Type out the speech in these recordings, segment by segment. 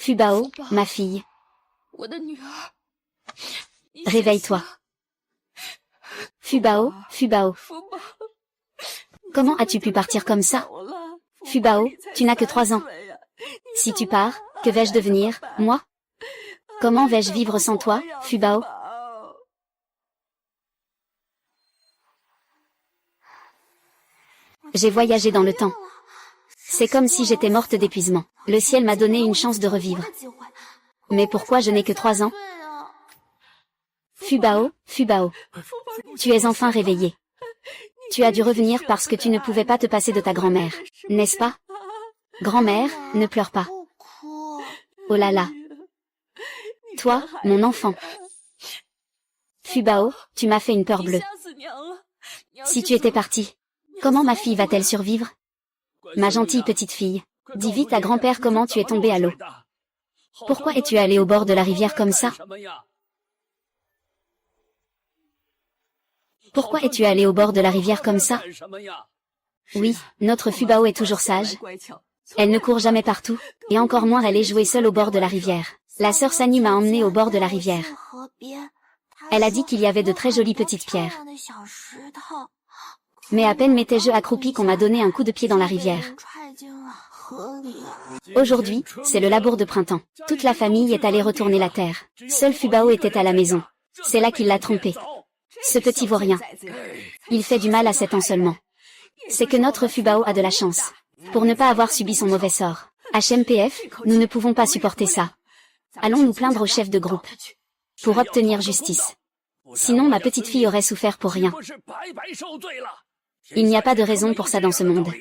Fubao, ma fille. Réveille-toi. Fubao, Fubao. Comment as-tu pu partir comme ça? Fubao, tu n'as que 3 ans. Si tu pars, que vais-je devenir, moi? Comment vais-je vivre sans toi, Fubao? J'ai voyagé dans le temps. C'est comme si j'étais morte d'épuisement. Le ciel m'a donné une chance de revivre. Mais pourquoi je n'ai que 3 ans? Fubao, Fubao. Tu es enfin réveillé. Tu as dû revenir parce que tu ne pouvais pas te passer de ta grand-mère, n'est-ce pas? Grand-mère, ne pleure pas. Oh là là. Toi, mon enfant. Fubao, tu m'as fait une peur bleue. Si tu étais parti, comment ma fille va-t-elle survivre? Ma gentille petite fille, dis vite à grand-père comment tu es tombée à l'eau. Pourquoi es-tu allée au bord de la rivière comme ça? Pourquoi es-tu allée au bord de la rivière comme ça? Oui, notre Fubao est toujours sage. Elle ne court jamais partout, et encore moins elle est jouée seule au bord de la rivière. La sœur Sani m'a emmenée au bord de la rivière. Elle a dit qu'il y avait de très jolies petites pierres. Mais à peine m'étais-je accroupie qu'on m'a donné un coup de pied dans la rivière. Aujourd'hui, c'est le labour de printemps. Toute la famille est allée retourner la terre. Seul Fubao était à la maison. C'est là qu'il l'a trompé. Ce petit vaurien. Il fait du mal à 7 ans seulement. C'est que notre Fubao a de la chance. Pour ne pas avoir subi son mauvais sort. HMPF, nous ne pouvons pas supporter ça. Allons nous plaindre au chef de groupe. Pour obtenir justice. Sinon ma petite fille aurait souffert pour rien. Il n'y a pas de raison pour ça dans ce monde.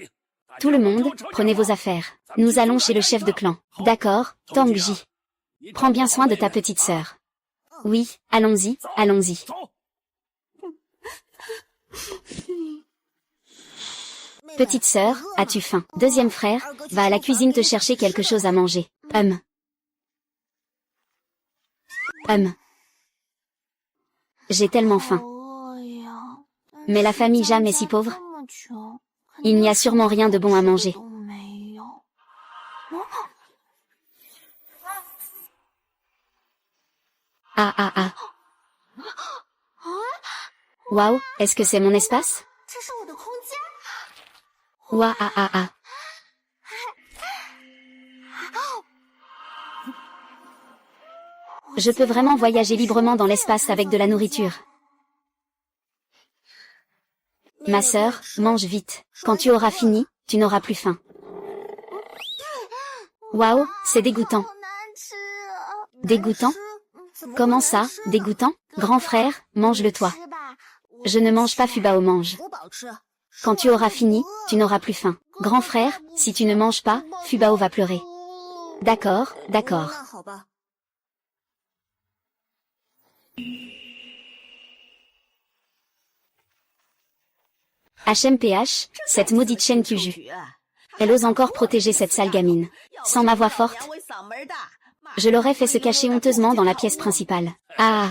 Tout le monde, prenez vos affaires. Nous allons chez le chef de clan. D'accord, Tangji. Prends bien soin de ta petite sœur. Oui, allons-y, allons-y. Petite sœur, as-tu faim? Deuxième frère, va à la cuisine te chercher quelque chose à manger. J'ai tellement faim. Mais la famille Jam est si pauvre. Il n'y a sûrement rien de bon à manger. Ah ah ah. Waouh, est-ce que c'est mon espace? Ouah ah ah ah. Je peux vraiment voyager librement dans l'espace avec de la nourriture. Ma sœur, mange vite. Quand tu auras fini, tu n'auras plus faim. Waouh, c'est dégoûtant. Dégoûtant? Comment ça, dégoûtant? Grand frère, mange-le toi. Je ne mange pas, Fubao mange. Quand tu auras fini, tu n'auras plus faim. Grand frère, si tu ne manges pas, Fubao va pleurer. D'accord, d'accord. HMPH, cette maudite chaîne Kyuju. Elle ose encore protéger cette sale gamine. Sans ma voix forte, je l'aurais fait se cacher honteusement dans la pièce principale. Ah,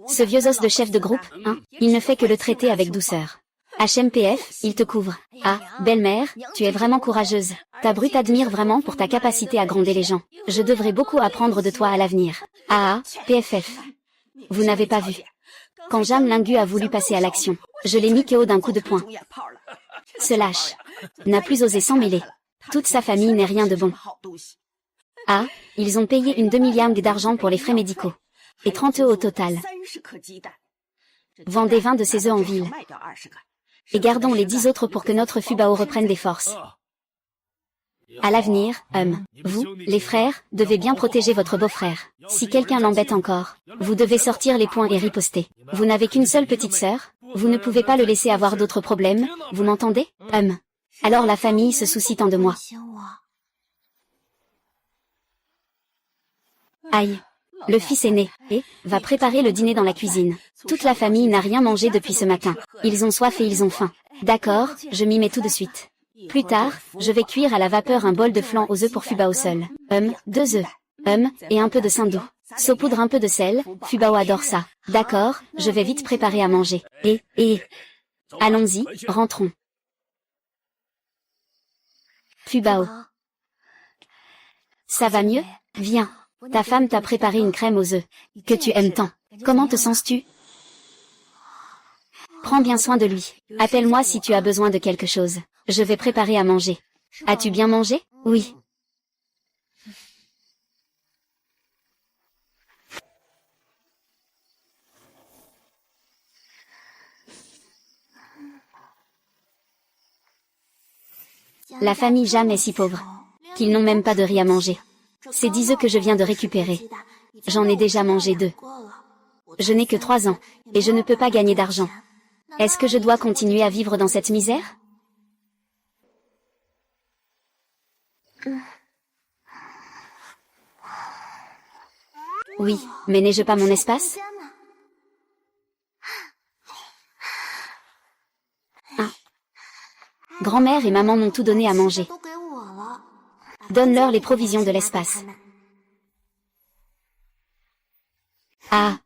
ce vieux os de chef de groupe, hein, il ne fait que le traiter avec douceur. HMPF, il te couvre. Ah, belle-mère, tu es vraiment courageuse. Ta brute admire vraiment pour ta capacité à gronder les gens. Je devrais beaucoup apprendre de toi à l'avenir. Ah, PFF. Vous n'avez pas vu. Quand Jam Lingu a voulu passer à l'action, je l'ai mis KO d'un coup de poing. Ce lâche n'a plus osé s'en mêler. Toute sa famille n'est rien de bon. Ah, ils ont payé une demi-liarde d'argent pour les frais médicaux. Et 30 œufs au total. Vendez 20 de ces œufs en ville. Et gardons les 10 autres pour que notre Fubao reprenne des forces. À l'avenir, vous, les frères, devez bien protéger votre beau-frère. Si quelqu'un l'embête encore, vous devez sortir les poings et riposter. Vous n'avez qu'une seule petite sœur, vous ne pouvez pas le laisser avoir d'autres problèmes, vous m'entendez? Alors la famille se soucie tant de moi. Aïe. Le fils aîné, va préparer le dîner dans la cuisine. Toute la famille n'a rien mangé depuis ce matin. Ils ont soif et ils ont faim. D'accord, je m'y mets tout de suite. Plus tard, je vais cuire à la vapeur un bol de flan aux œufs pour Fubao seul. 2 œufs. Et un peu de sindou. Saupoudre un peu de sel, Fubao adore ça. D'accord, je vais vite préparer à manger. Allons-y, rentrons. Ça va mieux? Viens. Ta femme t'a préparé une crème aux œufs, que tu aimes tant. Comment te sens-tu? Prends bien soin de lui. Appelle-moi si tu as besoin de quelque chose. Je vais préparer à manger. As-tu bien mangé? Oui. La famille Jam est si pauvre qu'ils n'ont même pas de riz à manger. C'est 10 œufs que je viens de récupérer. J'en ai déjà mangé 2. Je n'ai que 3 ans, et je ne peux pas gagner d'argent. Est-ce que je dois continuer à vivre dans cette misère? Oui, mais n'ai-je pas mon espace? Ah. Grand-mère et maman m'ont tout donné à manger. Donne-leur les provisions de l'espace. Ah.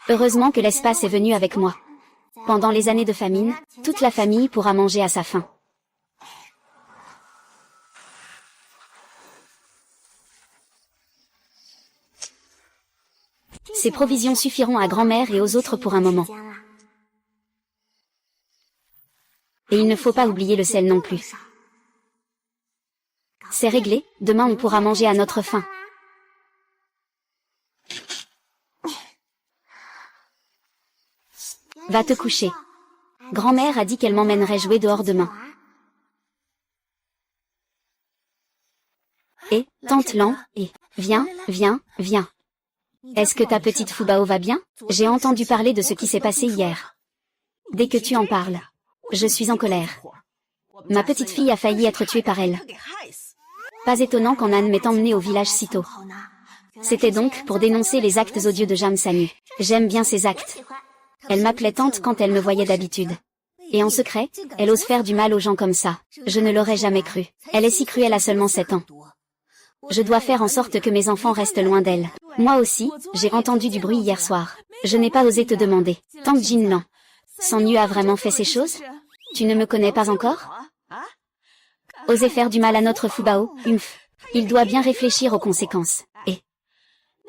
Heureusement que l'espace est venu avec moi. Pendant les années de famine, toute la famille pourra manger à sa faim. Ces provisions suffiront à grand-mère et aux autres pour un moment. Et il ne faut pas oublier le sel non plus. C'est réglé, demain on pourra manger à notre faim. Va te coucher. Grand-mère a dit qu'elle m'emmènerait jouer dehors demain. Et, tante Lan, et, viens, viens, viens. Est-ce que ta petite Fubao va bien? J'ai entendu parler de ce qui s'est passé hier. Dès que tu en parles, je suis en colère. Ma petite fille a failli être tuée par elle. Pas étonnant qu'en Anne m'ait emmenée au village si tôt. C'était donc pour dénoncer les actes odieux de Jam Sanyu. J'aime bien ces actes. Elle m'appelait tante quand elle me voyait d'habitude. Et en secret, elle ose faire du mal aux gens comme ça. Je ne l'aurais jamais cru. Elle est si cruelle à seulement 7 ans. Je dois faire en sorte que mes enfants restent loin d'elle. Moi aussi, j'ai entendu du bruit hier soir. Je n'ai pas osé te demander. Tante Jinlan. Sanyu a vraiment fait ces choses? Tu ne me connais pas encore? Oser faire du mal à notre Fubao, il doit bien réfléchir aux conséquences. Et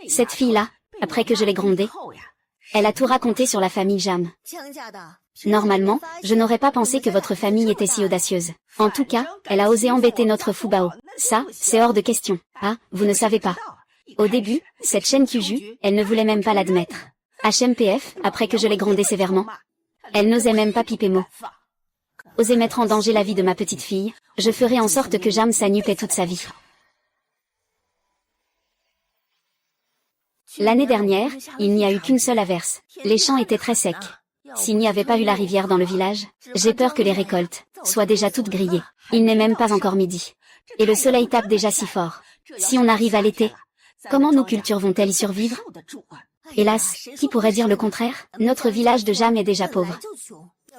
cette fille-là, après que je l'ai grondée, elle a tout raconté sur la famille Jam. Normalement, je n'aurais pas pensé que votre famille était si audacieuse. En tout cas, elle a osé embêter notre Fubao. Ça, c'est hors de question. Ah, vous ne savez pas. Au début, cette chaîne Kyuju, elle ne voulait même pas l'admettre. HMPF, après que je l'ai grondée sévèrement, elle n'osait même pas piper mot. Oser mettre en danger la vie de ma petite fille, je ferai en sorte que Jam Sanyu paie toute sa vie. L'année dernière, il n'y a eu qu'une seule averse. Les champs étaient très secs. S'il n'y avait pas eu la rivière dans le village, j'ai peur que les récoltes soient déjà toutes grillées. Il n'est même pas encore midi. Et le soleil tape déjà si fort. Si on arrive à l'été, comment nos cultures vont-elles y survivre? Hélas, qui pourrait dire le contraire? Notre village de Jam est déjà pauvre.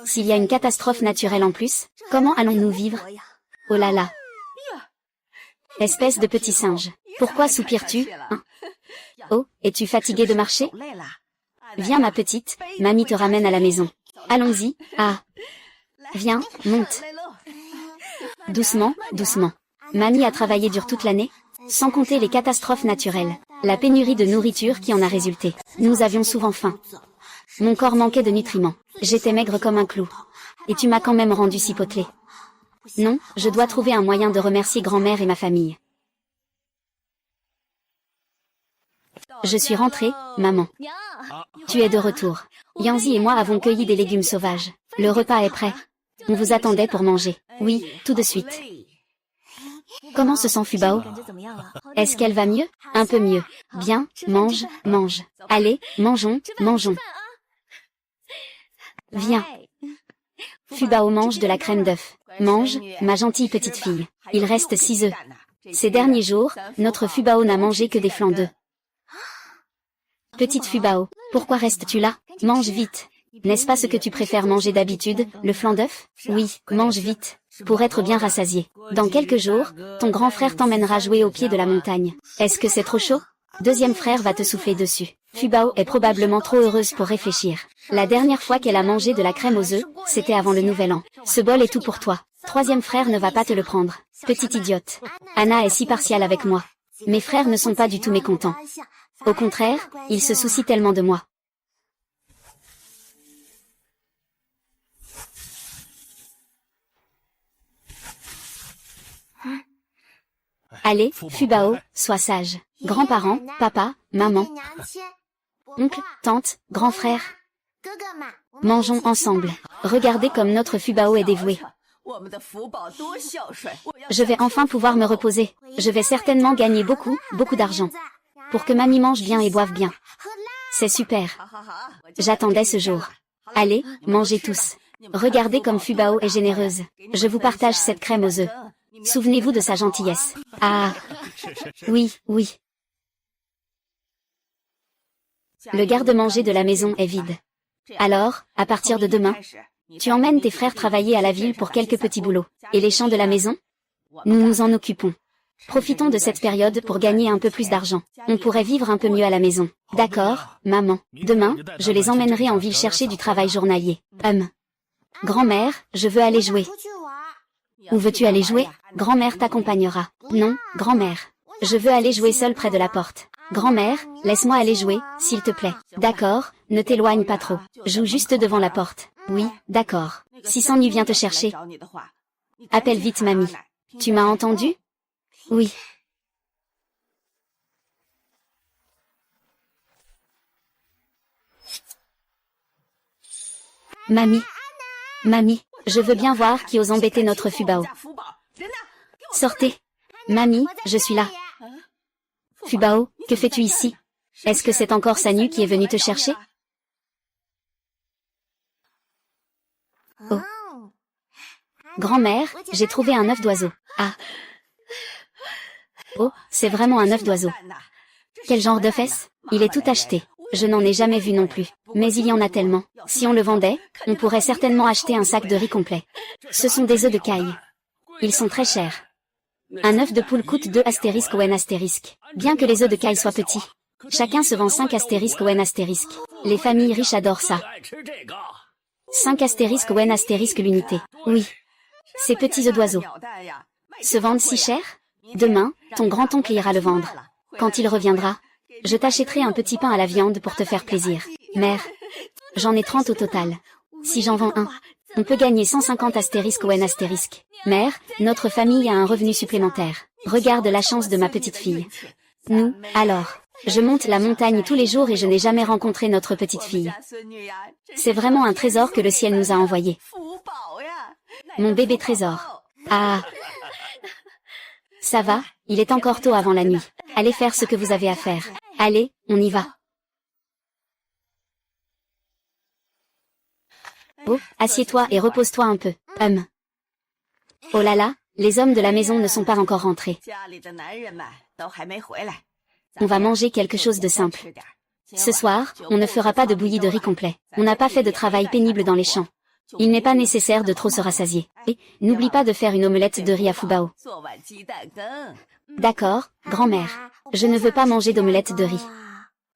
S'il y a une catastrophe naturelle en plus, comment allons-nous vivre? Oh là là! Espèce de petit singe. Pourquoi soupires-tu, hein? Oh, es-tu fatiguée de marcher? Viens ma petite, mamie te ramène à la maison. Allons-y, ah! Viens, monte. Doucement, doucement. Mamie a travaillé dur toute l'année, sans compter les catastrophes naturelles, la pénurie de nourriture qui en a résulté. Nous avions souvent faim. Mon corps manquait de nutriments. J'étais maigre comme un clou. Et tu m'as quand même rendu si potelé. Non, je dois trouver un moyen de remercier grand-mère et ma famille. Je suis rentrée, maman. Tu es de retour. Yanzi et moi avons cueilli des légumes sauvages. Le repas est prêt. On vous attendait pour manger. Oui, tout de suite. Comment se sent Fubao? Est-ce qu'elle va mieux? Un peu mieux. Bien, mange, mange. Allez, mangeons, mangeons. Viens. Fubao mange de la crème d'œuf. Mange, ma gentille petite fille. Il reste 6 œufs. Ces derniers jours, notre Fubao n'a mangé que des flancs d'œufs. Petite Fubao, pourquoi restes-tu là? Mange vite. N'est-ce pas ce que tu préfères manger d'habitude, le flanc d'œuf? Oui, mange vite, pour être bien rassasié. Dans quelques jours, ton grand frère t'emmènera jouer au pied de la montagne. Est-ce que c'est trop chaud? Deuxième frère va te souffler dessus. Fubao est probablement trop heureuse pour réfléchir. La dernière fois qu'elle a mangé de la crème aux œufs, c'était avant le nouvel an. Ce bol est tout pour toi. 3 troisième frère ne va pas te le prendre. Petite idiote. Anna est si partiale avec moi. Mes frères ne sont pas du tout mécontents. Au contraire, ils se soucient tellement de moi. Allez, Fubao, sois sage. Grands-parents, papa, maman, oncle, tante, grand frère. Mangeons ensemble. Regardez comme notre Fubao est dévoué. Je vais enfin pouvoir me reposer. Je vais certainement gagner beaucoup, beaucoup d'argent. Pour que mamie mange bien et boive bien. C'est super. J'attendais ce jour. Allez, mangez tous. Regardez comme Fubao est généreuse. Je vous partage cette crème aux œufs. Souvenez-vous de sa gentillesse. Ah. Oui, oui. Le garde-manger de la maison est vide. Alors, à partir de demain, tu emmènes tes frères travailler à la ville pour quelques petits boulots. Et les champs de la maison? Nous nous en occupons. Profitons de cette période pour gagner un peu plus d'argent. On pourrait vivre un peu mieux à la maison. D'accord, maman. Demain, je les emmènerai en ville chercher du travail journalier. Grand-mère, je veux aller jouer. Où veux-tu aller jouer? Grand-mère t'accompagnera. Non, grand-mère. Je veux aller jouer seule près de la porte. Grand-mère, laisse-moi aller jouer, s'il te plaît. D'accord, ne t'éloigne pas trop. Joue juste devant la porte. Oui, d'accord. Si s'ennuie vient te chercher. Appelle vite mamie. Tu m'as entendu? Oui. Mamie. Mamie, je veux bien voir qui ose embêter notre Fubao. Sortez. Mamie, je suis là. Fubao, que fais-tu ici? Est-ce que c'est encore Sanyu qui est venu te chercher? Oh. Grand-mère, j'ai trouvé un œuf d'oiseau. Ah. Oh, c'est vraiment un œuf d'oiseau. Quel genre d'œuf est-ce? Il est tout acheté. Je n'en ai jamais vu non plus. Mais il y en a tellement. Si on le vendait, on pourrait certainement acheter un sac de riz complet. Ce sont des œufs de caille. Ils sont très chers. Un œuf de poule coûte 2 astérisques ON astérisque. Bien que les œufs de caille soient petits. Chacun se vend 5 astérisques ON astérisque. Les familles riches adorent ça. 5 astérisques ON astérisque l'unité. Oui. Ces petits œufs d'oiseau. Se vendent si cher? Demain, ton grand-oncle ira le vendre. Quand il reviendra, je t'achèterai un petit pain à la viande pour te faire plaisir. Mère, j'en ai 30 au total. Si j'en vends un, on peut gagner 150 astérisques ON astérisque. Mère, notre famille a un revenu supplémentaire. Regarde la chance de ma petite fille. Nous, alors, je monte la montagne tous les jours et je n'ai jamais rencontré notre petite fille. C'est vraiment un trésor que le ciel nous a envoyé. Mon bébé trésor. Ah. Ça va, il est encore tôt avant la nuit. Allez faire ce que vous avez à faire. Allez, on y va. Oh, assieds-toi et repose-toi un peu. Oh là là, les hommes de la maison ne sont pas encore rentrés. On va manger quelque chose de simple. Ce soir, on ne fera pas de bouillie de riz complet. On n'a pas fait de travail pénible dans les champs. Il n'est pas nécessaire de trop se rassasier. Et, n'oublie pas de faire une omelette de riz à Fubao. D'accord, grand-mère. Je ne veux pas manger d'omelette de riz.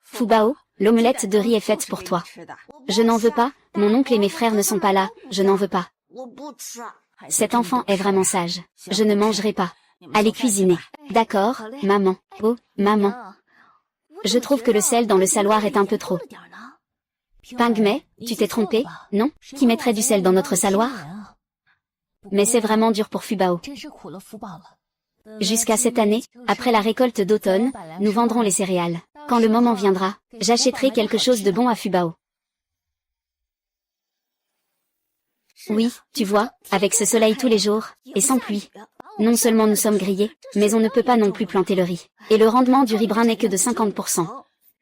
Fubao, l'omelette de riz est faite pour toi. Je n'en veux pas, mon oncle et mes frères ne sont pas là, je n'en veux pas. Cet enfant est vraiment sage. Je ne mangerai pas. Allez cuisiner. D'accord, maman. Oh, maman. Je trouve que le sel dans le saloir est un peu trop. Pingmei, tu t'es trompé, non? Qui mettrait du sel dans notre saloir? Mais c'est vraiment dur pour Fubao. Jusqu'à cette année, après la récolte d'automne, nous vendrons les céréales. Quand le moment viendra, j'achèterai quelque chose de bon à Fubao. Oui, tu vois, avec ce soleil tous les jours, et sans pluie. Non seulement nous sommes grillés, mais on ne peut pas non plus planter le riz. Et le rendement du riz brun n'est que de 50%.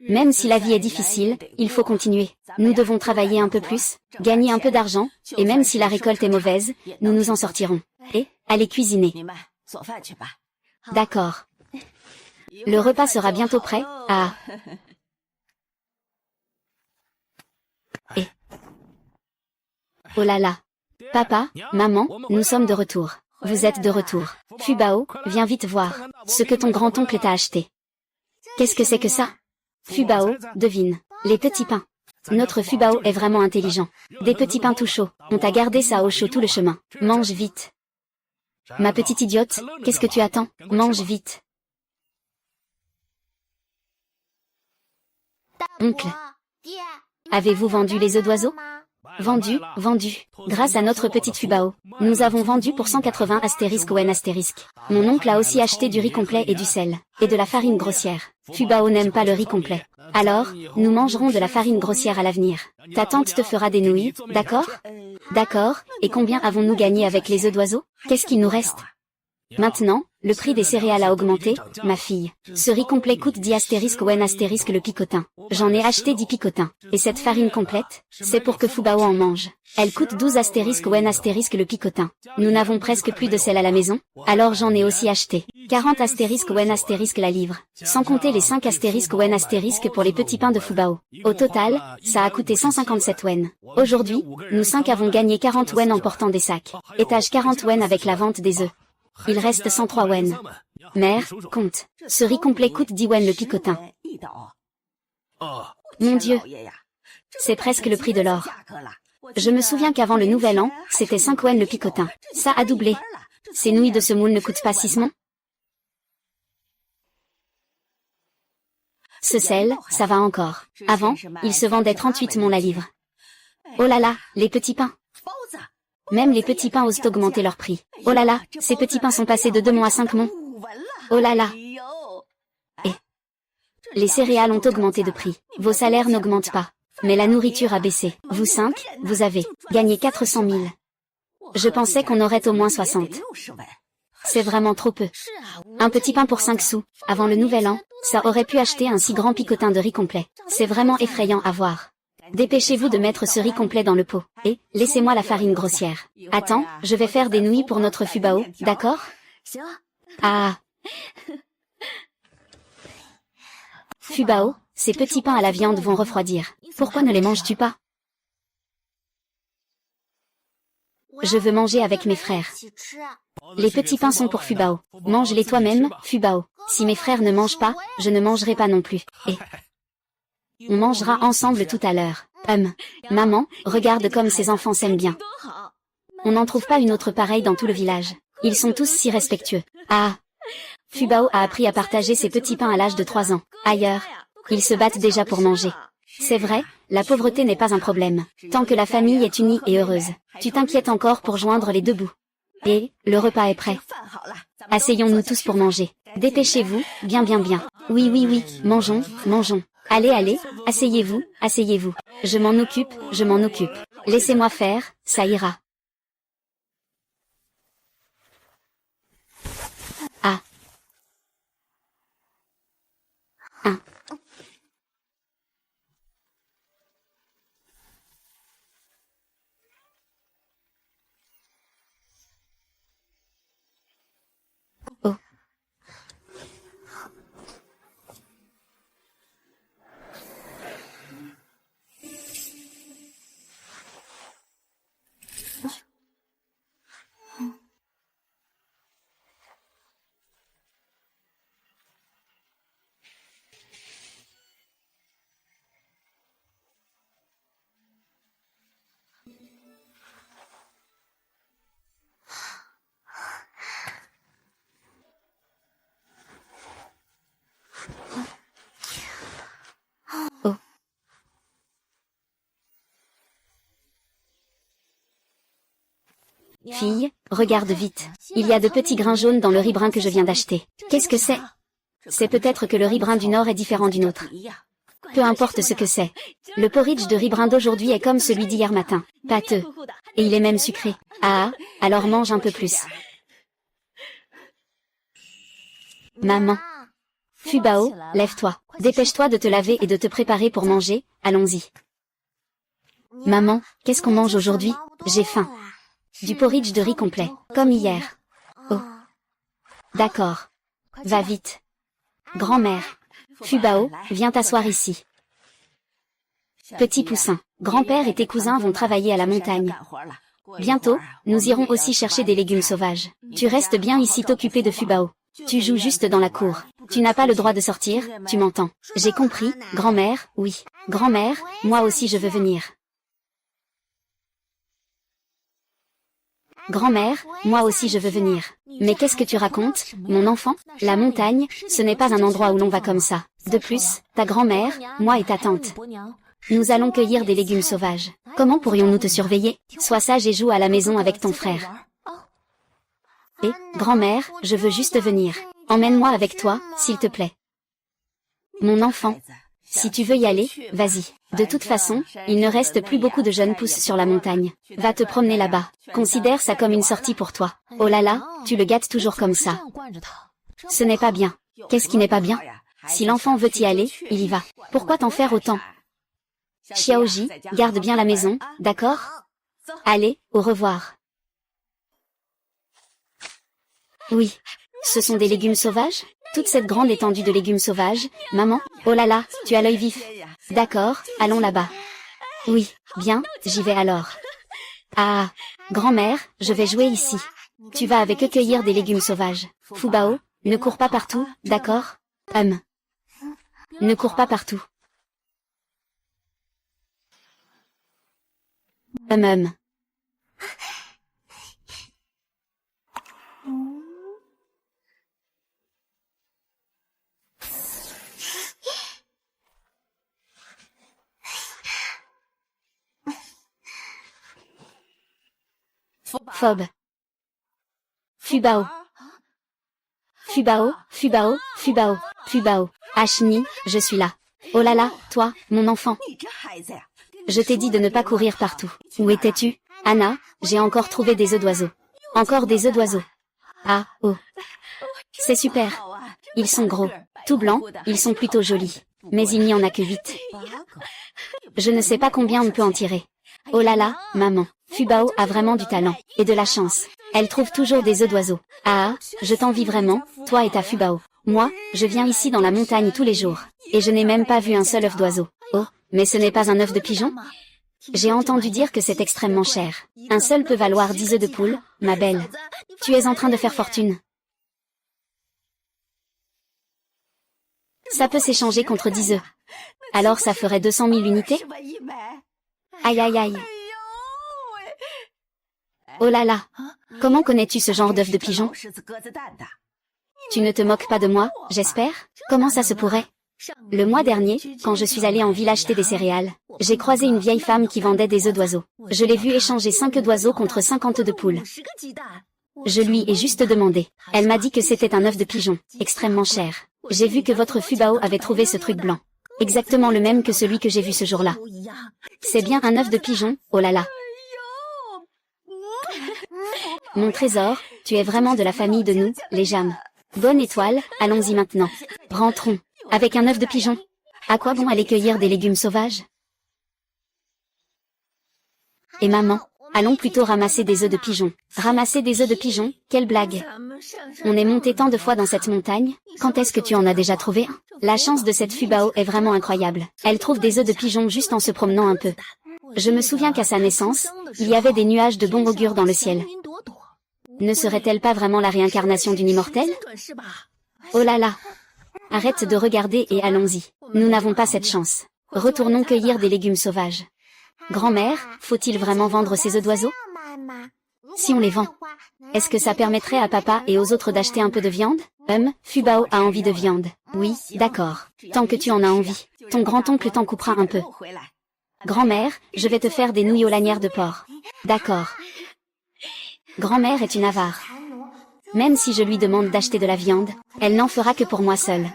Même si la vie est difficile, il faut continuer. Nous devons travailler un peu plus, gagner un peu d'argent, et même si la récolte est mauvaise, nous nous en sortirons. Et, allez cuisiner. D'accord. Le repas sera bientôt prêt. Ah. Et. Oh là là. Papa, maman, nous sommes de retour. Vous êtes de retour. Fubao, viens vite voir ce que ton grand-oncle t'a acheté. Qu'est-ce que c'est que ça? Fubao, devine. Les petits pains. Notre Fubao est vraiment intelligent. Des petits pains tout chauds. On t'a gardé ça au chaud tout le chemin. Mange vite. Ma petite idiote, qu'est-ce que tu attends? Mange vite. Oncle, avez-vous vendu les œufs d'oiseau? Vendu, vendu. Grâce à notre petite Fubao, nous avons vendu pour 180 astérisque Wen astérisque. Mon oncle a aussi acheté du riz complet et du sel, et de la farine grossière. Fubao n'aime pas le riz complet. Alors, nous mangerons de la farine grossière à l'avenir. Ta tante te fera des nouilles, d'accord? D'accord, et combien avons-nous gagné avec les œufs d'oiseau? Qu'est-ce qu'il nous reste? Maintenant, le prix des céréales a augmenté, ma fille. Ce riz complet coûte 10 astérisque Wen astérisque le picotin. J'en ai acheté 10 picotins. Et cette farine complète, c'est pour que Fubao en mange. Elle coûte 12 astérisque Wen astérisque le picotin. Nous n'avons presque plus de sel à la maison, alors j'en ai aussi acheté. 40 astérisque Wen astérisque la livre. Sans compter les 5 astérisque Wen astérisque pour les petits pains de Fubao. Au total, ça a coûté 157 Wen. Aujourd'hui, nous 5 avons gagné 40 Wen en portant des sacs. Étage 40 Wen avec la vente des œufs. Il reste 103 Wen. Mère, compte. Ce riz complet coûte 10 Wen le picotin. Mon Dieu. C'est presque le prix de l'or. Je me souviens qu'avant le nouvel an, c'était 5 Wen le picotin. Ça a doublé. Ces nouilles de semoule ne coûtent pas 6 mons? Ce sel, ça va encore. Avant, il se vendait 38 mons la livre. Oh là là, les petits pains. Même les petits pains osent augmenter leur prix. Oh là là, ces petits pains sont passés de 2 mons à 5 mons. Oh là là. Et les céréales ont augmenté de prix. Vos salaires n'augmentent pas. Mais la nourriture a baissé. Vous 5, vous avez gagné 400 000. Je pensais qu'on aurait au moins 60. C'est vraiment trop peu. Un petit pain pour 5 sous, avant le nouvel an, ça aurait pu acheter un si grand picotin de riz complet. C'est vraiment effrayant à voir. Dépêchez-vous de mettre ce riz complet dans le pot. Et, laissez-moi la farine grossière. Attends, je vais faire des nouilles pour notre Fubao, d'accord? Ah. Fubao, ces petits pains à la viande vont refroidir. Pourquoi ne les manges-tu pas? Je veux manger avec mes frères. Les petits pains sont pour Fubao. Mange-les toi-même, Fubao. Si mes frères ne mangent pas, je ne mangerai pas non plus. Et on mangera ensemble tout à l'heure. Maman, regarde comme ces enfants s'aiment bien. On n'en trouve pas une autre pareille dans tout le village. Ils sont tous si respectueux. Ah. Fubao a appris à partager ses petits pains à l'âge de 3 ans. Ailleurs, ils se battent déjà pour manger. C'est vrai, la pauvreté n'est pas un problème. Tant que la famille est unie et heureuse. Tu t'inquiètes encore pour joindre les deux bouts. Et, le repas est prêt. Asseyons-nous tous pour manger. Dépêchez-vous, bien bien bien. Oui oui oui, mangeons, mangeons. Allez allez, asseyez-vous, asseyez-vous. Je m'en occupe, je m'en occupe. Laissez-moi faire, ça ira. Ah. Un. Oh. Oh. Fille, regarde vite. Il y a de petits grains jaunes dans le riz brun que je viens d'acheter. Qu'est-ce que c'est? C'est peut-être que le riz brun du Nord est différent du nôtre. Peu importe ce que c'est. Le porridge de riz brun d'aujourd'hui est comme celui d'hier matin. Pâteux. Et il est même sucré. Ah, alors mange un peu plus. Maman. Fubao, lève-toi. Dépêche-toi de te laver et de te préparer pour manger, allons-y. Maman, qu'est-ce qu'on mange aujourd'hui? J'ai faim. Du porridge de riz complet, comme hier. Oh. D'accord. Va vite. Grand-mère. Fubao, viens t'asseoir ici. Petit poussin, grand-père et tes cousins vont travailler à la montagne. Bientôt, nous irons aussi chercher des légumes sauvages. Tu restes bien ici t'occuper de Fubao. Tu joues juste dans la cour. Tu n'as pas le droit de sortir, tu m'entends. J'ai compris, grand-mère, oui. Grand-mère, moi aussi je veux venir. Grand-mère, moi aussi je veux venir. Mais qu'est-ce que tu racontes, mon enfant? La montagne, ce n'est pas un endroit où l'on va comme ça. De plus, ta grand-mère, moi et ta tante. Nous allons cueillir des légumes sauvages. Comment pourrions-nous te surveiller? Sois sage et joue à la maison avec ton frère. Et, grand-mère, je veux juste venir. Emmène-moi avec toi, s'il te plaît. Mon enfant. Si tu veux y aller, vas-y. De toute façon, il ne reste plus beaucoup de jeunes pousses sur la montagne. Va te promener là-bas. Considère ça comme une sortie pour toi. Oh là là, tu le gâtes toujours comme ça. Ce n'est pas bien. Qu'est-ce qui n'est pas bien? Si l'enfant veut y aller, il y va. Pourquoi t'en faire autant? Xiaoji, garde bien la maison, d'accord? Allez, au revoir. Oui. Ce sont des légumes sauvages? Toute cette grande étendue de légumes sauvages, maman? Oh là là, tu as l'œil vif. D'accord, allons là-bas. Oui, bien, j'y vais alors. Ah, grand-mère, je vais jouer ici. Tu vas avec eux cueillir des légumes sauvages. Fubao, ne cours pas partout, d'accord? Ne cours pas partout. Hum. Fob. Fubao. Fubao, Fubao, Fubao, Fubao. Ashni, je suis là. Oh là là, toi, mon enfant. Je t'ai dit de ne pas courir partout. Où étais-tu? Anna, j'ai encore trouvé des œufs d'oiseaux. Encore des œufs d'oiseaux. Ah, oh. C'est super. Ils sont gros. Tout blancs, ils sont plutôt jolis. Mais il n'y en a que 8. Je ne sais pas combien on peut en tirer. Oh là là, maman. Fubao a vraiment du talent, et de la chance. Elle trouve toujours des œufs d'oiseaux. Ah, je t'envie vraiment, toi et ta Fubao. Moi, je viens ici dans la montagne tous les jours. Et je n'ai même pas vu un seul œuf d'oiseau. Oh, mais ce n'est pas un œuf de pigeon? J'ai entendu dire que c'est extrêmement cher. Un seul peut valoir 10 œufs de poule, ma belle. Tu es en train de faire fortune. Ça peut s'échanger contre 10 œufs. Alors ça ferait 200 000 unités? Aïe aïe aïe. Oh là là. Comment connais-tu ce genre d'œuf de pigeon? Tu ne te moques pas de moi, j'espère? Comment ça se pourrait? Le mois dernier, quand je suis allée en ville acheter des céréales, j'ai croisé une vieille femme qui vendait des œufs d'oiseaux. Je l'ai vue échanger 5 œufs d'oiseaux contre 50 œufs de poule. Je lui ai juste demandé. Elle m'a dit que c'était un œuf de pigeon, extrêmement cher. J'ai vu que votre Fubao avait trouvé ce truc blanc. Exactement le même que celui que j'ai vu ce jour-là. C'est bien un œuf de pigeon, oh là là. Mon trésor, tu es vraiment de la famille de nous, les Jam. Bonne étoile, allons-y maintenant. Rentrons. Avec un œuf de pigeon. À quoi bon aller cueillir des légumes sauvages? Et maman, allons plutôt ramasser des œufs de pigeon. Ramasser des œufs de pigeon, quelle blague. On est monté tant de fois dans cette montagne, quand est-ce que tu en as déjà trouvé un? La chance de cette Fubao est vraiment incroyable. Elle trouve des œufs de pigeon juste en se promenant un peu. Je me souviens qu'à sa naissance, il y avait des nuages de bon augure dans le ciel. Ne serait-elle pas vraiment la réincarnation d'une immortelle? Oh là là! Arrête de regarder et allons-y. Nous n'avons pas cette chance. Retournons cueillir des légumes sauvages. Grand-mère, faut-il vraiment vendre ces œufs d'oiseaux? Si on les vend, est-ce que ça permettrait à papa et aux autres d'acheter un peu de viande? Fubao a envie de viande. Oui, d'accord. Tant que tu en as envie, ton grand-oncle t'en coupera un peu. Grand-mère, je vais te faire des nouilles aux lanières de porc. D'accord. Grand-mère est une avare. Même si je lui demande d'acheter de la viande, elle n'en fera que pour moi seule.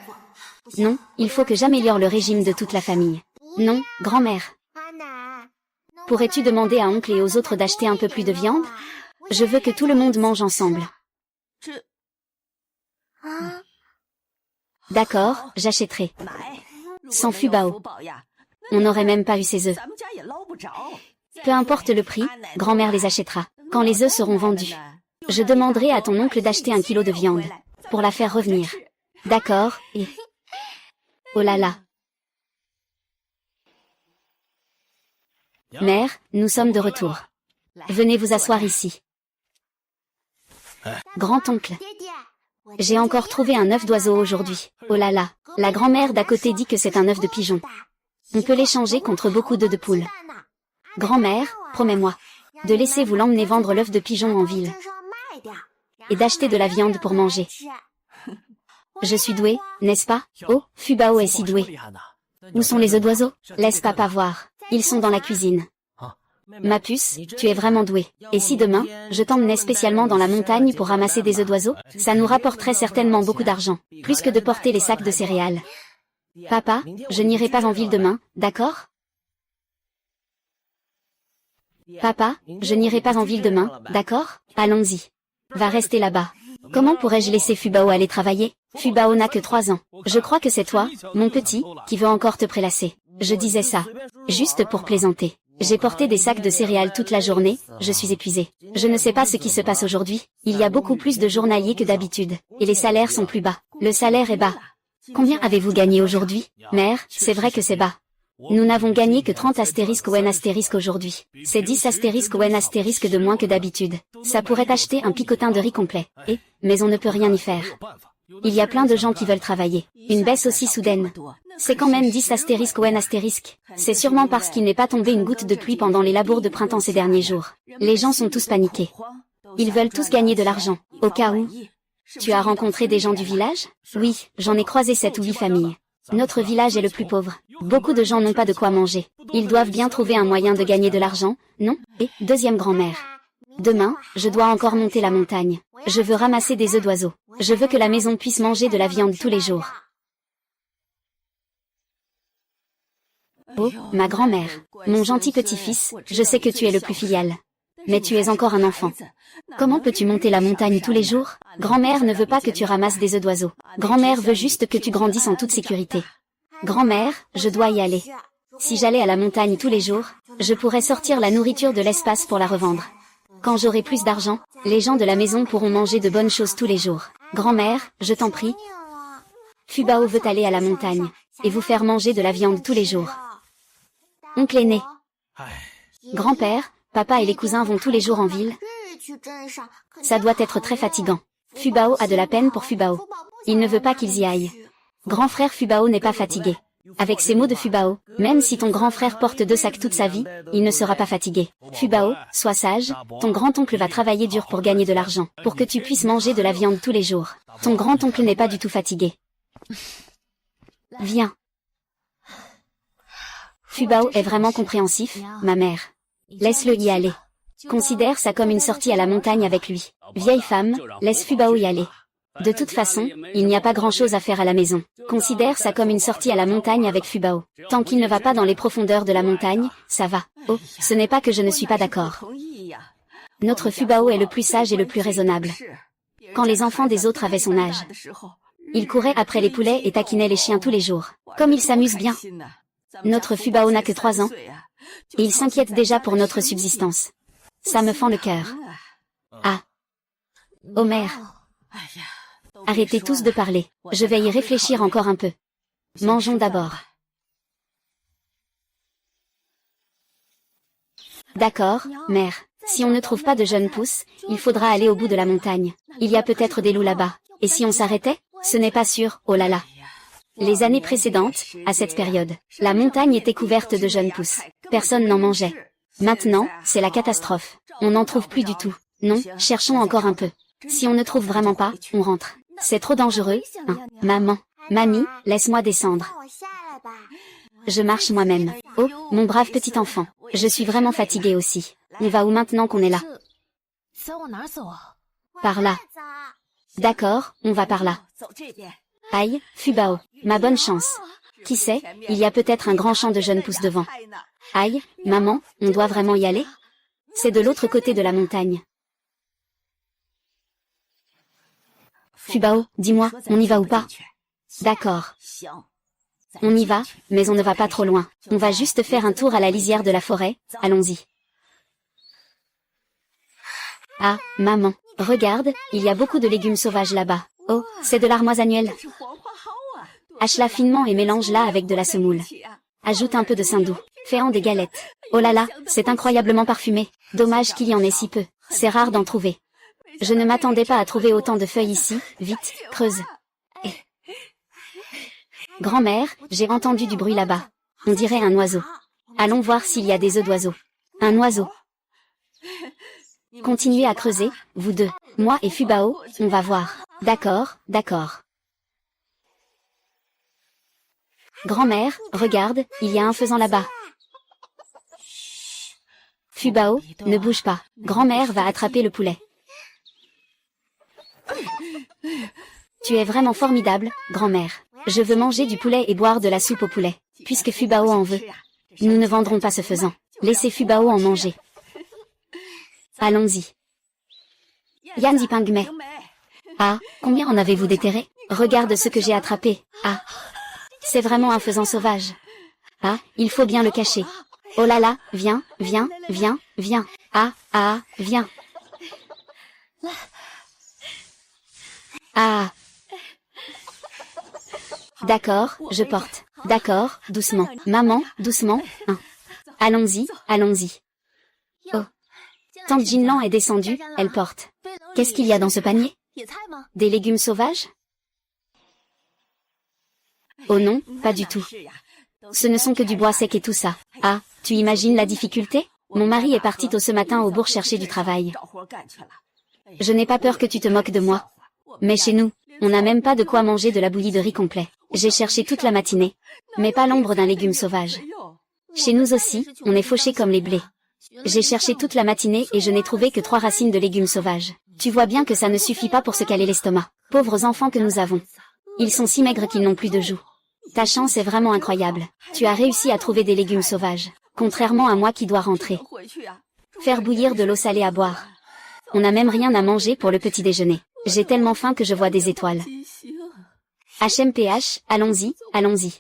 Non, il faut que j'améliore le régime de toute la famille. Non, grand-mère. Pourrais-tu demander à oncle et aux autres d'acheter un peu plus de viande? Je veux que tout le monde mange ensemble. D'accord, j'achèterai. Sans Fubao. On n'aurait même pas eu ces œufs. Peu importe le prix, grand-mère les achètera. Quand les œufs seront vendus, je demanderai à ton oncle d'acheter 1 kilo de viande, pour la faire revenir. D'accord, et... Oh là là. Mère, nous sommes de retour. Venez vous asseoir ici. Grand-oncle. J'ai encore trouvé un œuf d'oiseau aujourd'hui. Oh là là. La grand-mère d'à côté dit que c'est un œuf de pigeon. On peut l'échanger contre beaucoup d'œufs de poule. Grand-mère, promets-moi de laisser vous l'emmener vendre l'œuf de pigeon en ville. et d'acheter de la viande pour manger. Je suis douée, n'est-ce pas? Oh, Fubao est si doué. Où sont les œufs d'oiseau? Laisse papa voir. Ils sont dans la cuisine. Ma puce, tu es vraiment douée. Et si demain, je t'emmenais spécialement dans la montagne pour ramasser des œufs d'oiseau, ça nous rapporterait certainement beaucoup d'argent, plus que de porter les sacs de céréales. Papa, je n'irai pas en ville demain, d'accord? Papa, je n'irai pas en ville demain, d'accord? Allons-y. Va rester là-bas. Comment pourrais-je laisser Fubao aller travailler? Fubao n'a que 3 ans. Je crois que c'est toi, mon petit, qui veux encore te prélasser. Je disais ça. Juste pour plaisanter. J'ai porté des sacs de céréales toute la journée, je suis épuisée. Je ne sais pas ce qui se passe aujourd'hui. Il y a beaucoup plus de journaliers que d'habitude. Et les salaires sont plus bas. Le salaire est bas. Combien avez-vous gagné aujourd'hui? Mère, c'est vrai que c'est bas. Nous n'avons gagné que 30 astérisques ON astérisques aujourd'hui. C'est 10 astérisques ON astérisques de moins que d'habitude. Ça pourrait acheter un picotin de riz complet. Mais on ne peut rien y faire. Il y a plein de gens qui veulent travailler. Une baisse aussi soudaine. C'est quand même 10 astérisques ON astérisques. C'est sûrement parce qu'il n'est pas tombé une goutte de pluie pendant les labours de printemps ces derniers jours. Les gens sont tous paniqués. Ils veulent tous gagner de l'argent. Au cas où. Tu as rencontré des gens du village? Oui, j'en ai croisé 7 ou 8 familles. Notre village est le plus pauvre. Beaucoup de gens n'ont pas de quoi manger. Ils doivent bien trouver un moyen de gagner de l'argent, non? Et, deuxième grand-mère. Demain, je dois encore monter la montagne. Je veux ramasser des œufs d'oiseaux. Je veux que la maison puisse manger de la viande tous les jours. Oh, ma grand-mère. Mon gentil petit-fils, je sais que tu es le plus filial. Mais tu es encore un enfant. Comment peux-tu monter la montagne tous les jours? Grand-mère ne veut pas que tu ramasses des œufs d'oiseaux. Grand-mère veut juste que tu grandisses en toute sécurité. Grand-mère, je dois y aller. Si j'allais à la montagne tous les jours, je pourrais sortir la nourriture de l'espace pour la revendre. Quand j'aurai plus d'argent, les gens de la maison pourront manger de bonnes choses tous les jours. Grand-mère, je t'en prie. Fubao veut aller à la montagne, et vous faire manger de la viande tous les jours. Oncle aîné. Grand-père, papa et les cousins vont tous les jours en ville. Ça doit être très fatigant. Fubao a de la peine pour Fubao. Il ne veut pas qu'ils y aillent. Grand frère Fubao n'est pas fatigué. Avec ces mots de Fubao, même si ton grand frère porte 2 sacs toute sa vie, il ne sera pas fatigué. Fubao, sois sage, ton grand-oncle va travailler dur pour gagner de l'argent, pour que tu puisses manger de la viande tous les jours. Ton grand-oncle n'est pas du tout fatigué. Viens. Fubao est vraiment compréhensif, ma mère. Laisse-le y aller. Considère ça comme une sortie à la montagne avec lui. Vieille femme, laisse Fubao y aller. De toute façon, il n'y a pas grand-chose à faire à la maison. Considère ça comme une sortie à la montagne avec Fubao. Tant qu'il ne va pas dans les profondeurs de la montagne, ça va. Oh, ce n'est pas que je ne suis pas d'accord. Notre Fubao est le plus sage et le plus raisonnable. Quand les enfants des autres avaient son âge, il courait après les poulets et taquinait les chiens tous les jours. Comme il s'amuse bien. Notre Fubao n'a que 3 ans. Et il s'inquiète déjà pour notre subsistance. Ça me fend le cœur. Ah. Oh mère. Arrêtez tous de parler. Je vais y réfléchir encore un peu. Mangeons d'abord. D'accord, mère. Si on ne trouve pas de jeunes pousses, il faudra aller au bout de la montagne. Il y a peut-être des loups là-bas. Et si on s'arrêtait? Ce n'est pas sûr, oh là là. Les années précédentes, à cette période, la montagne était couverte de jeunes pousses. Personne n'en mangeait. Maintenant, c'est la catastrophe. On n'en trouve plus du tout. Non, cherchons encore un peu. Si on ne trouve vraiment pas, on rentre. C'est trop dangereux, hein. Maman, mamie, laisse-moi descendre. Je marche moi-même. Oh, mon brave petit enfant. Je suis vraiment fatiguée aussi. On va où maintenant qu'on est là? Par là. D'accord, on va par là. Aïe, Fubao, ma bonne chance. Qui sait, il y a peut-être un grand champ de jeunes pousses devant. Aïe, maman, on doit vraiment y aller? C'est de l'autre côté de la montagne. Fubao, dis-moi, on y va ou pas? D'accord. On y va, mais on ne va pas trop loin. On va juste faire un tour à la lisière de la forêt, allons-y. Ah, maman, regarde, il y a beaucoup de légumes sauvages là-bas. Oh, c'est de l'armoise annuelle. Hache-la finement et mélange-la avec de la semoule. Ajoute un peu de saindoux. Fais-en des galettes. Oh là là, c'est incroyablement parfumé. Dommage qu'il y en ait si peu. C'est rare d'en trouver. Je ne m'attendais pas à trouver autant de feuilles ici. Vite, creuse. Grand-mère, j'ai entendu du bruit là-bas. On dirait un oiseau. Allons voir s'il y a des œufs d'oiseaux. Un oiseau. Continuez à creuser, vous deux. Moi et Fubao, on va voir. D'accord, d'accord. Grand-mère, regarde, il y a un faisan là-bas. Fubao, ne bouge pas. Grand-mère va attraper le poulet. Tu es vraiment formidable, grand-mère. Je veux manger du poulet et boire de la soupe au poulet, puisque Fubao en veut. Nous ne vendrons pas ce faisan. Laissez Fubao en manger. Allons-y. Yan Zipingmei. Ah, combien en avez-vous déterré? Regarde ce que j'ai attrapé. Ah, c'est vraiment un faisan sauvage. Ah, il faut bien le cacher. Oh là là, viens, viens, viens, viens. Ah, viens. Ah. D'accord, je porte. D'accord, doucement. Maman, doucement. Allons-y, allons-y. Oh. Tant que Jinlan est descendue, elle porte. Qu'est-ce qu'il y a dans ce panier? Des légumes sauvages? Oh non, pas du tout. Ce ne sont que du bois sec et tout ça. Ah, tu imagines la difficulté? Mon mari est parti tôt ce matin au bourg chercher du travail. Je n'ai pas peur que tu te moques de moi. Mais chez nous, on n'a même pas de quoi manger de la bouillie de riz complet. J'ai cherché toute la matinée, mais pas l'ombre d'un légume sauvage. Chez nous aussi, on est fauchés comme les blés. J'ai cherché toute la matinée et je n'ai trouvé que 3 racines de légumes sauvages. Tu vois bien que ça ne suffit pas pour se caler l'estomac. Pauvres enfants que nous avons. Ils sont si maigres qu'ils n'ont plus de joues. Ta chance est vraiment incroyable. Tu as réussi à trouver des légumes sauvages, contrairement à moi qui dois rentrer. Faire bouillir de l'eau salée à boire. On n'a même rien à manger pour le petit déjeuner. J'ai tellement faim que je vois des étoiles. HMPH, allons-y, allons-y.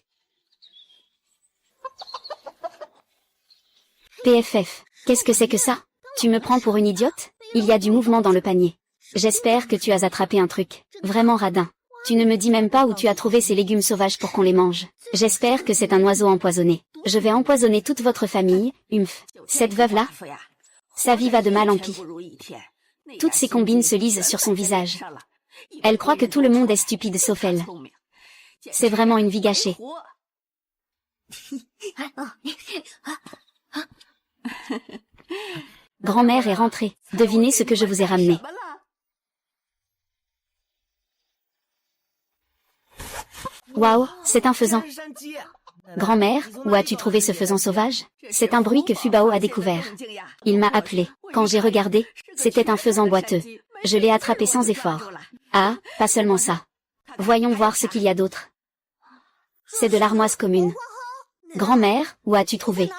PFF, qu'est-ce que c'est que ça? Tu me prends pour une idiote? Il y a du mouvement dans le panier. J'espère que tu as attrapé un truc. Vraiment radin. Tu ne me dis même pas où tu as trouvé ces légumes sauvages pour qu'on les mange. J'espère que c'est un oiseau empoisonné. Je vais empoisonner toute votre famille, humph. Cette veuve-là, sa vie va de mal en pis. Toutes ses combines se lisent sur son visage. Elle croit que tout le monde est stupide sauf elle. C'est vraiment une vie gâchée. Grand-mère est rentrée. Devinez ce que je vous ai ramené. Waouh, c'est un faisan. Grand-mère, où as-tu trouvé ce faisan sauvage? C'est un bruit que Fubao a découvert. Il m'a appelé. Quand j'ai regardé, c'était un faisan boiteux. Je l'ai attrapé sans effort. Ah, pas seulement ça. Voyons voir ce qu'il y a d'autre. C'est de l'armoise commune. Grand-mère, où as-tu trouvé?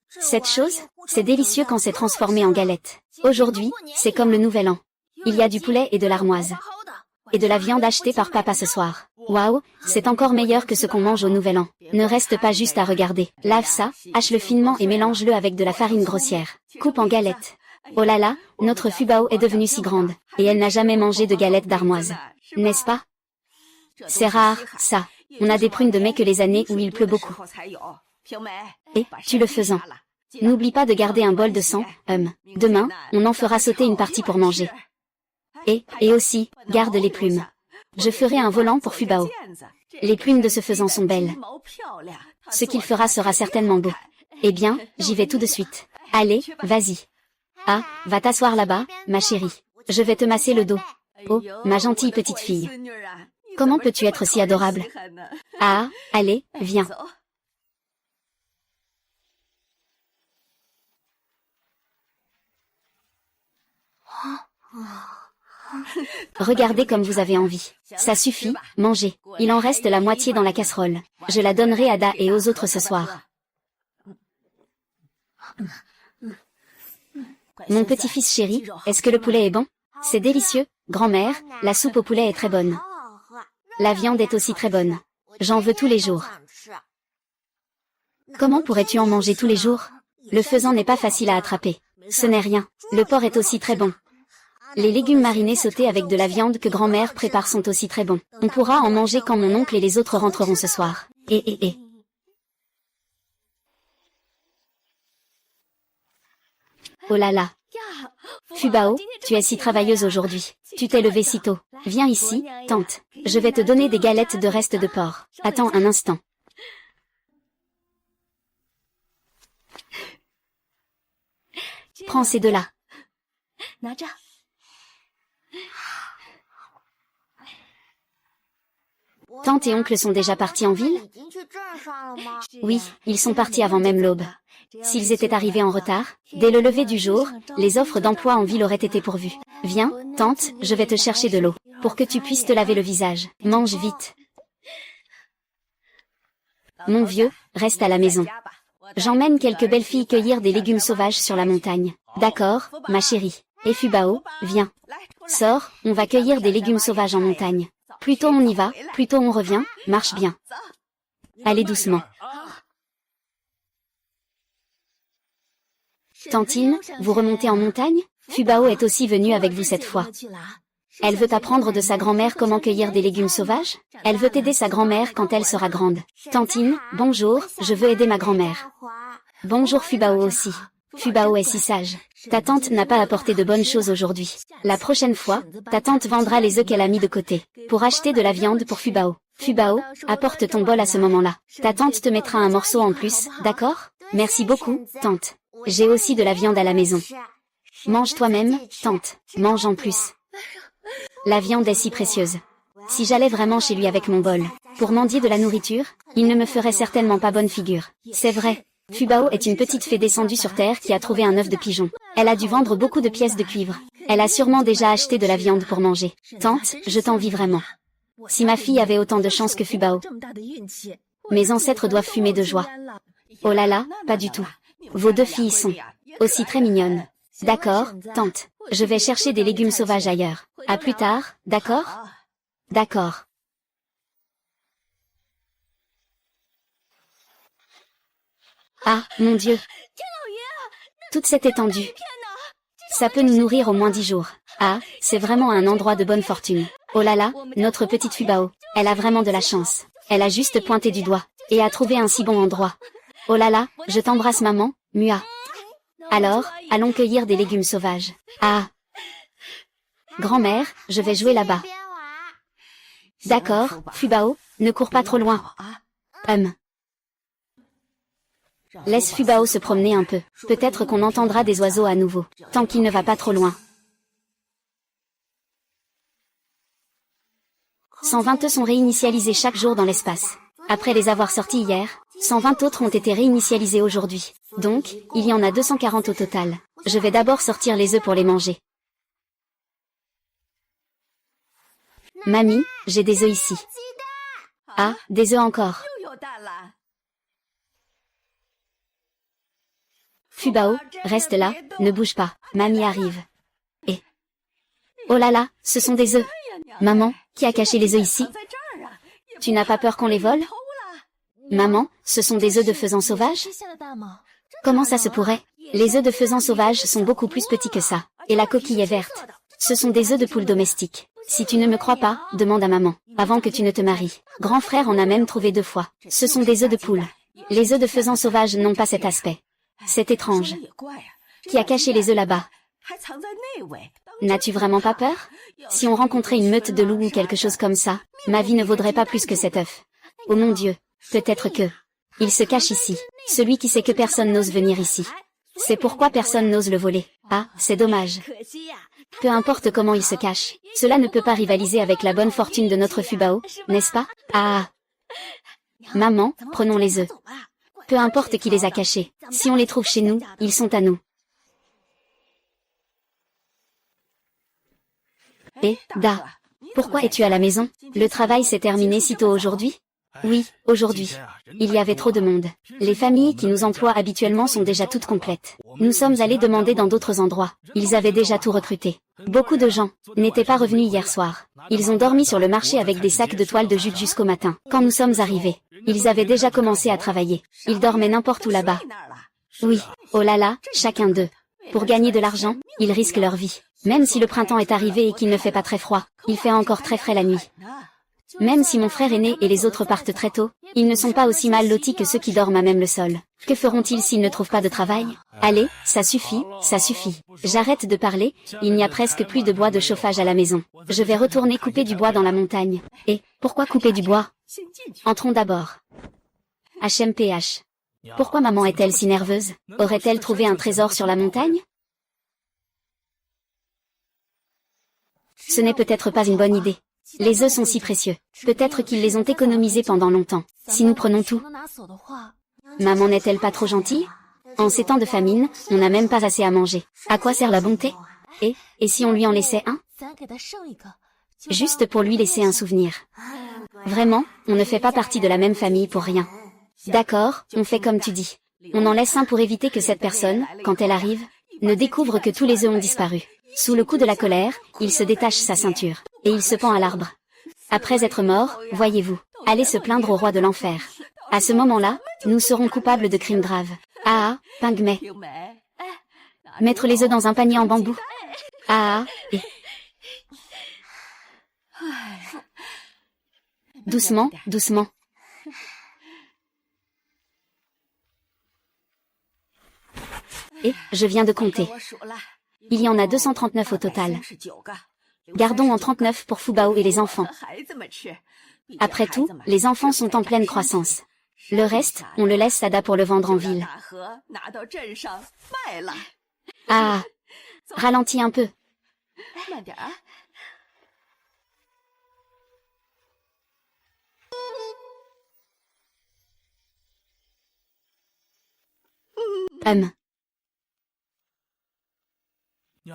Cette chose, c'est délicieux quand c'est transformé en galette. Aujourd'hui, c'est comme le nouvel an. Il y a du poulet et de l'armoise. Et de la viande achetée par papa ce soir. Waouh, c'est encore meilleur que ce qu'on mange au nouvel an. Ne reste pas juste à regarder. Lave ça, hache-le finement et mélange-le avec de la farine grossière. Coupe en galettes. Oh là là, notre Fubao est devenue si grande, et elle n'a jamais mangé de galettes d'armoise. N'est-ce pas? C'est rare, ça. On a des prunes de mai que les années où il pleut beaucoup. Et, tu le faisant. N'oublie pas de garder un bol de sang, Demain, on en fera sauter une partie pour manger. Et aussi, garde les plumes. Je ferai un volant pour Fubao. Les plumes de ce faisan sont belles. Ce qu'il fera sera certainement beau. Eh bien, j'y vais tout de suite. Allez, vas-y. Ah, va t'asseoir là-bas, ma chérie. Je vais te masser le dos. Oh, ma gentille petite fille. Comment peux-tu être si adorable? Ah, allez, viens. Regardez comme vous avez envie. Ça suffit, mangez. Il en reste la moitié dans la casserole. Je la donnerai à Da et aux autres ce soir. Mon petit-fils chéri, est-ce que le poulet est bon? C'est délicieux, grand-mère, la soupe au poulet est très bonne. La viande est aussi très bonne. J'en veux tous les jours. Comment pourrais-tu en manger tous les jours? Le faisan n'est pas facile à attraper. Ce n'est rien. Le porc est aussi très bon. Les légumes marinés sautés avec de la viande que grand-mère prépare sont aussi très bons. On pourra en manger quand mon oncle et les autres rentreront ce soir. Oh là là. Fubao, tu es si travailleuse aujourd'hui. Tu t'es levée si tôt. Viens ici, tante. Je vais te donner des galettes de reste de porc. Attends un instant. Prends ces deux-là. Tante et oncle sont déjà partis en ville? Oui, ils sont partis avant même l'aube. S'ils étaient arrivés en retard, dès le lever du jour, les offres d'emploi en ville auraient été pourvues. Viens, tante, je vais te chercher de l'eau, pour que tu puisses te laver le visage. Mange vite. Mon vieux, reste à la maison. J'emmène quelques belles filles cueillir des légumes sauvages sur la montagne. D'accord, ma chérie. Et Fubao, viens. Sors, on va cueillir des légumes sauvages en montagne. Plus tôt on y va, plus tôt on revient, marche bien. Allez doucement. Tantine, vous remontez en montagne? Fubao est aussi venue avec vous cette fois. Elle veut apprendre de sa grand-mère comment cueillir des légumes sauvages? Elle veut aider sa grand-mère quand elle sera grande. Tantine, bonjour, je veux aider ma grand-mère. Bonjour Fubao aussi. Fubao est si sage. Ta tante n'a pas apporté de bonnes choses aujourd'hui. La prochaine fois, ta tante vendra les œufs qu'elle a mis de côté, pour acheter de la viande pour Fubao. Fubao, apporte ton bol à ce moment-là. Ta tante te mettra un morceau en plus, d'accord? Merci beaucoup, tante. J'ai aussi de la viande à la maison. Mange toi-même, tante. Mange en plus. La viande est si précieuse. Si j'allais vraiment chez lui avec mon bol, pour mendier de la nourriture, il ne me ferait certainement pas bonne figure. C'est vrai. Fubao est une petite fée descendue sur terre qui a trouvé un œuf de pigeon. Elle a dû vendre beaucoup de pièces de cuivre. Elle a sûrement déjà acheté de la viande pour manger. Tante, je t'envie vraiment. Si ma fille avait autant de chance que Fubao. Mes ancêtres doivent fumer de joie. Oh là là, pas du tout. Vos deux filles sont aussi très mignonnes. D'accord, tante. Je vais chercher des légumes sauvages ailleurs. À plus tard, d'accord? D'accord. Ah, mon Dieu. Toute cette étendue. Ça peut nous nourrir au moins 10 jours. Ah, c'est vraiment un endroit de bonne fortune. Oh là là, notre petite Fubao. Elle a vraiment de la chance. Elle a juste pointé du doigt, et a trouvé un si bon endroit. Oh là là, je t'embrasse maman, Mua. Alors, allons cueillir des légumes sauvages. Ah. Grand-mère, je vais jouer là-bas. D'accord, Fubao, ne cours pas trop loin. Laisse Fubao se promener un peu. Peut-être qu'on entendra des oiseaux à nouveau, tant qu'il ne va pas trop loin. 120 œufs sont réinitialisés chaque jour dans l'espace. Après les avoir sortis hier, 120 autres ont été réinitialisés aujourd'hui. Donc, il y en a 240 au total. Je vais d'abord sortir les œufs pour les manger. Mamie, j'ai des œufs ici. Ah, des œufs encore. Fubao, reste là, ne bouge pas, mamie arrive. Et... Oh là là, ce sont des œufs. Maman, qui a caché les œufs ici? Tu n'as pas peur qu'on les vole? Maman, ce sont des œufs de faisan sauvage? Comment ça se pourrait? Les œufs de faisan sauvage sont beaucoup plus petits que ça, et la coquille est verte. Ce sont des œufs de poule domestique. Si tu ne me crois pas, demande à maman, avant que tu ne te maries. Grand frère en a même trouvé 2 fois. Ce sont des œufs de poule. Les œufs de faisan sauvage n'ont pas cet aspect. C'est étrange. Qui a caché les œufs là-bas? N'as-tu vraiment pas peur? Si on rencontrait une meute de loups ou quelque chose comme ça, ma vie ne vaudrait pas plus que cet œuf. Oh mon Dieu, peut-être que... Il se cache ici, celui qui sait que personne n'ose venir ici. C'est pourquoi personne n'ose le voler. Ah, c'est dommage. Peu importe comment il se cache, cela ne peut pas rivaliser avec la bonne fortune de notre Fubao, n'est-ce pas? Ah. Maman, prenons les œufs. Peu importe qui les a cachés, si on les trouve chez nous, ils sont à nous. Et, Da, pourquoi es-tu à la maison? Le travail s'est terminé si tôt aujourd'hui? Oui, aujourd'hui. Il y avait trop de monde. Les familles qui nous emploient habituellement sont déjà toutes complètes. Nous sommes allés demander dans d'autres endroits. Ils avaient déjà tout recruté. Beaucoup de gens n'étaient pas revenus hier soir. Ils ont dormi sur le marché avec des sacs de toile de jute jusqu'au matin. Quand nous sommes arrivés, ils avaient déjà commencé à travailler. Ils dormaient n'importe où là-bas. Oui, oh là là, chacun d'eux. Pour gagner de l'argent, ils risquent leur vie. Même si le printemps est arrivé et qu'il ne fait pas très froid, il fait encore très frais la nuit. Même si mon frère aîné et les autres partent très tôt, ils ne sont pas aussi mal lotis que ceux qui dorment à même le sol. Que feront-ils s'ils ne trouvent pas de travail? Allez, ça suffit, ça suffit. J'arrête de parler, il n'y a presque plus de bois de chauffage à la maison. Je vais retourner couper du bois dans la montagne. Et, pourquoi couper du bois? Entrons d'abord. HMPH. Pourquoi maman est-elle si nerveuse? Aurait-elle trouvé un trésor sur la montagne? Ce n'est peut-être pas une bonne idée. Les œufs sont si précieux. Peut-être qu'ils les ont économisés pendant longtemps. Si nous prenons tout. Maman n'est-elle pas trop gentille? En ces temps de famine, on n'a même pas assez à manger. À quoi sert la bonté? Et si on lui en laissait un? Juste pour lui laisser un souvenir. Vraiment, on ne fait pas partie de la même famille pour rien. D'accord, on fait comme tu dis. On en laisse un pour éviter que cette personne, quand elle arrive, ne découvre que tous les œufs ont disparu. Sous le coup de la colère, il se détache sa ceinture, et il se pend à l'arbre. Après être mort, voyez-vous, allez se plaindre au roi de l'enfer. À ce moment-là, nous serons coupables de crimes graves. Ah, Pingmei. Mettre les œufs dans un panier en bambou. Ah, et... Doucement, doucement. Et, je viens de compter. Il y en a 239 au total. Gardons en 39 pour Fubao et les enfants. Après tout, les enfants sont en pleine croissance. Le reste, on le laisse Sada pour le vendre en ville. Ah, ralentis un peu.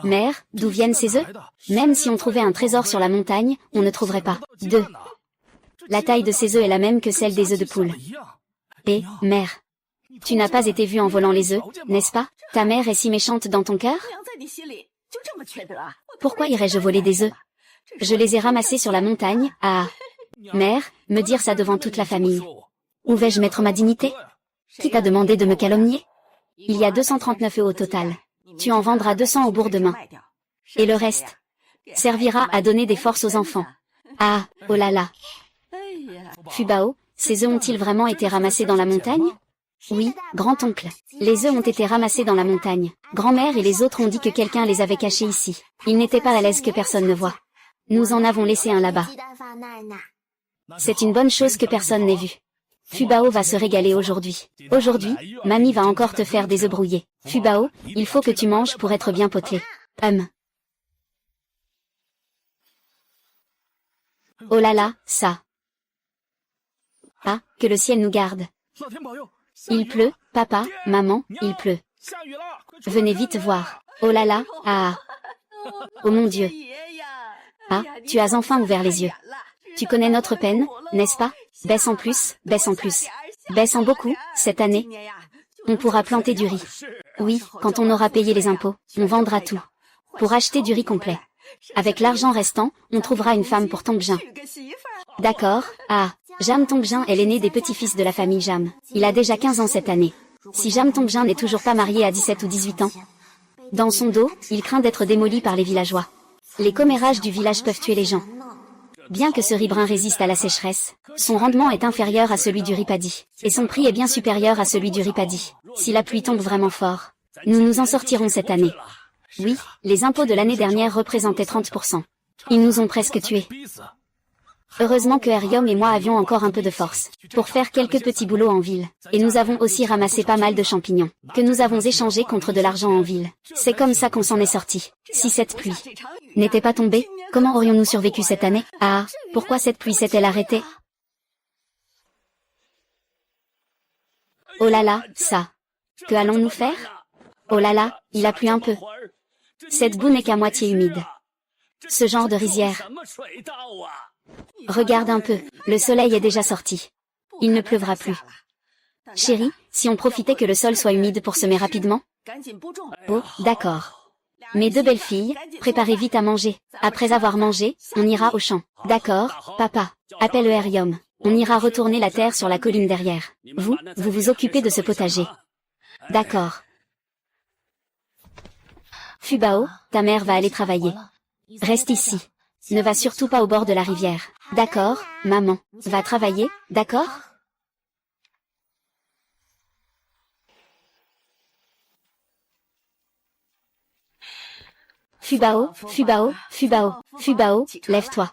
Mère, d'où viennent ces œufs? Même si on trouvait un trésor sur la montagne, on ne trouverait pas d'œufs. La taille de ces œufs est la même que celle des œufs de poule. Et, mère, tu n'as pas été vue en volant les œufs, n'est-ce pas? Ta mère est si méchante dans ton cœur? Pourquoi irais-je voler des œufs? Je les ai ramassés sur la montagne, ah. Mère, me dire ça devant toute la famille. Où vais-je mettre ma dignité? Qui t'a demandé de me calomnier? Il y a 239 œufs au total. Tu en vendras 200 au bourg demain. Et le reste servira à donner des forces aux enfants. Ah, oh là là. Fubao, ces œufs ont-ils vraiment été ramassés dans la montagne? Oui, grand-oncle. Les œufs ont été ramassés dans la montagne. Grand-mère et les autres ont dit que quelqu'un les avait cachés ici. Ils n'étaient pas à l'aise que personne ne voit. Nous en avons laissé un là-bas. C'est une bonne chose que personne n'ait vu. Fubao va se régaler aujourd'hui. Aujourd'hui, mamie va encore te faire des œufs brouillés. Fubao, il faut que tu manges pour être bien potelé. Oh là là, ça. Ah, que le ciel nous garde. Il pleut, papa, maman, il pleut. Venez vite voir. Oh là là, ah. Oh mon Dieu. Ah, tu as enfin ouvert les yeux. Tu connais notre peine, n'est-ce pas? Baisse en plus, baisse en plus. Baisse en beaucoup, cette année. On pourra planter du riz. Oui, quand on aura payé les impôts, on vendra tout. Pour acheter du riz complet. Avec l'argent restant, on trouvera une femme pour Tongjin. D'accord, ah. Jam Tongjin est l'aîné des petits-fils de la famille Jam. Il a déjà 15 ans cette année. Si Jam Tongjin n'est toujours pas marié à 17 ou 18 ans, dans son dos, il craint d'être démoli par les villageois. Les commérages du village peuvent tuer les gens. Bien que ce riz brun résiste à la sécheresse, son rendement est inférieur à celui du riz paddy, et son prix est bien supérieur à celui du riz paddy. Si la pluie tombe vraiment fort, nous nous en sortirons cette année. Oui, les impôts de l'année dernière représentaient 30%. Ils nous ont presque tués. Heureusement que Herium et moi avions encore un peu de force pour faire quelques petits boulots en ville. Et nous avons aussi ramassé pas mal de champignons, que nous avons échangés contre de l'argent en ville. C'est comme ça qu'on s'en est sorti. Si cette pluie n'était pas tombée, comment aurions-nous survécu cette année? Ah, pourquoi cette pluie s'est-elle arrêtée? Oh là là, ça. Que allons-nous faire? Oh là là, il a plu un peu. Cette boue n'est qu'à moitié humide. Ce genre de rizière. Regarde un peu, le soleil est déjà sorti. Il ne pleuvra plus. Chérie, si on profitait que le sol soit humide pour semer rapidement? Oh, d'accord. Mes deux belles filles, préparez vite à manger. Après avoir mangé, on ira au champ. D'accord, papa. Appelle Herium. On ira retourner la terre sur la colline derrière. Vous vous occupez de ce potager. D'accord. Fubao, ta mère va aller travailler. Reste ici. Ne va surtout pas au bord de la rivière. D'accord, maman. Va travailler, d'accord? Fubao, Fubao, Fubao, Fubao, lève-toi.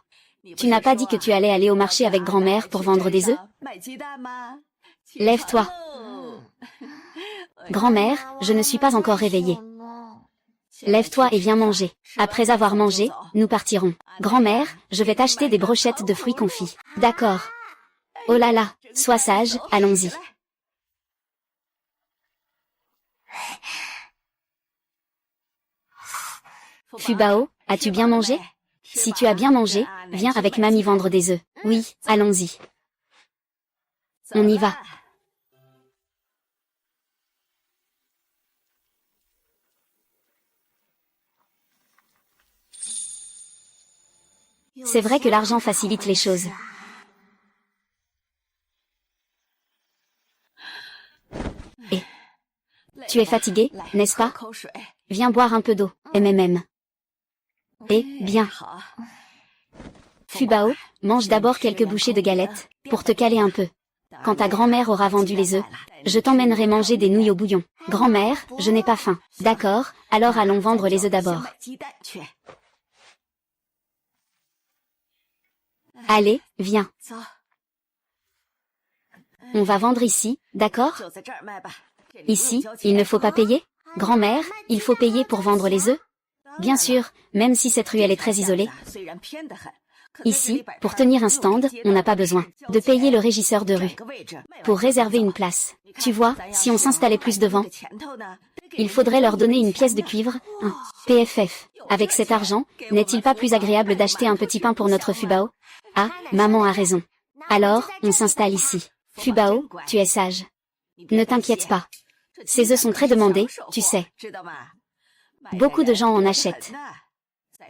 Tu n'as pas dit que tu allais aller au marché avec grand-mère pour vendre des œufs? Lève-toi. Grand-mère, je ne suis pas encore réveillée. Lève-toi et viens manger. Après avoir mangé, nous partirons. Grand-mère, je vais t'acheter des brochettes de fruits confits. D'accord. Oh là là, sois sage, allons-y. Fubao, as-tu bien mangé? Si tu as bien mangé, viens avec mamie vendre des œufs. Oui, allons-y. On y va. C'est vrai que l'argent facilite les choses. Et tu es fatigué, n'est-ce pas? Viens boire un peu d'eau, MMM. Eh, bien. Fubao, mange d'abord quelques bouchées de galettes, pour te caler un peu. Quand ta grand-mère aura vendu les œufs, je t'emmènerai manger des nouilles au bouillon. Grand-mère, je n'ai pas faim. D'accord, alors allons vendre les œufs d'abord. Allez, viens. On va vendre ici, d'accord? Ici, il ne faut pas payer? Grand-mère, il faut payer pour vendre les œufs? Bien sûr, même si cette ruelle est très isolée. Ici, pour tenir un stand, on n'a pas besoin de payer le régisseur de rue. Pour réserver une place, tu vois, si on s'installait plus devant, il faudrait leur donner une pièce de cuivre, un PFF. Avec cet argent, n'est-il pas plus agréable d'acheter un petit pain pour notre Fubao? Ah, maman a raison. Alors, on s'installe ici. Fubao, tu es sage. Ne t'inquiète pas. Ces œufs sont très demandés, tu sais. Beaucoup de gens en achètent.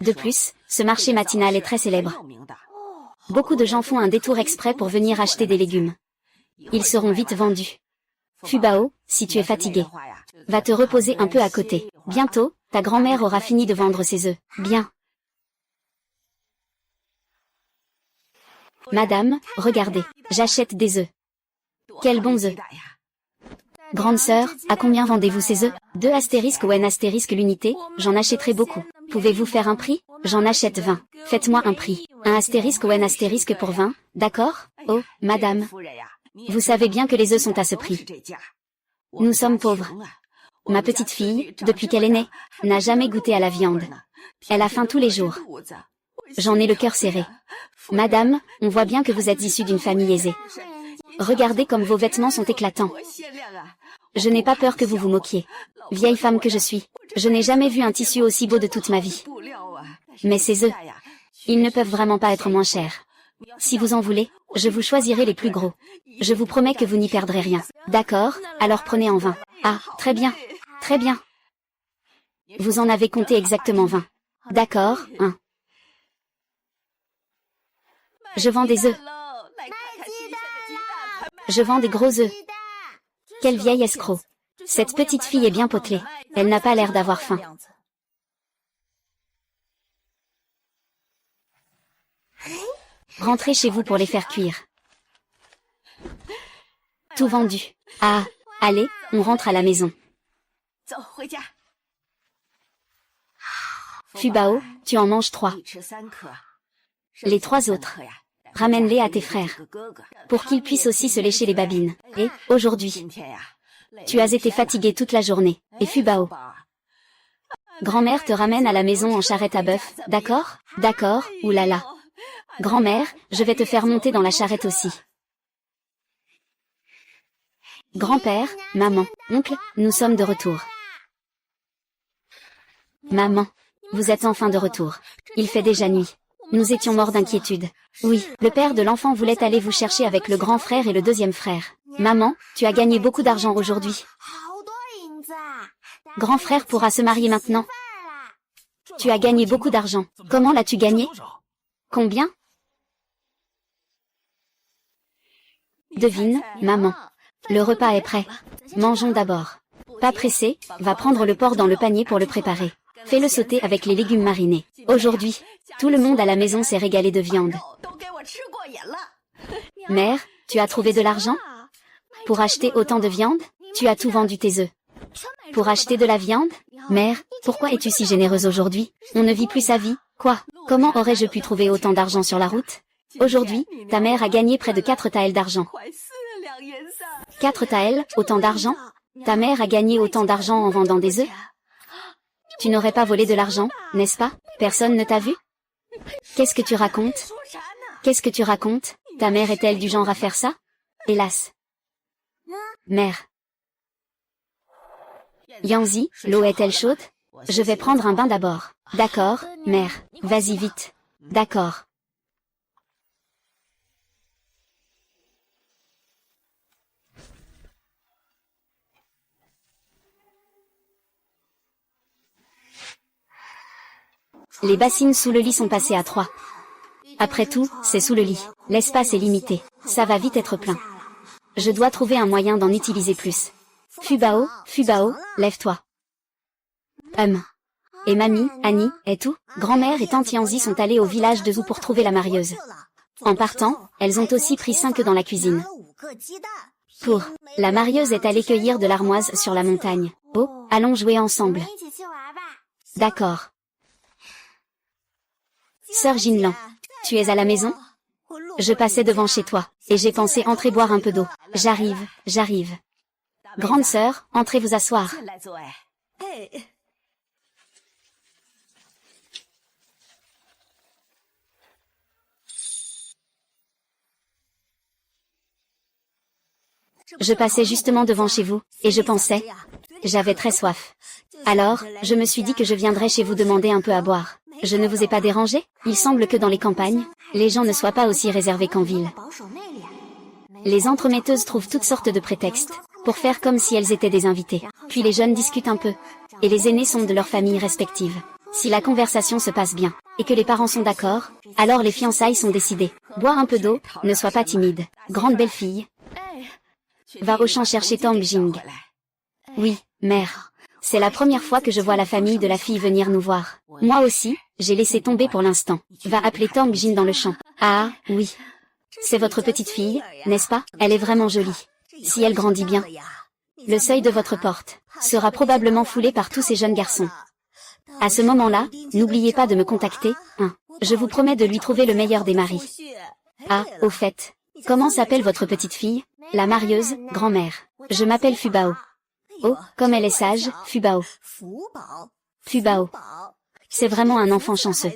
De plus, ce marché matinal est très célèbre. Beaucoup de gens font un détour exprès pour venir acheter des légumes. Ils seront vite vendus. Fubao, si tu es fatigué, va te reposer un peu à côté. Bientôt, ta grand-mère aura fini de vendre ses œufs. Bien. Madame, regardez, j'achète des œufs. Quels bons œufs. Grande sœur, à combien vendez-vous ces œufs? 2 astérisques ou N astérisque l'unité, j'en achèterai beaucoup. Pouvez-vous faire un prix? J'en achète 20. Faites-moi un prix. Un astérisque ou N astérisque pour 20, d'accord? Oh, madame. Vous savez bien que les œufs sont à ce prix. Nous sommes pauvres. Ma petite fille, depuis qu'elle est née, n'a jamais goûté à la viande. Elle a faim tous les jours. J'en ai le cœur serré. Madame, on voit bien que vous êtes issue d'une famille aisée. Regardez comme vos vêtements sont éclatants. Je n'ai pas peur que vous vous moquiez. Vieille femme que je suis, je n'ai jamais vu un tissu aussi beau de toute ma vie. Mais ces œufs, ils ne peuvent vraiment pas être moins chers. Si vous en voulez, je vous choisirai les plus gros. Je vous promets que vous n'y perdrez rien. D'accord, alors prenez en 20. Ah, très bien. Très bien. Vous en avez compté exactement 20. D'accord, hein. Je vends des œufs. Je vends des gros œufs. Quelle vieille escroc. Cette petite fille est bien potelée. Elle n'a pas l'air d'avoir faim. Rentrez chez vous pour les faire cuire. Tout vendu. Ah, allez, on rentre à la maison. Fubao, tu en manges 3. Les 3 autres, ramène-les à tes frères, pour qu'ils puissent aussi se lécher les babines. Et, aujourd'hui, tu as été fatigué toute la journée. Et Fubao, grand-mère te ramène à la maison en charrette à bœuf, d'accord? D'accord, oulala. Grand-mère, je vais te faire monter dans la charrette aussi. Grand-père, maman, oncle, nous sommes de retour. Maman, vous êtes enfin de retour. Il fait déjà nuit. Nous étions morts d'inquiétude. Oui, le père de l'enfant voulait aller vous chercher avec le grand frère et le deuxième frère. Maman, tu as gagné beaucoup d'argent aujourd'hui. Grand frère pourra se marier maintenant. Tu as gagné beaucoup d'argent. Comment l'as-tu gagné? Combien? Devine, maman. Le repas est prêt. Mangeons d'abord. Pas pressé, va prendre le porc dans le panier pour le préparer. Fais-le sauter avec les légumes marinés. Aujourd'hui, tout le monde à la maison s'est régalé de viande. Mère, tu as trouvé de l'argent? Pour acheter autant de viande? Tu as tout vendu tes œufs. Pour acheter de la viande? Mère, pourquoi es-tu si généreuse aujourd'hui? On ne vit plus sa vie, quoi? Comment aurais-je pu trouver autant d'argent sur la route? Aujourd'hui, ta mère a gagné près de 4 taels d'argent. 4 taels, autant d'argent? Ta mère a gagné autant d'argent en vendant des œufs? Tu n'aurais pas volé de l'argent, n'est-ce pas? Personne ne t'a vu? Qu'est-ce que tu racontes? Qu'est-ce que tu racontes? Ta mère est-elle du genre à faire ça? Hélas. Mère. Yanzi, l'eau est-elle chaude? Je vais prendre un bain d'abord. D'accord, mère. Vas-y vite. D'accord. Les bassines sous le lit sont passées à 3. Après tout, c'est sous le lit. L'espace est limité. Ça va vite être plein. Je dois trouver un moyen d'en utiliser plus. Fubao, lève-toi. Et mamie, Annie, et tout, grand-mère et tante Yanzi sont allées au village de Zou pour trouver la marieuse. En partant, elles ont aussi pris 5 œufs dans la cuisine. La marieuse est allée cueillir de l'armoise sur la montagne. Oh, allons jouer ensemble. D'accord. Sœur Jinlan, tu es à la maison? Je passais devant chez toi, et j'ai pensé entrer boire un peu d'eau. J'arrive. Grande sœur, entrez vous asseoir. Je passais justement devant chez vous, et je pensais... J'avais très soif. Alors, je me suis dit que je viendrais chez vous demander un peu à boire. Je ne vous ai pas dérangé? Il semble que dans les campagnes, les gens ne soient pas aussi réservés qu'en ville. Les entremetteuses trouvent toutes sortes de prétextes, pour faire comme si elles étaient des invités. Puis les jeunes discutent un peu. Et les aînés sont de leurs familles respectives. Si la conversation se passe bien, et que les parents sont d'accord, alors les fiançailles sont décidées. Boire un peu d'eau, ne sois pas timide. Grande belle-fille. Va au champ chercher Tang Jing. Oui, mère. C'est la première fois que je vois la famille de la fille venir nous voir. Moi aussi, j'ai laissé tomber pour l'instant. Va appeler Tang Jin dans le champ. Ah, oui. C'est votre petite fille, n'est-ce pas? Elle est vraiment jolie. Si elle grandit bien. Le seuil de votre porte sera probablement foulé par tous ces jeunes garçons. À ce moment-là, n'oubliez pas de me contacter, hein. Je vous promets de lui trouver le meilleur des maris. Ah, au fait. Comment s'appelle votre petite fille? La marieuse, grand-mère. Je m'appelle Fubao. Oh, comme elle est sage, Fubao. C'est vraiment un enfant chanceux.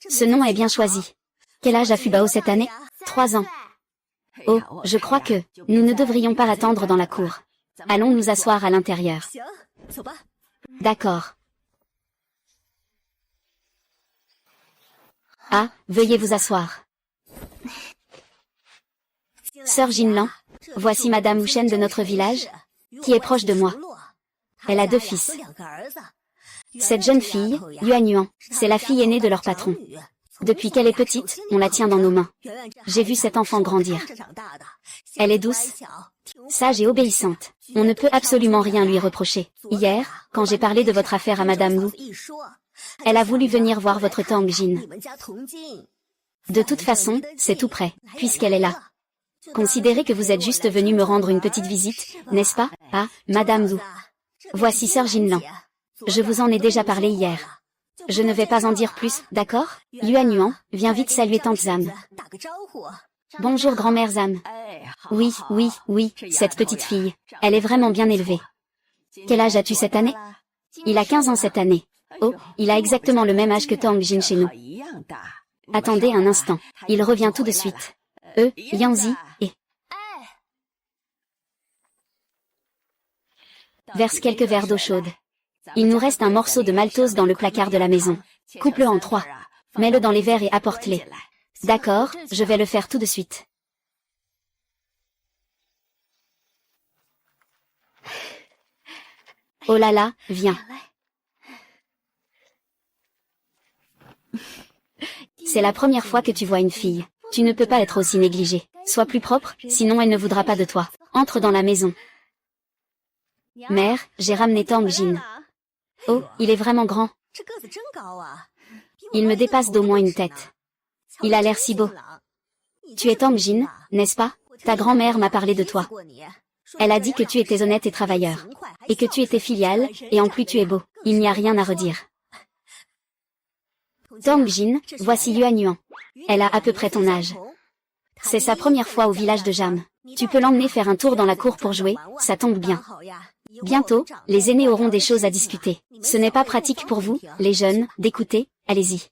Ce nom est bien choisi. Quel âge a Fubao cette année? 3 ans. Oh, je crois que nous ne devrions pas attendre dans la cour. Allons nous asseoir à l'intérieur. D'accord. Ah, veuillez vous asseoir. Sœur Jinlan, voici Madame Wuchen de notre village, qui est proche de moi. Elle a 2 fils. Cette jeune fille, Yuan, c'est la fille aînée de leur patron. Depuis qu'elle est petite, on la tient dans nos mains. J'ai vu cette enfant grandir. Elle est douce, sage et obéissante. On ne peut absolument rien lui reprocher. Hier, quand j'ai parlé de votre affaire à Madame Lu, elle a voulu venir voir votre Tang Jin. De toute façon, c'est tout prêt, puisqu'elle est là. Considérez que vous êtes juste venu me rendre une petite visite, n'est-ce pas? Ah, Madame Lu. Voici Sœur Jinlan. Je vous en ai déjà parlé hier. Je ne vais pas en dire plus, d'accord? Yuan, viens vite saluer Tante Zam. Bonjour grand-mère Zam. Oui, cette petite fille. Elle est vraiment bien élevée. Quel âge as-tu cette année? Il a 15 ans cette année. Oh, il a exactement le même âge que Tang Jin chez nous. Attendez un instant, il revient tout de suite. Yanzi, et... Verse quelques verres d'eau chaude. Il nous reste un morceau de maltose dans le placard de la maison. Coupe-le en 3. Mets-le dans les verres et apporte-les. D'accord, je vais le faire tout de suite. Oh là là, viens. C'est la première fois que tu vois une fille. Tu ne peux pas être aussi négligée. Sois plus propre, sinon elle ne voudra pas de toi. Entre dans la maison. Mère, j'ai ramené Tang Jin. Oh, il est vraiment grand. Il me dépasse d'au moins une tête. Il a l'air si beau. Tu es Tang Jin, n'est-ce pas? Ta grand-mère m'a parlé de toi. Elle a dit que tu étais honnête et travailleur. Et que tu étais filial, et en plus tu es beau. Il n'y a rien à redire. Tang Jin, voici Yuan. Elle a à peu près ton âge. C'est sa première fois au village de Jam. Tu peux l'emmener faire un tour dans la cour pour jouer, ça tombe bien. Bientôt, les aînés auront des choses à discuter. Ce n'est pas pratique pour vous, les jeunes, d'écouter, allez-y.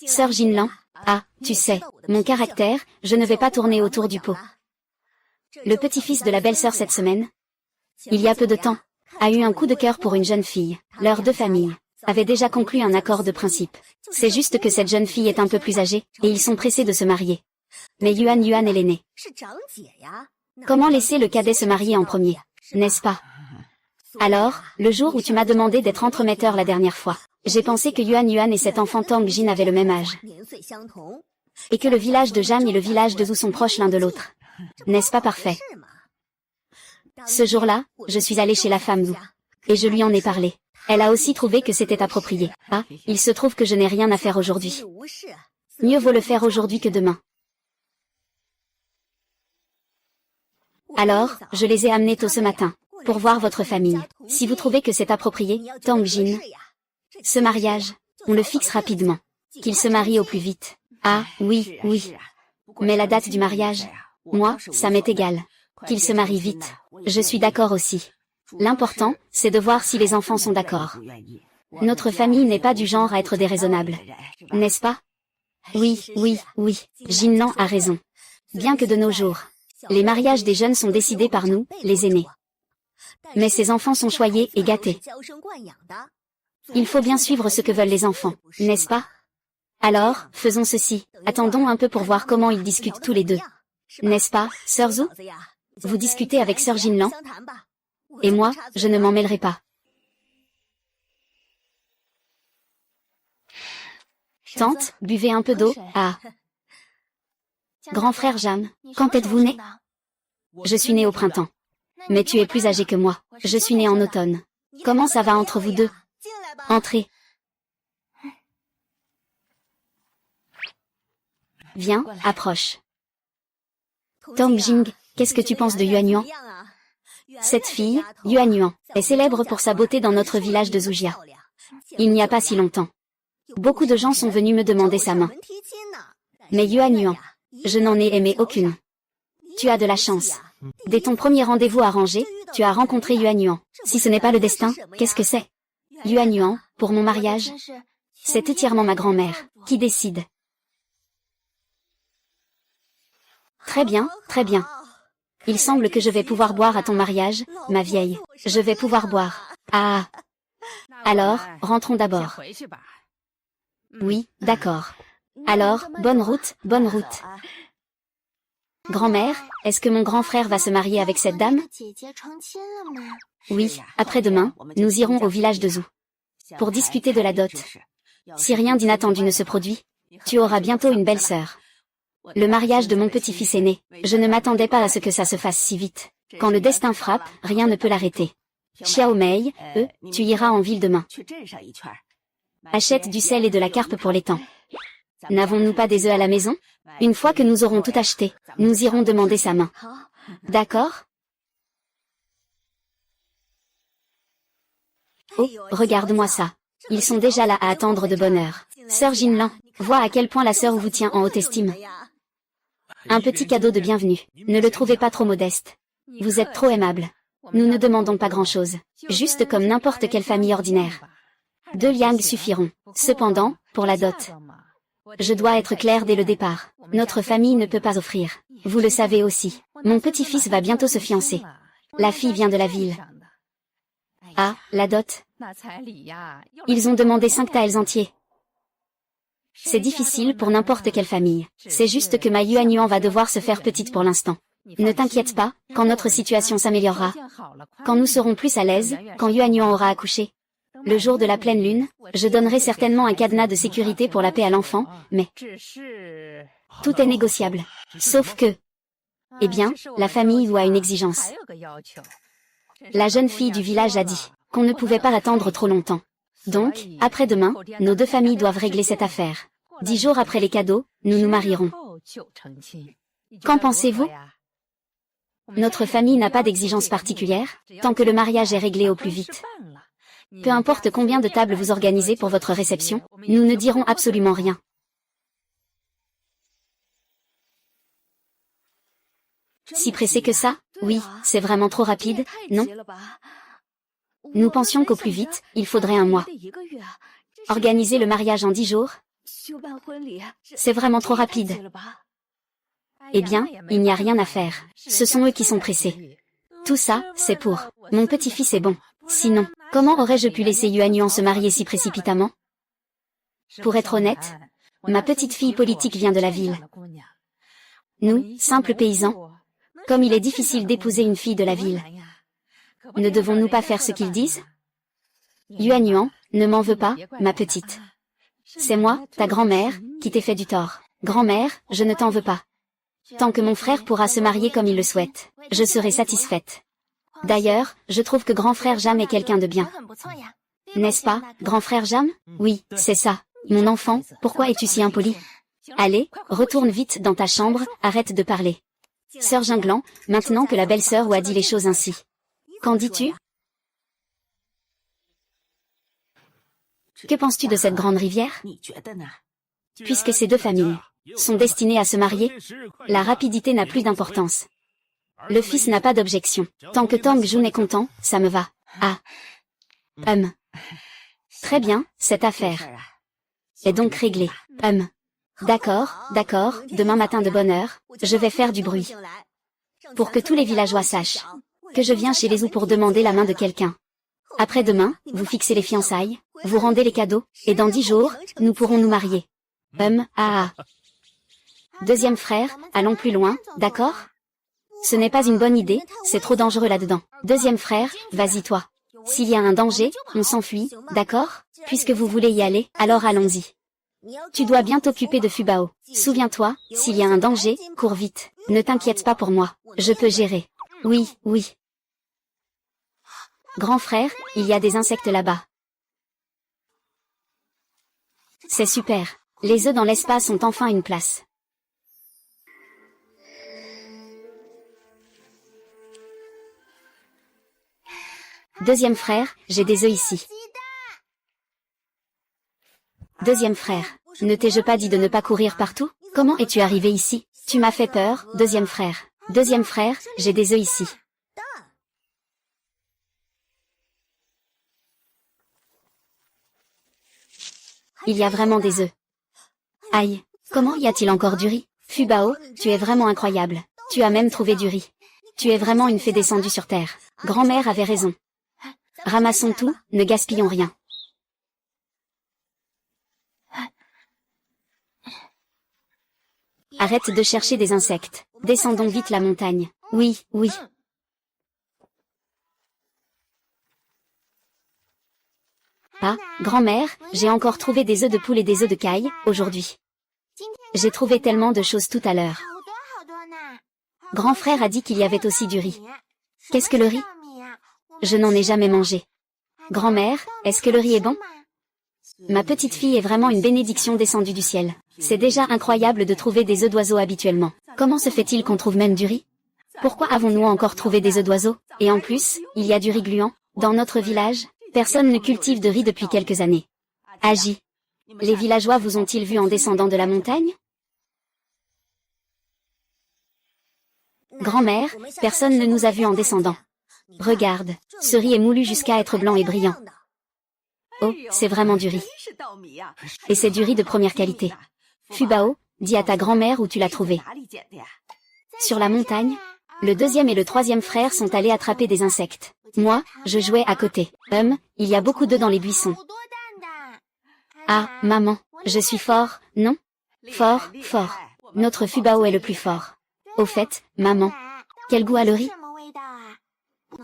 Sœur Jinlan, ah, tu sais, mon caractère, je ne vais pas tourner autour du pot. Le petit-fils de la belle-sœur cette semaine, il y a peu de temps, a eu un coup de cœur pour une jeune fille. Leurs deux familles avaient déjà conclu un accord de principe. C'est juste que cette jeune fille est un peu plus âgée, et ils sont pressés de se marier. Mais Yuan est l'aîné. Comment laisser le cadet se marier en premier, n'est-ce pas? Alors, le jour où tu m'as demandé d'être entremetteur la dernière fois, j'ai pensé que Yuan et cet enfant Tang Jin avaient le même âge. Et que le village de Jam et le village de Zhu sont proches l'un de l'autre. N'est-ce pas parfait? Ce jour-là, je suis allée chez la femme Zhu. Et je lui en ai parlé. Elle a aussi trouvé que c'était approprié. Ah, il se trouve que je n'ai rien à faire aujourd'hui. Mieux vaut le faire aujourd'hui que demain. Alors, je les ai amenés tôt ce matin, pour voir votre famille. Si vous trouvez que c'est approprié, Tang Jin, ce mariage, on le fixe rapidement. Qu'il se marie au plus vite. Ah, oui, oui. Mais la date du mariage, moi, ça m'est égal. Qu'il se marie vite. Je suis d'accord aussi. L'important, c'est de voir si les enfants sont d'accord. Notre famille n'est pas du genre à être déraisonnable. N'est-ce pas? Oui, oui, oui. Jinlan a raison. Bien que de nos jours, les mariages des jeunes sont décidés par nous, les aînés. Mais ces enfants sont choyés et gâtés. Il faut bien suivre ce que veulent les enfants, n'est-ce pas? Alors, faisons ceci. Attendons un peu pour voir comment ils discutent tous les deux. N'est-ce pas, Sœur Zhu? Vous discutez avec Sœur Jinlan? Et moi, je ne m'en mêlerai pas. Tante, buvez un peu d'eau. Ah. Grand frère Jam, quand êtes-vous né? Je suis né au printemps. Mais tu es plus âgé que moi. Je suis né en automne. Comment ça va entre vous deux? Entrez. Viens, approche. Tang Jing, qu'est-ce que tu penses de Yuan? Cette fille, Yuan, est célèbre pour sa beauté dans notre village de Zujia. Il n'y a pas si longtemps. Beaucoup de gens sont venus me demander sa main. Mais Yuan, je n'en ai aimé aucune. Tu as de la chance. Dès ton premier rendez-vous arrangé, tu as rencontré Yuan. Si ce n'est pas le destin, qu'est-ce que c'est? Yuan, pour mon mariage? C'est entièrement ma grand-mère qui décide. Très bien, très bien. Il semble que je vais pouvoir boire à ton mariage, ma vieille. Je vais pouvoir boire. Ah. Alors, rentrons d'abord. Oui, d'accord. Alors, bonne route, bonne route. Grand-mère, est-ce que mon grand frère va se marier avec cette dame? Oui, après-demain, nous irons au village de Zhu. Pour discuter de la dot. Si rien d'inattendu ne se produit, tu auras bientôt une belle sœur. Le mariage de mon petit-fils aîné, je ne m'attendais pas à ce que ça se fasse si vite. Quand le destin frappe, rien ne peut l'arrêter. Xiao Mei, tu iras en ville demain. Achète du sel et de la carpe pour l'étang. N'avons-nous pas des œufs à la maison? Une fois que nous aurons tout acheté, nous irons demander sa main. D'accord? Oh, regarde-moi ça. Ils sont déjà là à attendre de bonne heure. Sœur Jinlan, vois à quel point la sœur vous tient en haute estime. Un petit cadeau de bienvenue. Ne le trouvez pas trop modeste. Vous êtes trop aimable. Nous ne demandons pas grand-chose. Juste comme n'importe quelle famille ordinaire. 2 liang suffiront. Cependant, pour la dot. Je dois être claire dès le départ. Notre famille ne peut pas offrir. Vous le savez aussi. Mon petit-fils va bientôt se fiancer. La fille vient de la ville. Ah, la dot. Ils ont demandé 5 taels entiers. C'est difficile pour n'importe quelle famille. C'est juste que ma Yuan va devoir se faire petite pour l'instant. Ne t'inquiète pas, quand notre situation s'améliorera, quand nous serons plus à l'aise, quand Yuan aura accouché, le jour de la pleine lune, je donnerai certainement un cadenas de sécurité pour la paix à l'enfant, mais tout est négociable. Sauf que, eh bien, la famille a une exigence. La jeune fille du village a dit qu'on ne pouvait pas attendre trop longtemps. Donc, après-demain, nos 2 familles doivent régler cette affaire. 10 jours après les cadeaux, nous nous marierons. Qu'en pensez-vous? Notre famille n'a pas d'exigence particulière, tant que le mariage est réglé au plus vite. Peu importe combien de tables vous organisez pour votre réception, nous ne dirons absolument rien. Si pressé que ça? Oui, c'est vraiment trop rapide, non? Nous pensions qu'au plus vite, il faudrait un mois. Organiser le mariage en 10 jours? C'est vraiment trop rapide. Eh bien, il n'y a rien à faire. Ce sont eux qui sont pressés. Tout ça, c'est pour mon petit-fils est bon. Sinon, comment aurais-je pu laisser Yuan Yuan se marier si précipitamment? Pour être honnête, ma petite fille politique vient de la ville. Nous, simples paysans, comme il est difficile d'épouser une fille de la ville. Ne devons-nous pas faire ce qu'ils disent? Yuan Yuan, ne m'en veux pas, ma petite. C'est moi, ta grand-mère, qui t'ai fait du tort. Grand-mère, je ne t'en veux pas. Tant que mon frère pourra se marier comme il le souhaite, je serai satisfaite. D'ailleurs, je trouve que grand frère Jam est quelqu'un de bien. N'est-ce pas, grand frère Jam? Oui, c'est ça. Mon enfant, pourquoi es-tu si impoli? Allez, retourne vite dans ta chambre, arrête de parler. Sœur Jinglan, maintenant que la belle-sœur a dit les choses ainsi. Qu'en dis-tu? Que penses-tu de cette grande rivière? Puisque ces deux familles sont destinées à se marier, la rapidité n'a plus d'importance. Le fils n'a pas d'objection. Tant que Tang Jun est content, ça me va. Ah. Très bien, cette affaire est donc réglée. D'accord, demain matin de bonne heure, je vais faire du bruit. Pour que tous les villageois sachent que je viens chez les Zhou pour demander la main de quelqu'un. Après-demain, vous fixez les fiançailles, vous rendez les cadeaux, et dans 10 jours, nous pourrons nous marier. Deuxième frère, allons plus loin, d'accord? Ce n'est pas une bonne idée, c'est trop dangereux là-dedans. Deuxième frère, vas-y toi. S'il y a un danger, on s'enfuit, d'accord? Puisque vous voulez y aller, alors allons-y. Tu dois bien t'occuper de Fubao. Souviens-toi, s'il y a un danger, cours vite. Ne t'inquiète pas pour moi, je peux gérer. Oui. Grand frère, il y a des insectes là-bas. C'est super. Les œufs dans l'espace ont enfin une place. Deuxième frère, j'ai des œufs ici. Deuxième frère, ne t'ai-je pas dit de ne pas courir partout? Comment es-tu arrivé ici? Tu m'as fait peur, deuxième frère. Deuxième frère, j'ai des œufs ici. Il y a vraiment des œufs. Aïe, comment y a-t-il encore du riz? Fubao, tu es vraiment incroyable. Tu as même trouvé du riz. Tu es vraiment une fée descendue sur terre. Grand-mère avait raison. Ramassons tout, ne gaspillons rien. Arrête de chercher des insectes. Descendons vite la montagne. Oui. Ah, grand-mère, j'ai encore trouvé des œufs de poule et des œufs de caille, aujourd'hui. J'ai trouvé tellement de choses tout à l'heure. Grand frère a dit qu'il y avait aussi du riz. Qu'est-ce que le riz? Je n'en ai jamais mangé. Grand-mère, est-ce que le riz est bon? Ma petite fille est vraiment une bénédiction descendue du ciel. C'est déjà incroyable de trouver des œufs d'oiseaux habituellement. Comment se fait-il qu'on trouve même du riz? Pourquoi avons-nous encore trouvé des œufs d'oiseaux? Et en plus, il y a du riz gluant. Dans notre village, personne ne cultive de riz depuis quelques années. Agis. Les villageois vous ont-ils vu en descendant de la montagne? Grand-mère, personne ne nous a vus en descendant. Regarde, ce riz est moulu jusqu'à être blanc et brillant. Oh, c'est vraiment du riz. Et c'est du riz de première qualité. Fubao, dis à ta grand-mère où tu l'as trouvé. Sur la montagne, le deuxième et le troisième frère sont allés attraper des insectes. Moi, je jouais à côté. Il y a beaucoup d'œufs dans les buissons. Ah, maman, je suis fort, non? Fort. Notre Fubao est le plus fort. Au fait, maman, quel goût a le riz?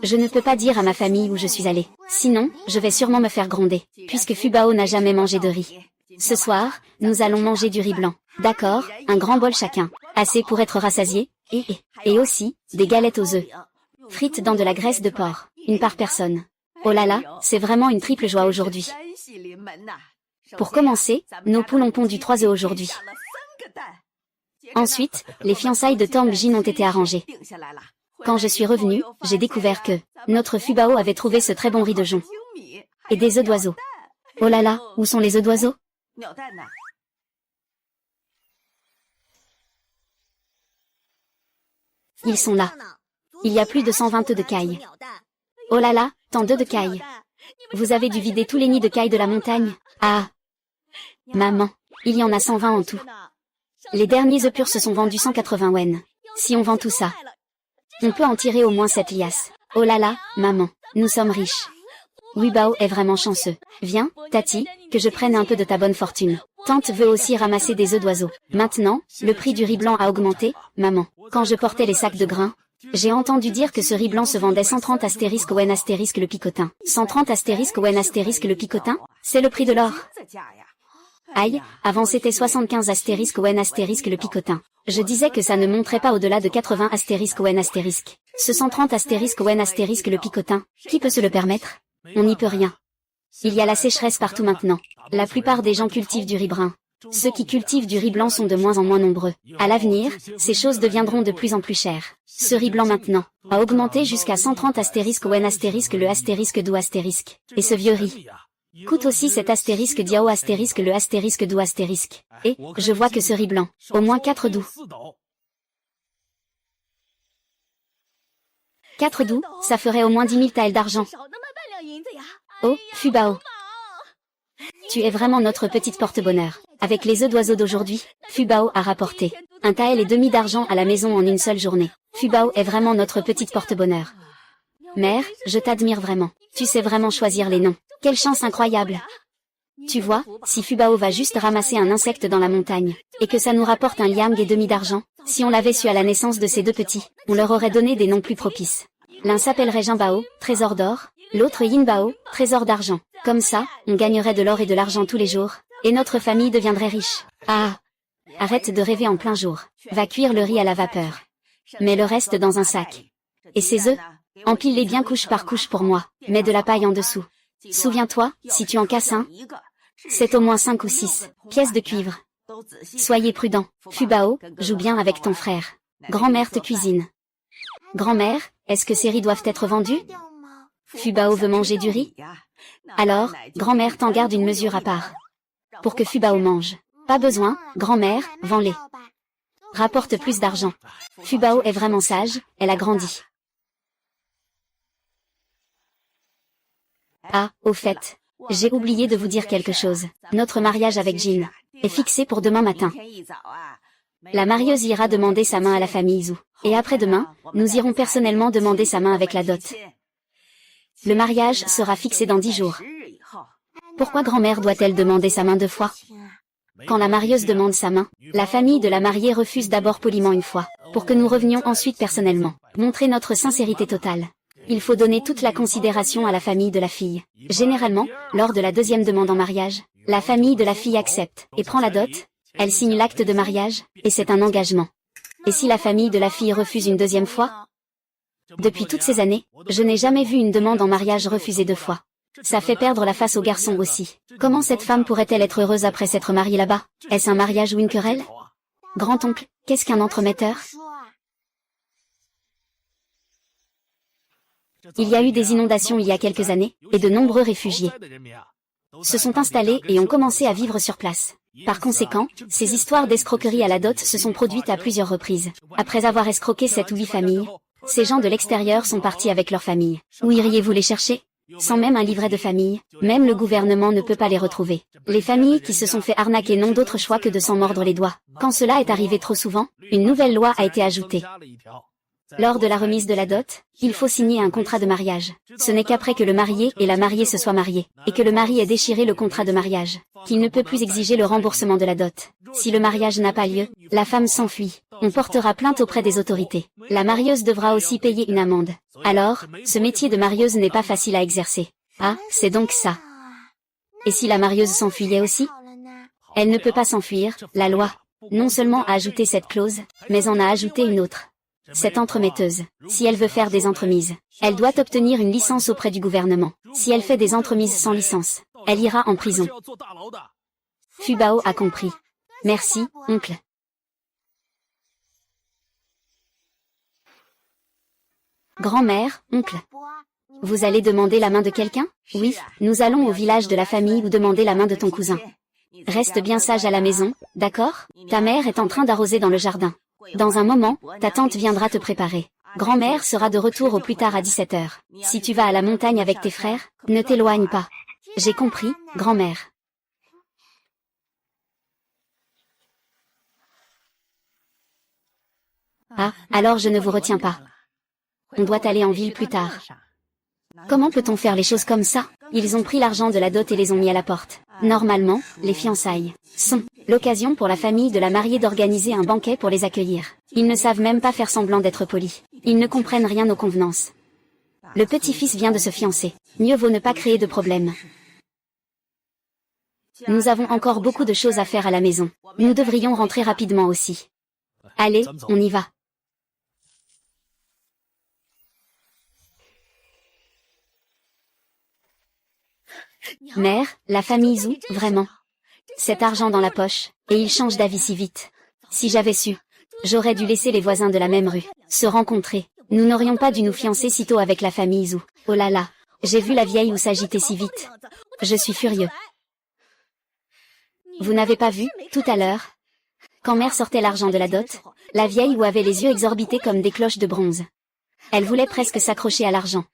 Je ne peux pas dire à ma famille où je suis allée. Sinon, je vais sûrement me faire gronder, puisque Fubao n'a jamais mangé de riz. Ce soir, nous allons manger du riz blanc. D'accord, un grand bol chacun. Assez pour être rassasié, et aussi, des galettes aux œufs. Frites dans de la graisse de porc, une par personne. Oh là là, c'est vraiment une triple joie aujourd'hui. Pour commencer, nos poules ont pondu 3 œufs aujourd'hui. Ensuite, les fiançailles de Tang Jin ont été arrangées. Quand je suis revenue, j'ai découvert que notre Fubao avait trouvé ce très bon riz de jonc. Et des œufs d'oiseaux. Oh là là, où sont les œufs d'oiseaux? Ils sont là. Il y a plus de 120 œufs de caille. Oh là là, tant d'œufs de caille. Vous avez dû vider tous les nids de caille de la montagne? Ah! Maman, il y en a 120 en tout. Les derniers œufs purs se sont vendus 180 wen. Si on vend tout ça, on peut en tirer au moins 7 liasses. Oh là là, maman, nous sommes riches. Wibao est vraiment chanceux. Viens, Tati, que je prenne un peu de ta bonne fortune. Tante veut aussi ramasser des œufs d'oiseaux. Maintenant, le prix du riz blanc a augmenté, maman. Quand je portais les sacs de grains, j'ai entendu dire que ce riz blanc se vendait 130 astérisque wen astérisque le picotin. 130 astérisque wen astérisque le picotin? C'est le prix de l'or. Aïe, avant c'était 75 astérisque wen astérisque le picotin. Je disais que ça ne monterait pas au-delà de 80 astérisque wen astérisque. Ce 130 astérisque wen astérisque le picotin, qui peut se le permettre? On n'y peut rien. Il y a la sécheresse partout maintenant. La plupart des gens cultivent du riz brun. Ceux qui cultivent du riz blanc sont de moins en moins nombreux. À l'avenir, ces choses deviendront de plus en plus chères. Ce riz blanc maintenant a augmenté jusqu'à 130 astérisque wen astérisque le astérisque dou astérisque. Et ce vieux riz coûte aussi cet astérisque diao astérisque le astérisque dou astérisque. Et, je vois que ce riz blanc, au moins 4 dou. 4 dou, ça ferait au moins 10 000 taels d'argent. Oh, Fubao. Tu es vraiment notre petite porte-bonheur. Avec les œufs d'oiseaux d'aujourd'hui, Fubao a rapporté un tael et demi d'argent à la maison en une seule journée. Fubao est vraiment notre petite porte-bonheur. Mère, je t'admire vraiment. Tu sais vraiment choisir les noms. Quelle chance incroyable. Tu vois, si Fubao va juste ramasser un insecte dans la montagne, et que ça nous rapporte un liang et demi d'argent, si on l'avait su à la naissance de ces deux petits, on leur aurait donné des noms plus propices. L'un s'appellerait Jinbao, trésor d'or, l'autre Yinbao, trésor d'argent. Comme ça, on gagnerait de l'or et de l'argent tous les jours, et notre famille deviendrait riche. Ah! Arrête de rêver en plein jour. Va cuire le riz à la vapeur. Mets le reste dans un sac. Et ces œufs, empile-les bien couche par couche pour moi. Mets de la paille en dessous. Souviens-toi, si tu en casses un, c'est au moins 5 ou 6 pièces de cuivre. Soyez prudent. Fubao, joue bien avec ton frère. Grand-mère te cuisine. Grand-mère, est-ce que ces riz doivent être vendus? Fubao veut manger du riz? Alors, grand-mère t'en garde une mesure à part. Pour que Fubao mange. Pas besoin, grand-mère, vends-les. Rapporte plus d'argent. Fubao est vraiment sage, elle a grandi. Ah, au fait, j'ai oublié de vous dire quelque chose. Notre mariage avec Jin est fixé pour demain matin. La marieuse ira demander sa main à la famille Zhu. Et après-demain, nous irons personnellement demander sa main avec la dot. Le mariage sera fixé dans 10 jours. Pourquoi grand-mère doit-elle demander sa main 2 fois? Quand la marieuse demande sa main, la famille de la mariée refuse d'abord poliment une fois, pour que nous revenions ensuite personnellement, montrer notre sincérité totale. Il faut donner toute la considération à la famille de la fille. Généralement, lors de la deuxième demande en mariage, la famille de la fille accepte et prend la dot, elle signe l'acte de mariage, et c'est un engagement. Et si la famille de la fille refuse une deuxième fois? Depuis toutes ces années, je n'ai jamais vu une demande en mariage refusée 2 fois. Ça fait perdre la face aux garçons aussi. Comment cette femme pourrait-elle être heureuse après s'être mariée là-bas? Est-ce un mariage ou une querelle? Grand-oncle, qu'est-ce qu'un entremetteur? Il y a eu des inondations il y a quelques années, et de nombreux réfugiés se sont installés et ont commencé à vivre sur place. Par conséquent, ces histoires d'escroquerie à la dot se sont produites à plusieurs reprises. Après avoir escroqué 7 ou 8 familles, ces gens de l'extérieur sont partis avec leurs familles. Où iriez-vous les chercher? Sans même un livret de famille, même le gouvernement ne peut pas les retrouver. Les familles qui se sont fait arnaquer n'ont d'autre choix que de s'en mordre les doigts. Quand cela est arrivé trop souvent, une nouvelle loi a été ajoutée. Lors de la remise de la dot, il faut signer un contrat de mariage. Ce n'est qu'après que le marié et la mariée se soient mariés, et que le mari ait déchiré le contrat de mariage, qu'il ne peut plus exiger le remboursement de la dot. Si le mariage n'a pas lieu, la femme s'enfuit. On portera plainte auprès des autorités. La marieuse devra aussi payer une amende. Alors, ce métier de marieuse n'est pas facile à exercer. Ah, c'est donc ça. Et si la marieuse s'enfuyait aussi? Elle ne peut pas s'enfuir, la loi, non seulement a ajouté cette clause, mais en a ajouté une autre. Cette entremetteuse, si elle veut faire des entremises, elle doit obtenir une licence auprès du gouvernement. Si elle fait des entremises sans licence, elle ira en prison. Fubao a compris. Merci, oncle. Grand-mère, oncle. Vous allez demander la main de quelqu'un? Oui, nous allons au village de la famille ou demander la main de ton cousin. Reste bien sage à la maison, d'accord? Ta mère est en train d'arroser dans le jardin. Dans un moment, ta tante viendra te préparer. Grand-mère sera de retour au plus tard à 17 heures. Si tu vas à la montagne avec tes frères, ne t'éloigne pas. J'ai compris, grand-mère. Ah, alors je ne vous retiens pas. On doit aller en ville plus tard. Comment peut-on faire les choses comme ça? Ils ont pris l'argent de la dot et les ont mis à la porte. Normalement, les fiançailles sont l'occasion pour la famille de la mariée d'organiser un banquet pour les accueillir. Ils ne savent même pas faire semblant d'être polis. Ils ne comprennent rien aux convenances. Le petit-fils vient de se fiancer. Mieux vaut ne pas créer de problème. Nous avons encore beaucoup de choses à faire à la maison. Nous devrions rentrer rapidement aussi. Allez, on y va. Mère, la famille Zhou, vraiment. Cet argent dans la poche, et il change d'avis si vite. Si j'avais su, j'aurais dû laisser les voisins de la même rue se rencontrer. Nous n'aurions pas dû nous fiancer si tôt avec la famille Zhou. Oh là là, j'ai vu la vieille Wu s'agiter si vite. Je suis furieux. Vous n'avez pas vu, tout à l'heure, quand mère sortait l'argent de la dot, la vieille Wu avait les yeux exorbités comme des cloches de bronze. Elle voulait presque s'accrocher à l'argent.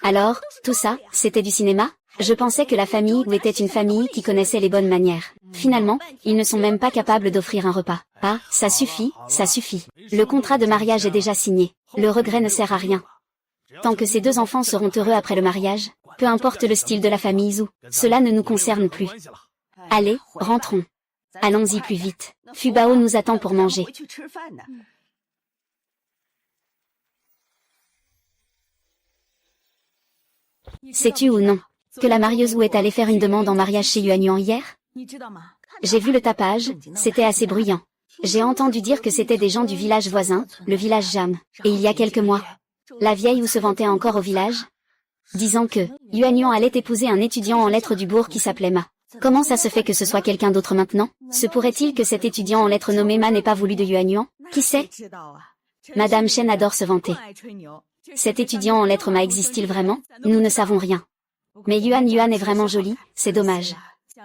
Alors, tout ça, c'était du cinéma? Je pensais que la famille Wu était une famille qui connaissait les bonnes manières. Finalement, ils ne sont même pas capables d'offrir un repas. Ah, ça suffit, ça suffit. Le contrat de mariage est déjà signé. Le regret ne sert à rien. Tant que ces deux enfants seront heureux après le mariage, peu importe le style de la famille Zhou, cela ne nous concerne plus. Allez, rentrons. Allons-y plus vite. Fubao nous attend pour manger. Sais-tu ou non que la marieuse Wu est allée faire une demande en mariage chez Yuanyuan hier? J'ai vu le tapage, c'était assez bruyant. J'ai entendu dire que c'était des gens du village voisin, le village Jam, et il y a quelques mois. La vieille Wu se vantait encore au village, disant que Yuanyuan allait épouser un étudiant en lettres du bourg qui s'appelait Ma. Comment ça se fait que ce soit quelqu'un d'autre maintenant? Se pourrait-il que cet étudiant en lettres nommé Ma n'ait pas voulu de Yuanyuan? Qui sait? Madame Chen adore se vanter. Cet étudiant en lettres Ma existe-t-il vraiment? Nous ne savons rien. Mais Yuan est vraiment joli, c'est dommage.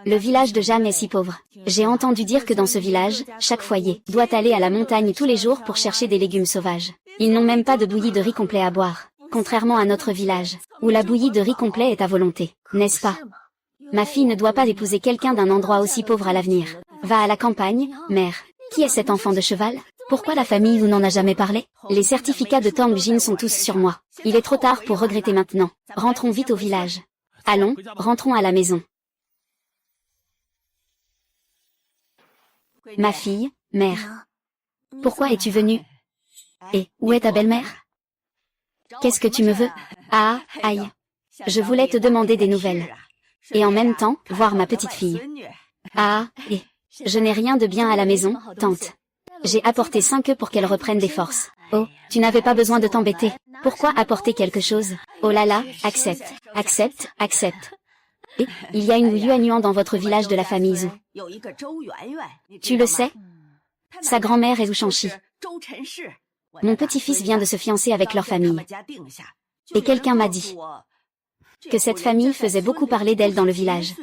Le village de Jam est si pauvre. J'ai entendu dire que dans ce village, chaque foyer doit aller à la montagne tous les jours pour chercher des légumes sauvages. Ils n'ont même pas de bouillie de riz complet à boire, contrairement à notre village, où la bouillie de riz complet est à volonté, n'est-ce pas? Ma fille ne doit pas épouser quelqu'un d'un endroit aussi pauvre à l'avenir. Va à la campagne, mère. Qui est cet enfant de cheval? Pourquoi la famille vous n'en a jamais parlé? Les certificats de Tang Jin sont tous sur moi. Il est trop tard pour regretter maintenant. Rentrons vite au village. Allons, rentrons à la maison. Ma fille, mère. Pourquoi es-tu venue? Et où est ta belle-mère? Qu'est-ce que tu me veux? Ah, aïe. Je voulais te demander des nouvelles. Et en même temps, voir ma petite fille. Ah, et je n'ai rien de bien à la maison, tante. J'ai apporté 5 œufs pour qu'elle reprenne des forces. Oh, tu n'avais pas besoin de t'embêter. Pourquoi apporter quelque chose? Oh là là, accepte, accepte, accepte. Et, il y a une Yuanyuan dans votre village de la famille Zhou. Tu le sais? Sa grand-mère est Zhou Shanxi. Mon petit-fils vient de se fiancer avec leur famille. Et quelqu'un m'a dit que cette famille faisait beaucoup parler d'elle dans le village.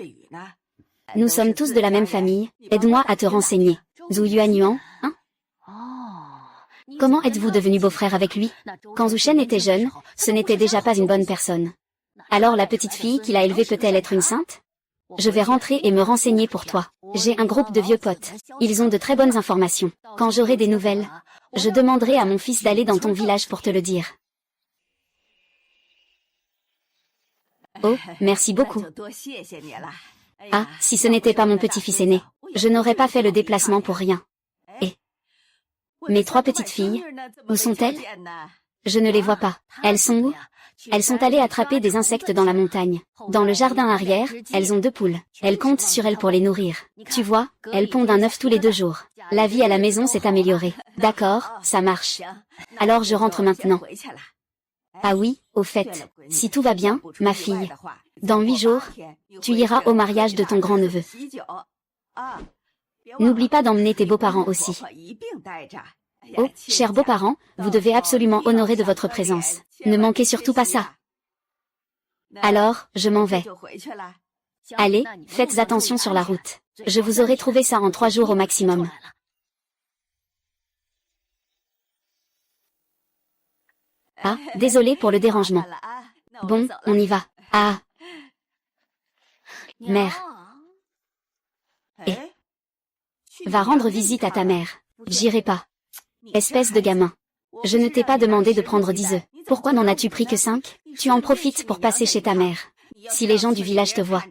Nous sommes tous de la même famille, aide-moi à te renseigner. Zhou Yuanyuan, hein? Comment êtes-vous devenu beau-frère avec lui? Quand Zhou Shen était jeune, ce n'était déjà pas une bonne personne. Alors la petite fille qu'il a élevée peut-elle être une sainte? Je vais rentrer et me renseigner pour toi. J'ai un groupe de vieux potes. Ils ont de très bonnes informations. Quand j'aurai des nouvelles, je demanderai à mon fils d'aller dans ton village pour te le dire. Oh, merci beaucoup. Ah, si ce n'était pas mon petit-fils aîné, je n'aurais pas fait le déplacement pour rien. Et mes 3 petites filles, où sont-elles? Je ne les vois pas. Elles sont où? Elles sont allées attraper des insectes dans la montagne. Dans le jardin arrière, elles ont 2 poules. Elles comptent sur elles pour les nourrir. Tu vois, elles pondent un œuf tous les 2 jours. La vie à la maison s'est améliorée. D'accord, ça marche. Alors je rentre maintenant. Ah oui, au fait, si tout va bien, ma fille, dans 8 jours, tu iras au mariage de ton grand-neveu. N'oublie pas d'emmener tes beaux-parents aussi. Oh, chers beaux-parents, vous devez absolument honorer de votre présence. Ne manquez surtout pas ça. Alors, je m'en vais. Allez, faites attention sur la route. Je vous aurai trouvé ça en 3 jours au maximum. Ah, désolé pour le dérangement. Bon, on y va. Ah. Mère. Et va rendre visite à ta mère. J'irai pas. Espèce de gamin. Je ne t'ai pas demandé de prendre 10 œufs. Pourquoi n'en as-tu pris que 5? Tu en profites pour passer chez ta mère. Si les gens du village te voient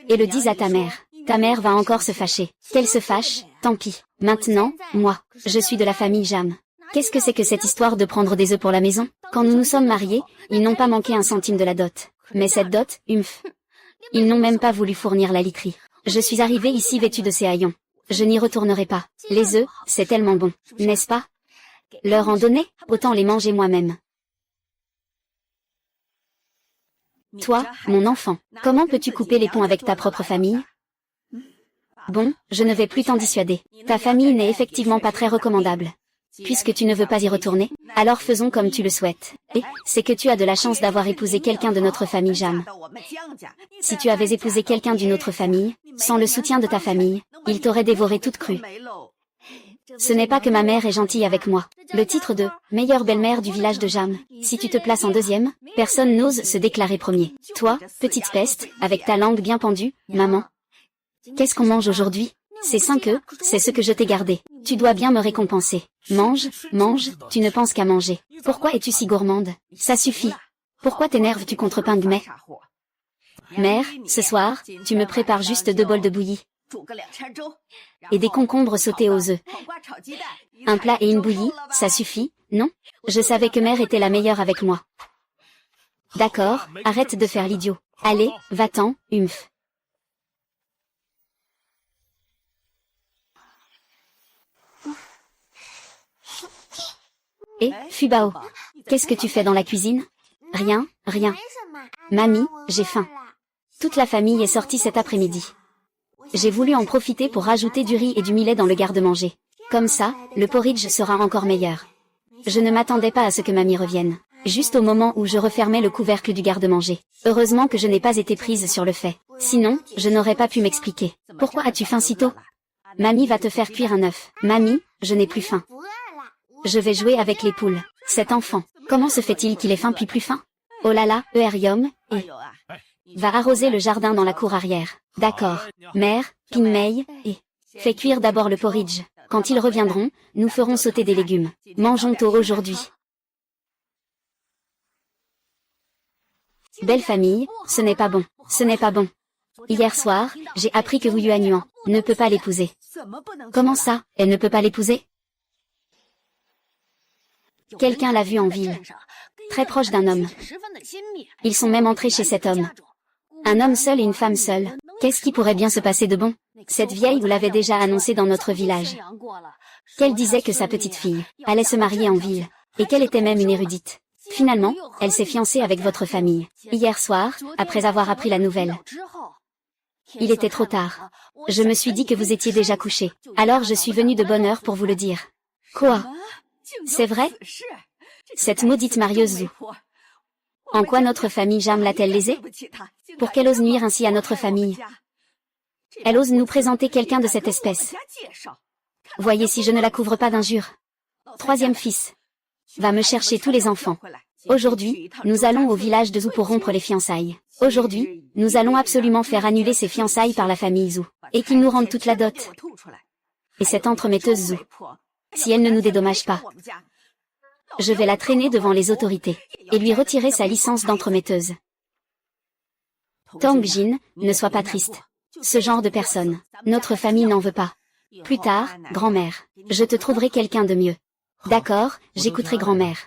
et le disent à ta mère va encore se fâcher. Qu'elle se fâche, tant pis. Maintenant, moi, je suis de la famille Jam. Qu'est-ce que c'est que cette histoire de prendre des œufs pour la maison? Quand nous nous sommes mariés, ils n'ont pas manqué un centime de la dot. Mais cette dot, ils n'ont même pas voulu fournir la literie. Je suis arrivée ici vêtue de ces haillons. Je n'y retournerai pas. Les œufs, c'est tellement bon, n'est-ce pas? Leur en donner, autant les manger moi-même. Toi, mon enfant, comment peux-tu couper les ponts avec ta propre famille? Bon, je ne vais plus t'en dissuader. Ta famille n'est effectivement pas très recommandable. Puisque tu ne veux pas y retourner, alors faisons comme tu le souhaites. Et, c'est que tu as de la chance d'avoir épousé quelqu'un de notre famille Jam. Si tu avais épousé quelqu'un d'une autre famille, sans le soutien de ta famille, il t'aurait dévoré toute crue. Ce n'est pas que ma mère est gentille avec moi. Le titre de « meilleure belle-mère du village de Jam », si tu te places en deuxième, personne n'ose se déclarer premier. Toi, petite peste, avec ta langue bien pendue, maman. Qu'est-ce qu'on mange aujourd'hui? Ces 5 œufs, c'est ce que je t'ai gardé. Tu dois bien me récompenser. Mange, mange, tu ne penses qu'à manger. Pourquoi es-tu si gourmande? Ça suffit. Pourquoi t'énerves-tu contre Pingmei? Mère, ce soir, tu me prépares juste 2 bols de bouillie. Et des concombres sautés aux œufs. Un plat et une bouillie, ça suffit, non? Je savais que mère était la meilleure avec moi. D'accord, arrête de faire l'idiot. Allez, va-t'en, humph. Et, Fubao, qu'est-ce que tu fais dans la cuisine? Rien, rien. Mamie, j'ai faim. Toute la famille est sortie cet après-midi. J'ai voulu en profiter pour rajouter du riz et du millet dans le garde-manger. Comme ça, le porridge sera encore meilleur. Je ne m'attendais pas à ce que mamie revienne. Juste au moment où je refermais le couvercle du garde-manger. Heureusement que je n'ai pas été prise sur le fait. Sinon, je n'aurais pas pu m'expliquer. Pourquoi as-tu faim si tôt? Mamie va te faire cuire un œuf. Mamie, je n'ai plus faim. Je vais jouer avec les poules. Cet enfant, comment se fait-il qu'il ait faim puis plus faim? Oh là là, Eurium, et va arroser le jardin dans la cour arrière. D'accord. Mère, Pingmei, et fais cuire d'abord le porridge. Quand ils reviendront, nous ferons sauter des légumes. Mangeons tôt aujourd'hui. Belle famille, ce n'est pas bon. Ce n'est pas bon. Hier soir, j'ai appris que Wu Yuanyuan ne peut pas l'épouser. Comment ça, elle ne peut pas l'épouser? Quelqu'un l'a vue en ville. Très proche d'un homme. Ils sont même entrés chez cet homme. Un homme seul et une femme seule. Qu'est-ce qui pourrait bien se passer de bon? Cette vieille vous l'avait déjà annoncé dans notre village. Qu'elle disait que sa petite fille allait se marier en ville, et qu'elle était même une érudite. Finalement, elle s'est fiancée avec votre famille. Hier soir, après avoir appris la nouvelle. Il était trop tard. Je me suis dit que vous étiez déjà couché. Alors je suis venue de bonne heure pour vous le dire. Quoi? C'est vrai? Cette maudite marieuse Zhu. En quoi notre famille Jam l'a-t-elle lésée? Pour qu'elle ose nuire ainsi à notre famille? Elle ose nous présenter quelqu'un de cette espèce. Voyez si je ne la couvre pas d'injures. 3e fils. Va me chercher tous les enfants. Aujourd'hui, nous allons au village de Zhu pour rompre les fiançailles. Aujourd'hui, nous allons absolument faire annuler ces fiançailles par la famille Zhu. Et qu'ils nous rendent toute la dot. Et cette entremetteuse Zhu. Si elle ne nous dédommage pas, je vais la traîner devant les autorités, et lui retirer sa licence d'entremetteuse. Tang Jin, ne sois pas triste. Ce genre de personne, notre famille n'en veut pas. Plus tard, grand-mère, je te trouverai quelqu'un de mieux. D'accord, j'écouterai grand-mère.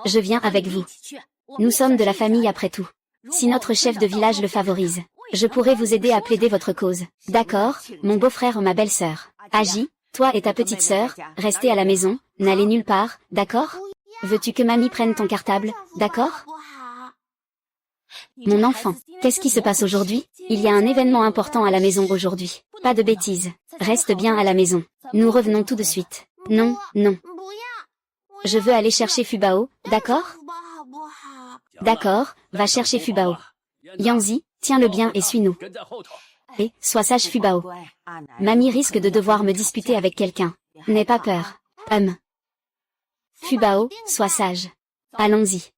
Je viens avec vous. Nous sommes de la famille après tout. Si notre chef de village le favorise, je pourrai vous aider à plaider votre cause. D'accord, mon beau-frère ou ma belle-sœur. Agis, toi et ta petite sœur, restez à la maison, n'allez nulle part, d'accord? Veux-tu que mamie prenne ton cartable, d'accord? Mon enfant, qu'est-ce qui se passe aujourd'hui? Il y a un événement important à la maison aujourd'hui. Pas de bêtises. Reste bien à la maison. Nous revenons tout de suite. Non, non. Je veux aller chercher Fubao, d'accord? D'accord, va chercher Fubao. Yangzi, tiens-le bien et suis-nous. Et, sois sage Fubao. Mamie risque de devoir me disputer avec quelqu'un. N'aie pas peur. Fubao, sois sage. Allons-y.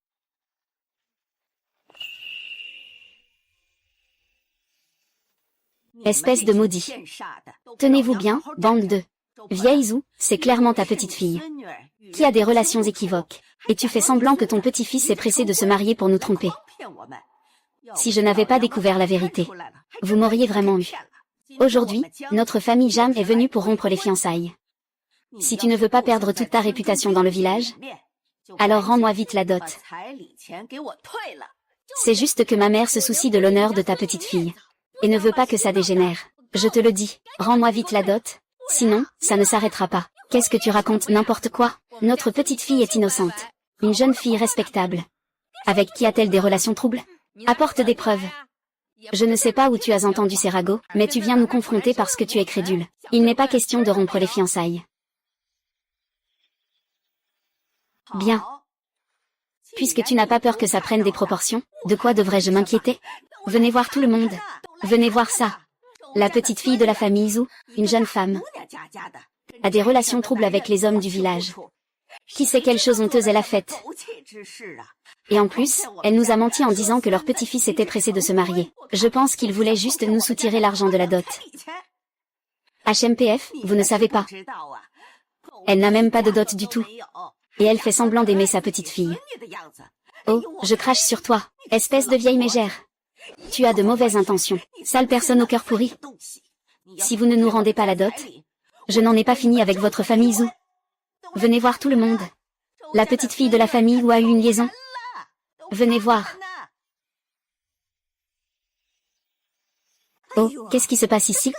Espèce de maudit. Tenez-vous bien, bande de vieilles Zhu, c'est clairement ta petite fille. Qui a des relations équivoques. Et tu fais semblant que ton petit-fils est pressé de se marier pour nous tromper. Si je n'avais pas découvert la vérité, vous m'auriez vraiment eu. Aujourd'hui, notre famille Jam est venue pour rompre les fiançailles. Si tu ne veux pas perdre toute ta réputation dans le village, alors rends-moi vite la dot. C'est juste que ma mère se soucie de l'honneur de ta petite fille. Et ne veut pas que ça dégénère. Je te le dis, rends-moi vite la dot. Sinon, ça ne s'arrêtera pas. Qu'est-ce que tu racontes, n'importe quoi? Notre petite fille est innocente. Une jeune fille respectable. Avec qui a-t-elle des relations troubles? Apporte des preuves. Je ne sais pas où tu as entendu ces ragots, mais tu viens nous confronter parce que tu es crédule. Il n'est pas question de rompre les fiançailles. Bien. Puisque tu n'as pas peur que ça prenne des proportions, de quoi devrais-je m'inquiéter? Venez voir tout le monde. Venez voir ça. La petite fille de la famille Zhu, une jeune femme, a des relations troubles avec les hommes du village. Qui sait quelle chose honteuse elle a faite? Et en plus, elle nous a menti en disant que leur petit-fils était pressé de se marier. Je pense qu'il voulait juste nous soutirer l'argent de la dot. HMPF, vous ne savez pas. Elle n'a même pas de dot du tout. Et elle fait semblant d'aimer sa petite fille. Oh, je crache sur toi, espèce de vieille mégère. Tu as de mauvaises intentions, sale personne au cœur pourri. Si vous ne nous rendez pas la dot, je n'en ai pas fini avec votre famille Zhu. Venez voir tout le monde. La petite fille de la famille Wu a eu une liaison. Venez voir. Oh, qu'est-ce qui se passe ici?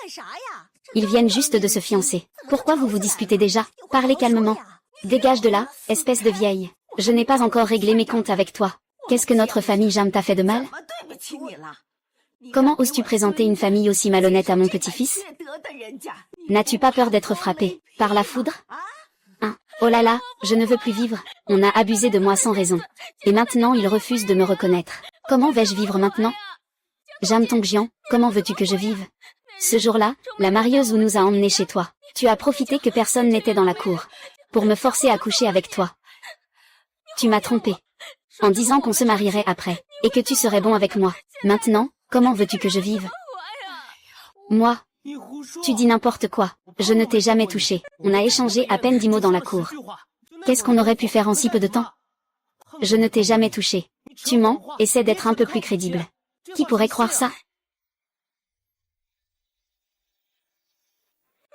Ils viennent juste de se fiancer. Pourquoi vous vous disputez déjà? Parlez calmement. Dégage de là, espèce de vieille. Je n'ai pas encore réglé mes comptes avec toi. Qu'est-ce que notre famille Jam t'a fait de mal? Comment oses-tu présenter une famille aussi malhonnête à mon petit-fils? N'as-tu pas peur d'être frappé par la foudre? Hein? Oh là là, je ne veux plus vivre. On a abusé de moi sans raison. Et maintenant il refuse de me reconnaître. Comment vais-je vivre maintenant? Jam Tongjian, comment veux-tu que je vive? Ce jour-là, la marieuse Wu nous a emmenés chez toi. Tu as profité que personne n'était dans la cour pour me forcer à coucher avec toi. Tu m'as trompé en disant qu'on se marierait après, et que tu serais bon avec moi. Maintenant, comment veux-tu que je vive? Moi? Tu dis n'importe quoi. Je ne t'ai jamais touché. On a échangé à peine 10 mots dans la cour. Qu'est-ce qu'on aurait pu faire en si peu de temps? Je ne t'ai jamais touché. Tu mens, essaie d'être un peu plus crédible. Qui pourrait croire ça?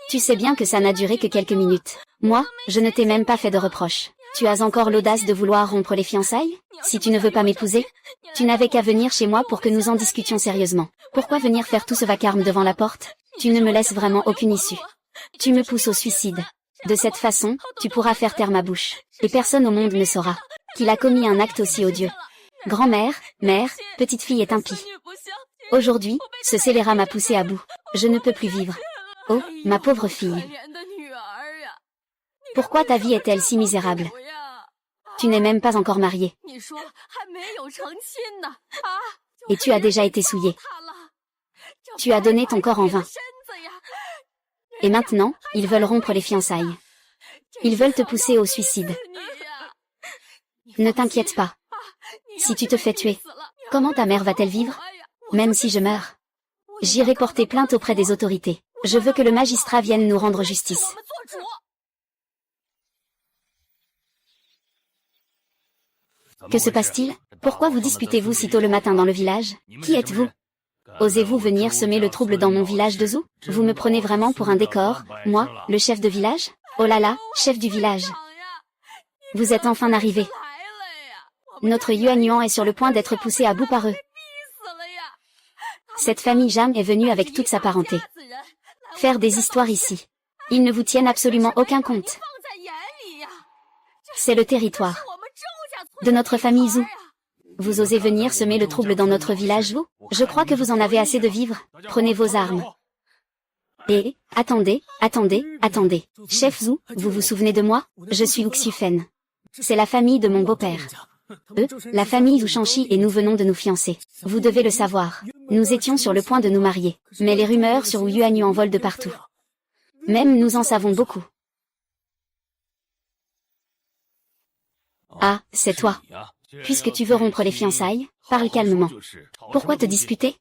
Tu sais bien que ça n'a duré que quelques minutes. Moi, je ne t'ai même pas fait de reproches. Tu as encore l'audace de vouloir rompre les fiançailles? Si tu ne veux pas m'épouser, tu n'avais qu'à venir chez moi pour que nous en discutions sérieusement. Pourquoi venir faire tout ce vacarme devant la porte? Tu ne me laisses vraiment aucune issue. Tu me pousses au suicide. De cette façon, tu pourras faire taire ma bouche. Et personne au monde ne saura qu'il a commis un acte aussi odieux. Grand-mère, mère, petite fille est impie. Aujourd'hui, ce scélérat m'a poussé à bout. Je ne peux plus vivre. Oh, ma pauvre fille. Pourquoi ta vie est-elle si misérable? Tu n'es même pas encore mariée. Et tu as déjà été souillée. Tu as donné ton corps en vain. Et maintenant, ils veulent rompre les fiançailles. Ils veulent te pousser au suicide. Ne t'inquiète pas. Si tu te fais tuer, comment ta mère va-t-elle vivre? Même si je meurs, j'irai porter plainte auprès des autorités. Je veux que le magistrat vienne nous rendre justice. Que se passe-t-il? Pourquoi vous disputez-vous si tôt le matin dans le village? Qui êtes-vous? Osez-vous venir semer le trouble dans mon village de Zhu? Vous me prenez vraiment pour un décor, moi, le chef de village? Oh là là, chef du village. Vous êtes enfin arrivé. Notre Yuan Yuan est sur le point d'être poussé à bout par eux. Cette famille Jam est venue avec toute sa parenté faire des histoires ici. Ils ne vous tiennent absolument aucun compte. C'est le territoire de notre famille Zhu. Vous osez venir semer le trouble dans notre village, vous? Je crois que vous en avez assez de vivre. Prenez vos armes. Et, attendez. Chef Zhu, vous vous souvenez de moi? Je suis Wu Xiufen. C'est la famille de mon beau-père. Eux, la famille Zhu Shangxi et nous venons de nous fiancer. Vous devez le savoir. Nous étions sur le point de nous marier. Mais les rumeurs sur Wu Yuanyu volent de partout. Même nous en savons beaucoup. Ah, c'est toi. Puisque tu veux rompre les fiançailles, parle calmement. Pourquoi te disputer?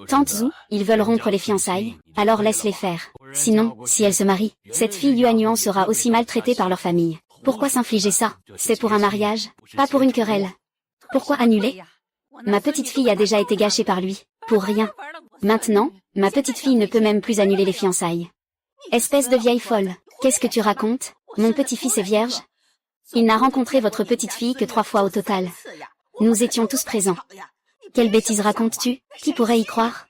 Tante Zhu, ils veulent rompre les fiançailles, alors laisse-les faire. Sinon, si elle se marie, cette fille Yuanyuan sera aussi maltraitée par leur famille. Pourquoi s'infliger ça? C'est pour un mariage, pas pour une querelle. Pourquoi annuler? Ma petite fille a déjà été gâchée par lui, pour rien. Maintenant, ma petite fille ne peut même plus annuler les fiançailles. Espèce de vieille folle, qu'est-ce que tu racontes? Mon petit-fils est vierge? Il n'a rencontré votre petite fille que 3 fois au total. Nous étions tous présents. Quelle bêtise racontes-tu? Qui pourrait y croire?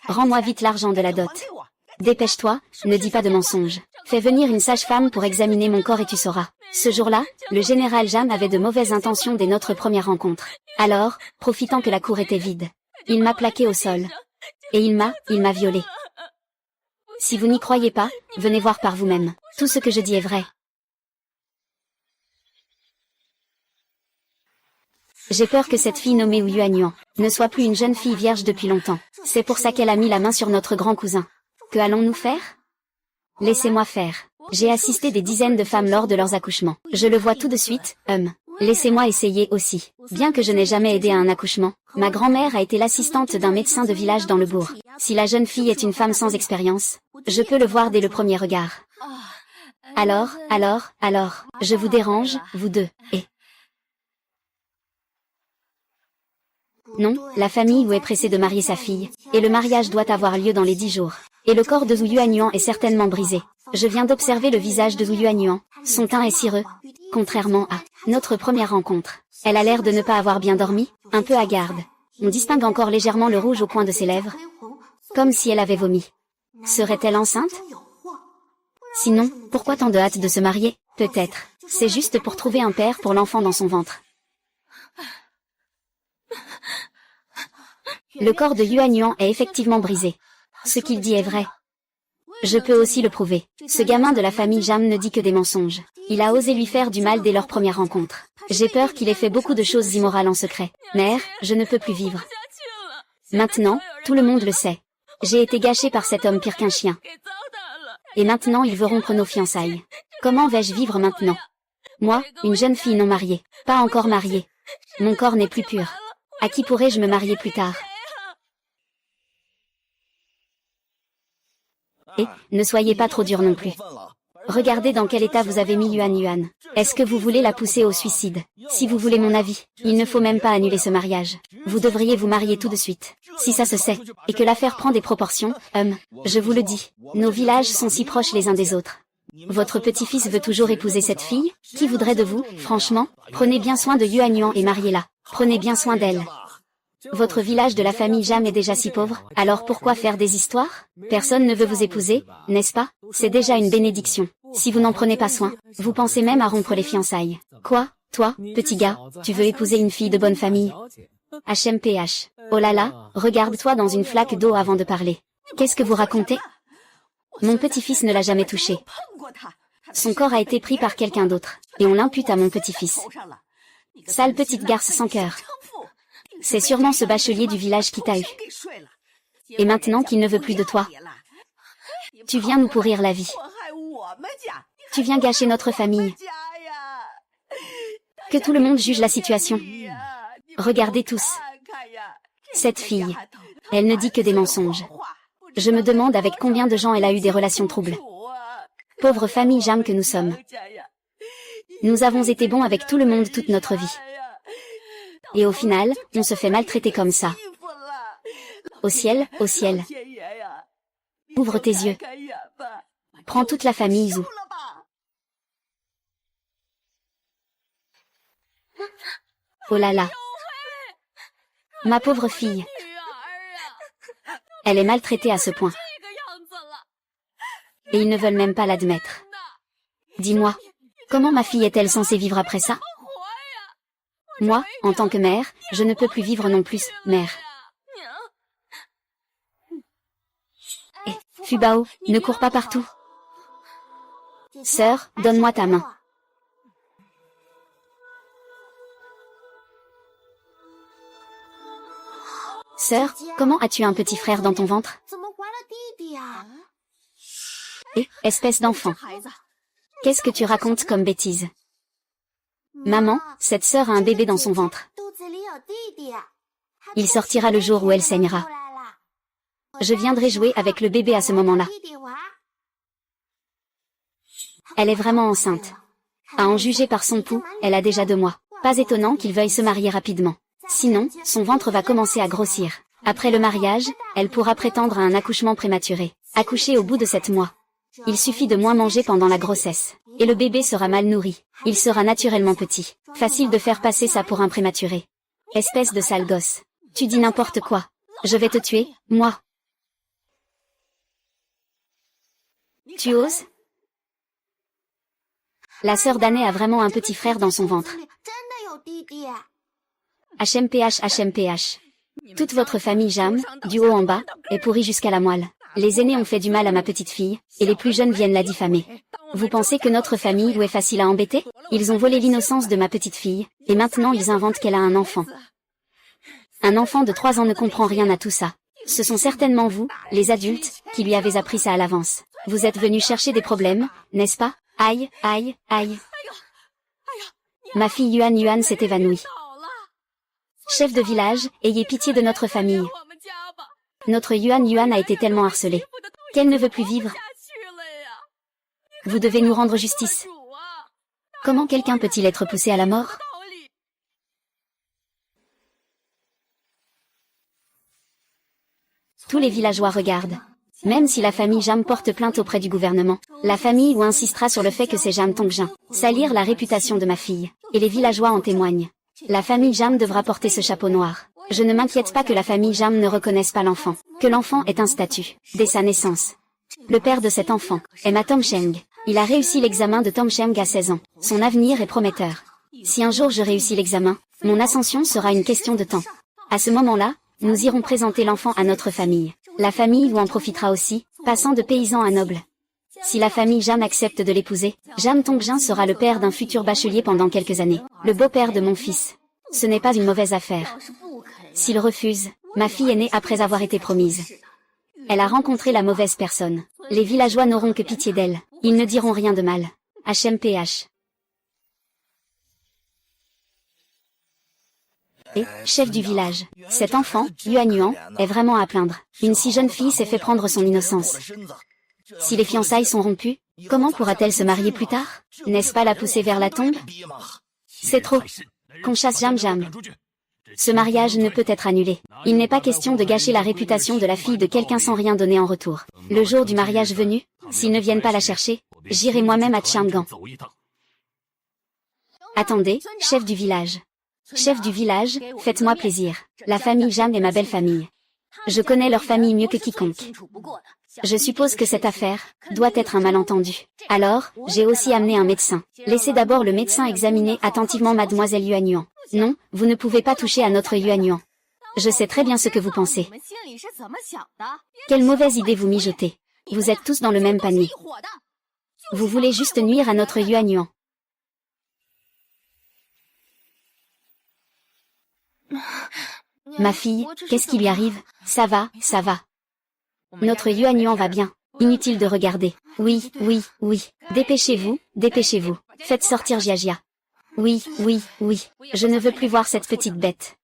Rends-moi vite l'argent de la dot. Dépêche-toi, ne dis pas de mensonges. Fais venir une sage-femme pour examiner mon corps et tu sauras. Ce jour-là, le général Jam avait de mauvaises intentions dès notre première rencontre. Alors, profitant que la cour était vide, il m'a plaqué au sol. Et il m'a violée. Si vous n'y croyez pas, venez voir par vous-même. Tout ce que je dis est vrai. J'ai peur que cette fille nommée Wu Yuanyuan ne soit plus une jeune fille vierge depuis longtemps. C'est pour ça qu'elle a mis la main sur notre grand cousin. Que allons-nous faire? Laissez-moi faire. J'ai assisté des dizaines de femmes lors de leurs accouchements. Je le vois tout de suite, Laissez-moi essayer aussi. Bien que je n'ai jamais aidé à un accouchement, ma grand-mère a été l'assistante d'un médecin de village dans le bourg. Si la jeune fille est une femme sans expérience, je peux le voir dès le premier regard. Alors, je vous dérange, vous deux, et... Non, la famille Wu est pressée de marier sa fille, et le mariage doit avoir lieu dans les 10 jours. Et le corps de Zhu Yuanyuan est certainement brisé. Je viens d'observer le visage de Zhu Yuanyuan, son teint est cireux. Contrairement à notre première rencontre, elle a l'air de ne pas avoir bien dormi, un peu hagarde. On distingue encore légèrement le rouge au coin de ses lèvres, comme si elle avait vomi. Serait-elle enceinte? Sinon, pourquoi tant de hâte de se marier? Peut-être, c'est juste pour trouver un père pour l'enfant dans son ventre. Le corps de Yuanyuan est effectivement brisé. Ce qu'il dit est vrai. Je peux aussi le prouver. Ce gamin de la famille Jam ne dit que des mensonges. Il a osé lui faire du mal dès leur première rencontre. J'ai peur qu'il ait fait beaucoup de choses immorales en secret. Mère, je ne peux plus vivre. Maintenant, tout le monde le sait. J'ai été gâchée par cet homme pire qu'un chien. Et maintenant il veut rompre nos fiançailles. Comment vais-je vivre maintenant? Moi, une jeune fille non mariée, pas encore mariée. Mon corps n'est plus pur. À qui pourrais-je me marier plus tard? Et, ne soyez pas trop dur non plus. Regardez dans quel état vous avez mis Yuanyuan. Est-ce que vous voulez la pousser au suicide? Si vous voulez mon avis, il ne faut même pas annuler ce mariage. Vous devriez vous marier tout de suite. Si ça se sait, et que l'affaire prend des proportions, je vous le dis, nos villages sont si proches les uns des autres. Votre petit-fils veut toujours épouser cette fille? Qui voudrait de vous, franchement? Prenez bien soin de Yuanyuan et mariez-la. Prenez bien soin d'elle. Votre village de la famille Jam est déjà si pauvre, alors pourquoi faire des histoires? Personne ne veut vous épouser, n'est-ce pas? C'est déjà une bénédiction. Si vous n'en prenez pas soin, vous pensez même à rompre les fiançailles. Quoi? Toi, petit gars, tu veux épouser une fille de bonne famille? HMPH. Oh là là, regarde-toi dans une flaque d'eau avant de parler. Qu'est-ce que vous racontez? Mon petit-fils ne l'a jamais touché. Son corps a été pris par quelqu'un d'autre, et on l'impute à mon petit-fils. Sale petite garce sans cœur. C'est sûrement ce bachelier du village qui t'a eu. Et maintenant qu'il ne veut plus de toi, tu viens nous pourrir la vie. Tu viens gâcher notre famille. Que tout le monde juge la situation. Regardez tous. Cette fille, elle ne dit que des mensonges. Je me demande avec combien de gens elle a eu des relations troubles. Pauvre famille Jam que nous sommes. Nous avons été bons avec tout le monde toute notre vie. Et au final, on se fait maltraiter comme ça. Au ciel, au ciel. Ouvre tes yeux. Prends toute la famille Zhu. Oh là là. Ma pauvre fille. Elle est maltraitée à ce point. Et ils ne veulent même pas l'admettre. Dis-moi, comment ma fille est-elle censée vivre après ça? Moi, en tant que mère, je ne peux plus vivre non plus, mère. Et, Fubao, ne cours pas partout. Sœur, donne-moi ta main. Sœur, comment as-tu un petit frère dans ton ventre? Espèce d'enfant. Qu'est-ce que tu racontes comme bêtise? Maman, cette sœur a un bébé dans son ventre. Il sortira le jour où elle saignera. Je viendrai jouer avec le bébé à ce moment-là. Elle est vraiment enceinte. À en juger par son pouls, elle a déjà 2 mois. Pas étonnant qu'il veuille se marier rapidement. Sinon, son ventre va commencer à grossir. Après le mariage, elle pourra prétendre à un accouchement prématuré. Accoucher au bout de 7 mois. Il suffit de moins manger pendant la grossesse. Et le bébé sera mal nourri. Il sera naturellement petit. Facile de faire passer ça pour un prématuré. Espèce de sale gosse. Tu dis n'importe quoi. Je vais te tuer, moi. Tu oses? La sœur d'Anné a vraiment un petit frère dans son ventre. HMPH. Toute votre famille Jam, du haut en bas, est pourrie jusqu'à la moelle. Les aînés ont fait du mal à ma petite fille, et les plus jeunes viennent la diffamer. Vous pensez que notre famille est facile à embêter? Ils ont volé l'innocence de ma petite fille, et maintenant ils inventent qu'elle a un enfant. Un enfant de 3 ans ne comprend rien à tout ça. Ce sont certainement vous, les adultes, qui lui avez appris ça à l'avance. Vous êtes venus chercher des problèmes, n'est-ce pas? Aïe, aïe, aïe. Ma fille Yuan s'est évanouie. Chef de village, ayez pitié de notre famille. Notre Yuan a été tellement harcelée qu'elle ne veut plus vivre. Vous devez nous rendre justice. Comment quelqu'un peut-il être poussé à la mort? Tous les villageois regardent. Même si la famille Jam porte plainte auprès du gouvernement, la famille Wu insistera sur le fait que c'est Jam Tongjin. Salir la réputation de ma fille. Et les villageois en témoignent. La famille Jam devra porter ce chapeau noir. Je ne m'inquiète pas que la famille Jam ne reconnaisse pas l'enfant. Que l'enfant est un statut. Dès sa naissance. Le père de cet enfant est ma Tomsheng. Il a réussi l'examen de Tomsheng à 16 ans. Son avenir est prometteur. Si un jour je réussis l'examen, mon ascension sera une question de temps. À ce moment-là, nous irons présenter l'enfant à notre famille. La famille Wu en profitera aussi, passant de paysan à noble. Si la famille Jam accepte de l'épouser, Jam Tongjin sera le père d'un futur bachelier pendant quelques années, le beau-père de mon fils. Ce n'est pas une mauvaise affaire. S'il refuse, ma fille est née après avoir été promise. Elle a rencontré la mauvaise personne. Les villageois n'auront que pitié d'elle. Ils ne diront rien de mal. HMPH. Et, chef du village, cet enfant, Yuan, est vraiment à plaindre. Une si jeune fille s'est fait prendre son innocence. Si les fiançailles sont rompues, comment pourra-t-elle se marier plus tard? N'est-ce pas la pousser vers la tombe? C'est trop. Qu'on chasse Jam. Ce mariage ne peut être annulé. Il n'est pas question de gâcher la réputation de la fille de quelqu'un sans rien donner en retour. Le jour du mariage venu, s'ils ne viennent pas la chercher, j'irai moi-même à Chang'an. Attendez, chef du village. Chef du village, faites-moi plaisir. La famille Jam est ma belle famille. Je connais leur famille mieux que quiconque. Je suppose que cette affaire doit être un malentendu. Alors, j'ai aussi amené un médecin. Laissez d'abord le médecin examiner attentivement mademoiselle Yuan. Non, vous ne pouvez pas toucher à notre Yuan. Je sais très bien ce que vous pensez. Quelle mauvaise idée vous mijotez. Vous êtes tous dans le même panier. Vous voulez juste nuire à notre Yuan. Ma fille, qu'est-ce qui lui arrive? Ça va. Notre Yuan va bien. Inutile de regarder. Oui. Dépêchez-vous. Faites sortir Jia. Oui. Je ne veux plus voir cette petite bête.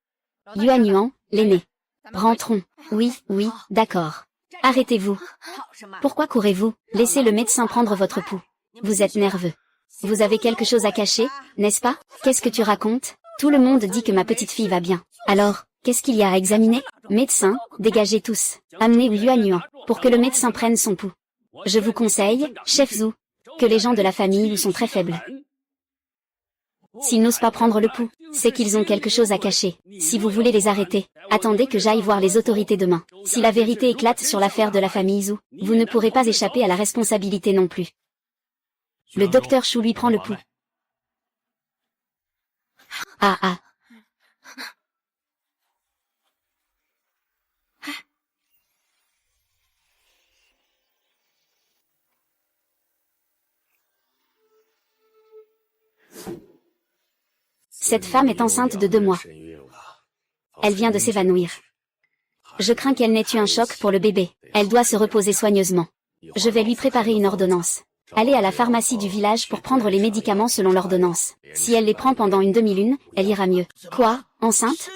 Yuan, l'aîné. Rentrons. Oui, d'accord. Arrêtez-vous. Pourquoi courez-vous? Laissez le médecin prendre votre pouls. Vous êtes nerveux. Vous avez quelque chose à cacher, n'est-ce pas? Qu'est-ce que tu racontes? Tout le monde dit que ma petite fille va bien. Alors, qu'est-ce qu'il y a à examiner? Médecin, dégagez tous. Amenez Yuan, pour que le médecin prenne son pouls. Je vous conseille, chef Zhu, que les gens de la famille Wu sont très faibles. S'ils n'osent pas prendre le pouls, c'est qu'ils ont quelque chose à cacher. Si vous voulez les arrêter, attendez que j'aille voir les autorités demain. Si la vérité éclate sur l'affaire de la famille Zhu, vous ne pourrez pas échapper à la responsabilité non plus. Le docteur Chou lui prend le pouls. Ah. Cette femme est enceinte de 2 mois. Elle vient de s'évanouir. Je crains qu'elle n'ait eu un choc pour le bébé. Elle doit se reposer soigneusement. Je vais lui préparer une ordonnance. Allez à la pharmacie du village pour prendre les médicaments selon l'ordonnance. Si elle les prend pendant une demi-lune, elle ira mieux. Quoi? Enceinte?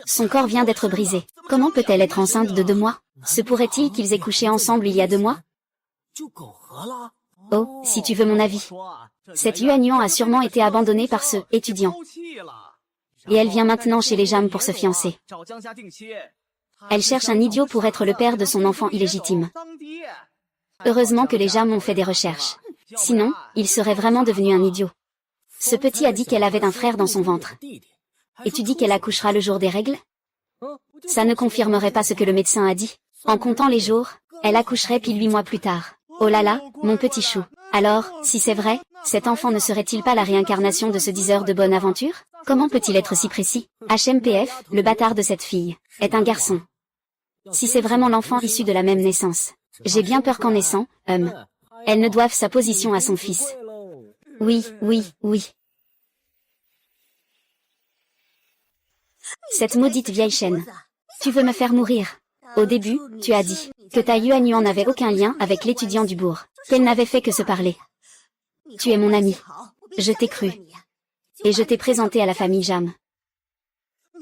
Son corps vient d'être brisé. Comment peut-elle être enceinte de 2 mois? Se pourrait-il qu'ils aient couché ensemble il y a 2 mois? Oh, si tu veux mon avis. Cette Yuan Yuan a sûrement été abandonnée par ce étudiant. Et elle vient maintenant chez les Jam pour se fiancer. Elle cherche un idiot pour être le père de son enfant illégitime. Heureusement que les Jam ont fait des recherches. Sinon, il serait vraiment devenu un idiot. Ce petit a dit qu'elle avait un frère dans son ventre. Et tu dis qu'elle accouchera le jour des règles? Ça ne confirmerait pas ce que le médecin a dit. En comptant les jours, elle accoucherait pile 8 mois plus tard. Oh là là, mon petit chou. Alors, si c'est vrai, cet enfant ne serait-il pas la réincarnation de ce diseur de bonne aventure? Comment peut-il être si précis? HMPF, le bâtard de cette fille, est un garçon. Si c'est vraiment l'enfant issu de la même naissance. J'ai bien peur qu'en naissant, elle ne doive sa position à son fils. Oui, oui, oui. Cette maudite vieille chaîne. Tu veux me faire mourir? Au début, tu as dit que ta Yuan Yuan n'avait aucun lien avec l'étudiant du bourg, qu'elle n'avait fait que se parler. Tu es mon ami. Je t'ai cru. Et je t'ai présenté à la famille Jam.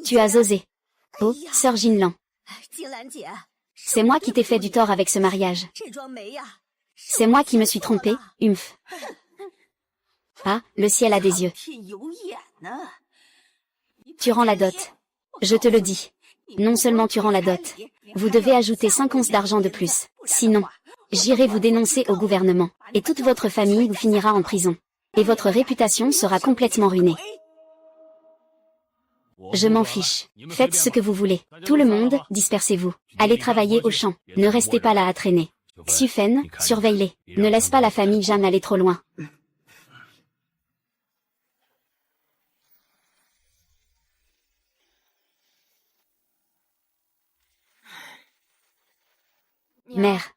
Tu as osé. Oh, sœur Jinlan. C'est moi qui t'ai fait du tort avec ce mariage. C'est moi qui me suis trompée, humph. Ah, le ciel a des yeux. Tu rends la dot. Je te le dis. Non seulement tu rends la dot. Vous devez ajouter 5 onces d'argent de plus. Sinon, j'irai vous dénoncer au gouvernement. Et toute votre famille vous finira en prison. Et votre réputation sera complètement ruinée. Je m'en fiche. Faites ce que vous voulez. Tout le monde, dispersez-vous. Allez travailler au champ. Ne restez pas là à traîner. Xufen, surveille-les. Ne laisse pas la famille Jeanne aller trop loin. Mère,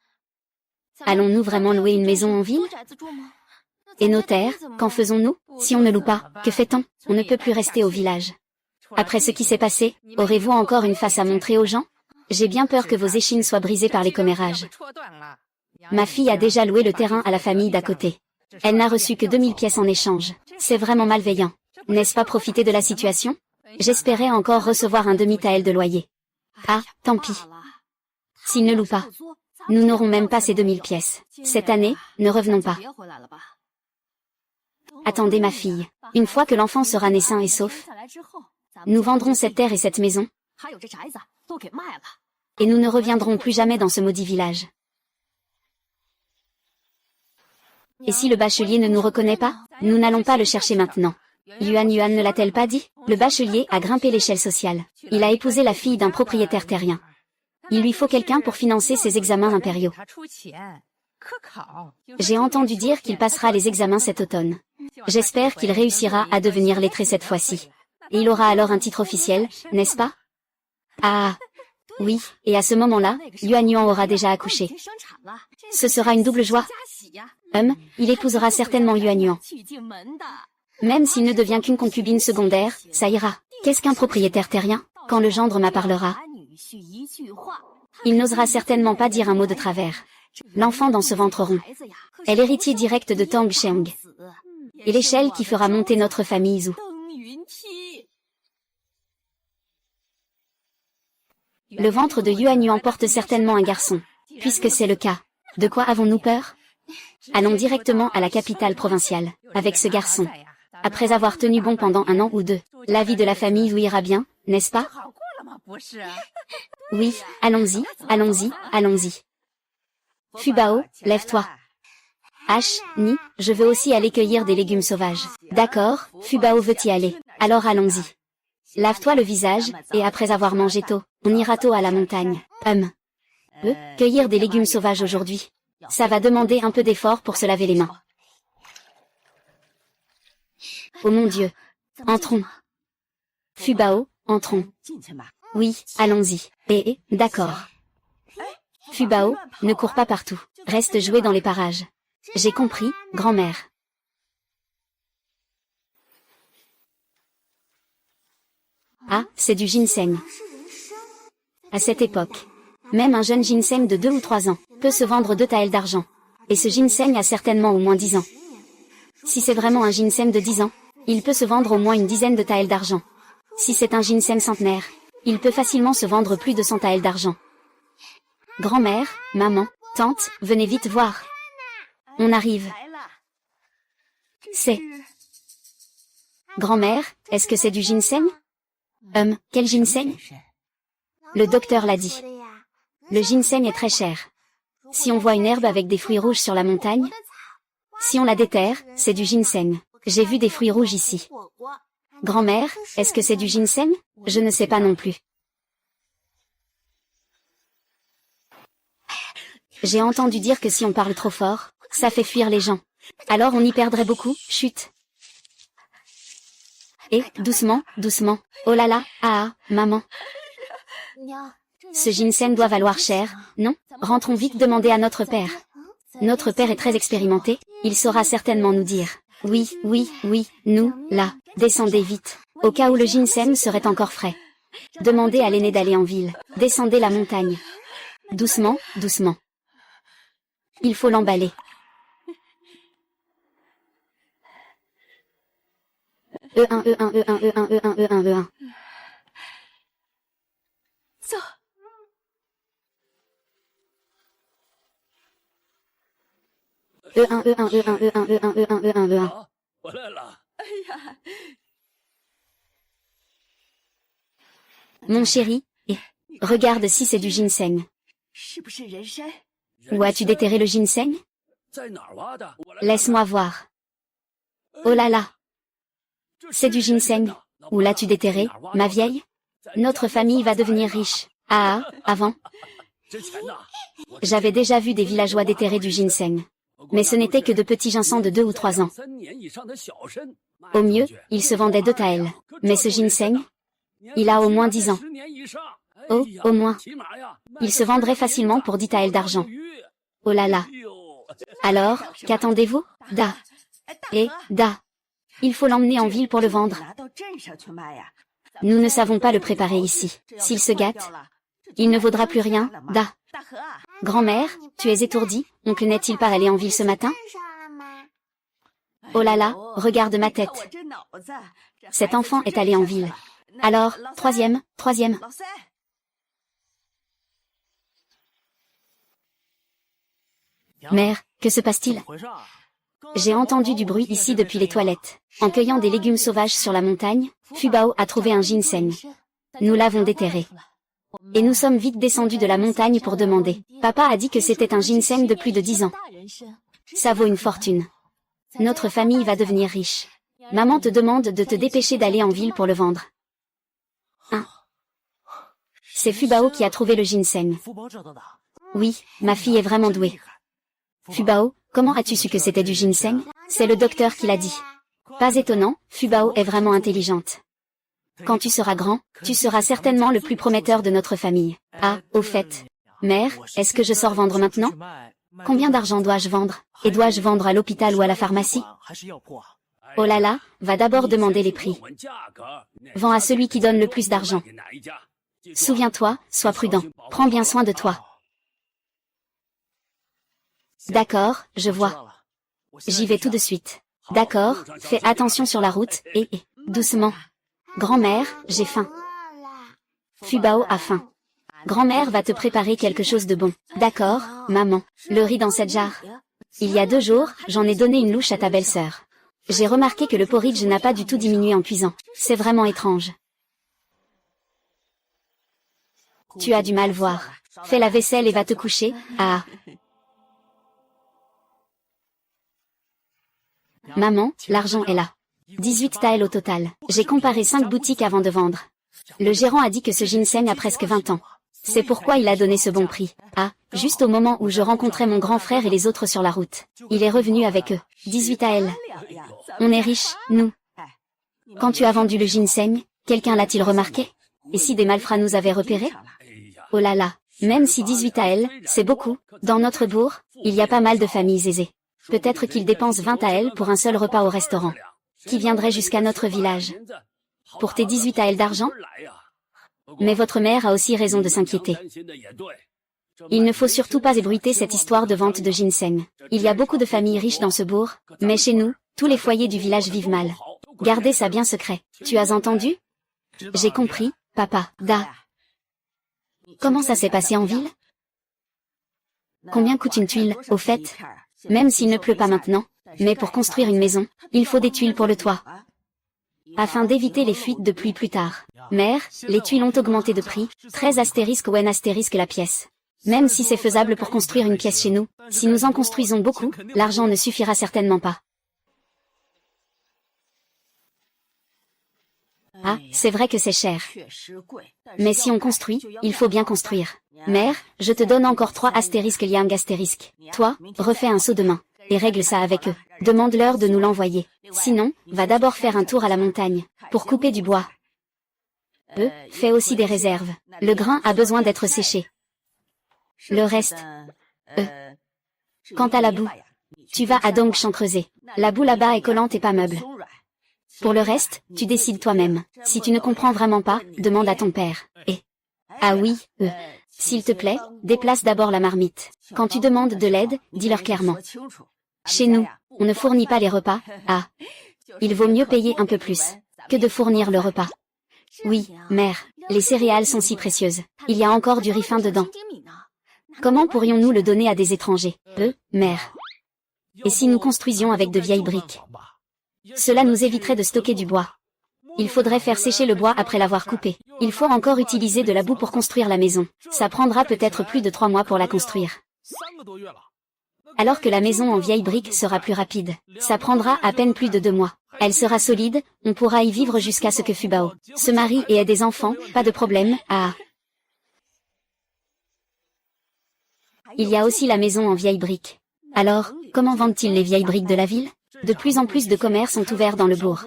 allons-nous vraiment louer une maison en ville? Et nos terres, qu'en faisons-nous? Si on ne loue pas, que fait-on? On ne peut plus rester au village. Après ce qui s'est passé, aurez-vous encore une face à montrer aux gens? J'ai bien peur que vos échines soient brisées par les commérages. Ma fille a déjà loué le terrain à la famille d'à côté. Elle n'a reçu que 2000 pièces en échange. C'est vraiment malveillant. N'est-ce pas profiter de la situation? J'espérais encore recevoir un demi-taël de loyer. Ah, tant pis. S'ils ne louent pas, nous n'aurons même pas ces 2000 pièces. Cette année, ne revenons pas. Attendez ma fille. Une fois que l'enfant sera né sain et sauf, nous vendrons cette terre et cette maison. Et nous ne reviendrons plus jamais dans ce maudit village. Et si le bachelier ne nous reconnaît pas, nous n'allons pas le chercher maintenant. Yuan Yuan ne l'a-t-elle pas dit? Le bachelier a grimpé l'échelle sociale. Il a épousé la fille d'un propriétaire terrien. Il lui faut quelqu'un pour financer ses examens impériaux. J'ai entendu dire qu'il passera les examens cet automne. J'espère qu'il réussira à devenir lettré cette fois-ci. Et il aura alors un titre officiel, n'est-ce pas? Ah, oui, et à ce moment-là, Yuan Yuan aura déjà accouché. Ce sera une double joie. Il épousera certainement Yuan Yuan. Même s'il ne devient qu'une concubine secondaire, ça ira. Qu'est-ce qu'un propriétaire terrien? Quand le gendre m'apparlera, il n'osera certainement pas dire un mot de travers. L'enfant dans ce ventre rond est l'héritier direct de Tang Sheng. Et l'échelle qui fera monter notre famille Zhu. Le ventre de Yuan Yuan porte certainement un garçon. Puisque c'est le cas, de quoi avons-nous peur? Allons directement à la capitale provinciale, avec ce garçon. Après avoir tenu bon pendant 1 an ou 2, la vie de la famille Zhu ira bien, n'est-ce pas? Oui, allons-y, allons-y, allons-y. Fubao, lève-toi. Ni, je veux aussi aller cueillir des légumes sauvages. D'accord, Fubao veut y aller. Alors allons-y. Lave-toi le visage, et après avoir mangé tôt, on ira tôt à la montagne. Cueillir des légumes sauvages aujourd'hui. Ça va demander un peu d'effort pour se laver les mains. Oh mon Dieu. Entrons. Fubao, entrons. Oui, allons-y. D'accord. Fubao, ne cours pas partout. Reste jouer dans les parages. J'ai compris, grand-mère. Ah, c'est du ginseng. À cette époque, même un jeune ginseng de 2 ou 3 ans peut se vendre 2 taels d'argent. Et ce ginseng a certainement au moins 10 ans. Si c'est vraiment un ginseng de 10 ans, il peut se vendre au moins une dizaine de taels d'argent. Si c'est un ginseng centenaire, il peut facilement se vendre plus de 100 taels d'argent. Grand-mère, maman, tante, venez vite voir. On arrive. C'est... Grand-mère, est-ce que c'est du ginseng? Quel ginseng? Le docteur l'a dit. Le ginseng est très cher. Si on voit une herbe avec des fruits rouges sur la montagne, si on la déterre, c'est du ginseng. J'ai vu des fruits rouges ici. Grand-mère, est-ce que c'est du ginseng? Je ne sais pas non plus. J'ai entendu dire que si on parle trop fort, ça fait fuir les gens. Alors on y perdrait beaucoup, chut. Et, doucement, doucement. Oh là là, maman. Ce ginseng doit valoir cher, non? Rentrons vite demander à notre père. Notre père est très expérimenté, il saura certainement nous dire. Oui, oui, oui, nous, là, descendez vite. Au cas où le ginseng serait encore frais. Demandez à l'aîné d'aller en ville. Descendez la montagne. Doucement, doucement. Il faut l'emballer. E1, E1, E1, E1, E1, E1, E1. E1, E1, E1, E1, E1, E1, E1, E1. Mon chéri, regarde si c'est du ginseng. Où as-tu déterré le ginseng? Laisse-moi voir. Oh là là. C'est du ginseng. Où l'as-tu déterré, ma vieille? Notre famille va devenir riche. Avant. J'avais déjà vu des villageois déterrer du ginseng. Mais ce n'était que de petits ginseng de 2 ou 3 ans. Au mieux, ils se vendaient 2 taels. Mais ce ginseng, il a au moins 10 ans. Oh, au moins. Il se vendrait facilement pour 10 taels d'argent. Oh là là. Alors, qu'attendez-vous? Il faut l'emmener en ville pour le vendre. Nous ne savons pas le préparer ici. S'il se gâte, il ne vaudra plus rien. Grand-mère, tu es étourdie, oncle n'est-il pas allé en ville ce matin? Oh là là, regarde ma tête. Cet enfant est allé en ville. Alors, troisième. Mère, que se passe-t-il? J'ai entendu du bruit ici depuis les toilettes. En cueillant des légumes sauvages sur la montagne, Fubao a trouvé un ginseng. Nous l'avons déterré. Et nous sommes vite descendus de la montagne pour demander. Papa a dit que c'était un ginseng de plus de 10 ans. Ça vaut une fortune. Notre famille va devenir riche. Maman te demande de te dépêcher d'aller en ville pour le vendre. C'est Fubao qui a trouvé le ginseng. Oui, ma fille est vraiment douée. Fubao, comment as-tu su que c'était du ginseng? C'est le docteur qui l'a dit. Pas étonnant, Fubao est vraiment intelligente. Quand tu seras grand, tu seras certainement le plus prometteur de notre famille. Au fait. Mère, est-ce que je sors vendre maintenant? Combien d'argent dois-je vendre? Et dois-je vendre à l'hôpital ou à la pharmacie? Oh là là, va d'abord demander les prix. Vends à celui qui donne le plus d'argent. Souviens-toi, sois prudent. Prends bien soin de toi. D'accord, je vois. J'y vais tout de suite. D'accord, fais attention sur la route, et doucement. Grand-mère, j'ai faim. Fubao a faim. Grand-mère va te préparer quelque chose de bon. D'accord, maman. Le riz dans cette jarre. Il y a 2 jours, j'en ai donné une louche à ta belle-sœur. J'ai remarqué que le porridge n'a pas du tout diminué en cuisant. C'est vraiment étrange. Tu as du mal voir. Fais la vaisselle et va te coucher. Maman, l'argent est là. 18 taels au total. J'ai comparé 5 boutiques avant de vendre. Le gérant a dit que ce ginseng a presque 20 ans. C'est pourquoi il a donné ce bon prix. Juste au moment où je rencontrais mon grand frère et les autres sur la route. Il est revenu avec eux. 18 taels. On est riches, nous. Quand tu as vendu le ginseng, quelqu'un l'a-t-il remarqué? Et si des malfrats nous avaient repérés? Oh là là, même si 18 taels, c'est beaucoup, dans notre bourg, il y a pas mal de familles aisées. Peut-être qu'ils dépensent 20 taels pour un seul repas au restaurant. Qui viendrait jusqu'à notre village? Pour tes 18 taels d'argent? Mais votre mère a aussi raison de s'inquiéter. Il ne faut surtout pas ébruiter cette histoire de vente de ginseng. Il y a beaucoup de familles riches dans ce bourg, mais chez nous, tous les foyers du village vivent mal. Gardez ça bien secret. Tu as entendu? J'ai compris, papa. Comment ça s'est passé en ville? Combien coûte une tuile, au fait? Même s'il ne pleut pas maintenant, mais pour construire une maison, il faut des tuiles pour le toit. Afin d'éviter les fuites de pluie plus tard. Mère, les tuiles ont augmenté de prix, 13 astérisque ou N astérisque la pièce. Même si c'est faisable pour construire une pièce chez nous, si nous en construisons beaucoup, l'argent ne suffira certainement pas. Ah, c'est vrai que c'est cher. Mais si on construit, il faut bien construire. Mère, je te donne encore 3 astérisques liang astérisque. Toi, refais un saut de main. Et règle ça avec eux. Demande-leur de nous l'envoyer. Sinon, va d'abord faire un tour à la montagne, pour couper du bois. Fais aussi des réserves. Le grain a besoin d'être séché. Le reste. Quant à la boue, tu vas à Dongshan creuser. La boue là-bas est collante et pas meuble. Pour le reste, tu décides toi-même. Si tu ne comprends vraiment pas, demande à ton père. Ah oui, s'il te plaît, déplace d'abord la marmite. Quand tu demandes de l'aide, dis-leur clairement. Chez nous, on ne fournit pas les repas. Ah. Il vaut mieux payer un peu plus que de fournir le repas. Oui, mère, les céréales sont si précieuses. Il y a encore du riz fin dedans. Comment pourrions-nous le donner à des étrangers? Mère. Et si nous construisions avec de vieilles briques? Cela nous éviterait de stocker du bois. Il faudrait faire sécher le bois après l'avoir coupé. Il faut encore utiliser de la boue pour construire la maison. Ça prendra peut-être plus de 3 mois pour la construire. Alors que la maison en vieilles briques sera plus rapide. Ça prendra à peine plus de 2 mois. Elle sera solide, on pourra y vivre jusqu'à ce que Fubao se marie et ait des enfants, pas de problème. Ah. Il y a aussi la maison en vieilles briques. Alors, comment vendent-ils les vieilles briques de la ville? De plus en plus de commerces sont ouverts dans le bourg.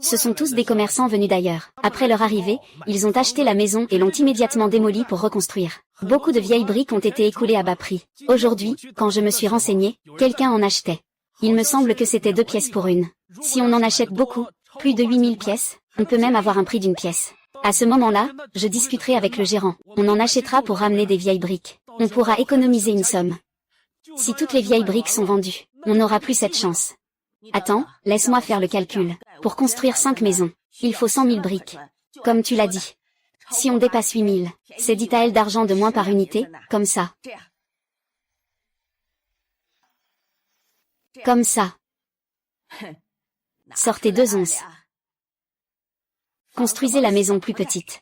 Ce sont tous des commerçants venus d'ailleurs. Après leur arrivée, ils ont acheté la maison et l'ont immédiatement démolie pour reconstruire. Beaucoup de vieilles briques ont été écoulées à bas prix. Aujourd'hui, quand je me suis renseignée, quelqu'un en achetait. Il me semble que c'était 2 pièces pour une. Si on en achète beaucoup, plus de 8000 pièces, on peut même avoir un prix d'une pièce. À ce moment-là, je discuterai avec le gérant. On en achètera pour ramener des vieilles briques. On pourra économiser une somme. Si toutes les vieilles briques sont vendues, on n'aura plus cette chance. Attends, laisse-moi faire le calcul. Pour construire 5 maisons, il faut 100 000 briques. Comme tu l'as dit. Si on dépasse 8000, c'est 10 taels d'argent de moins par unité, comme ça. Comme ça. Sortez 2 onces. Construisez la maison plus petite.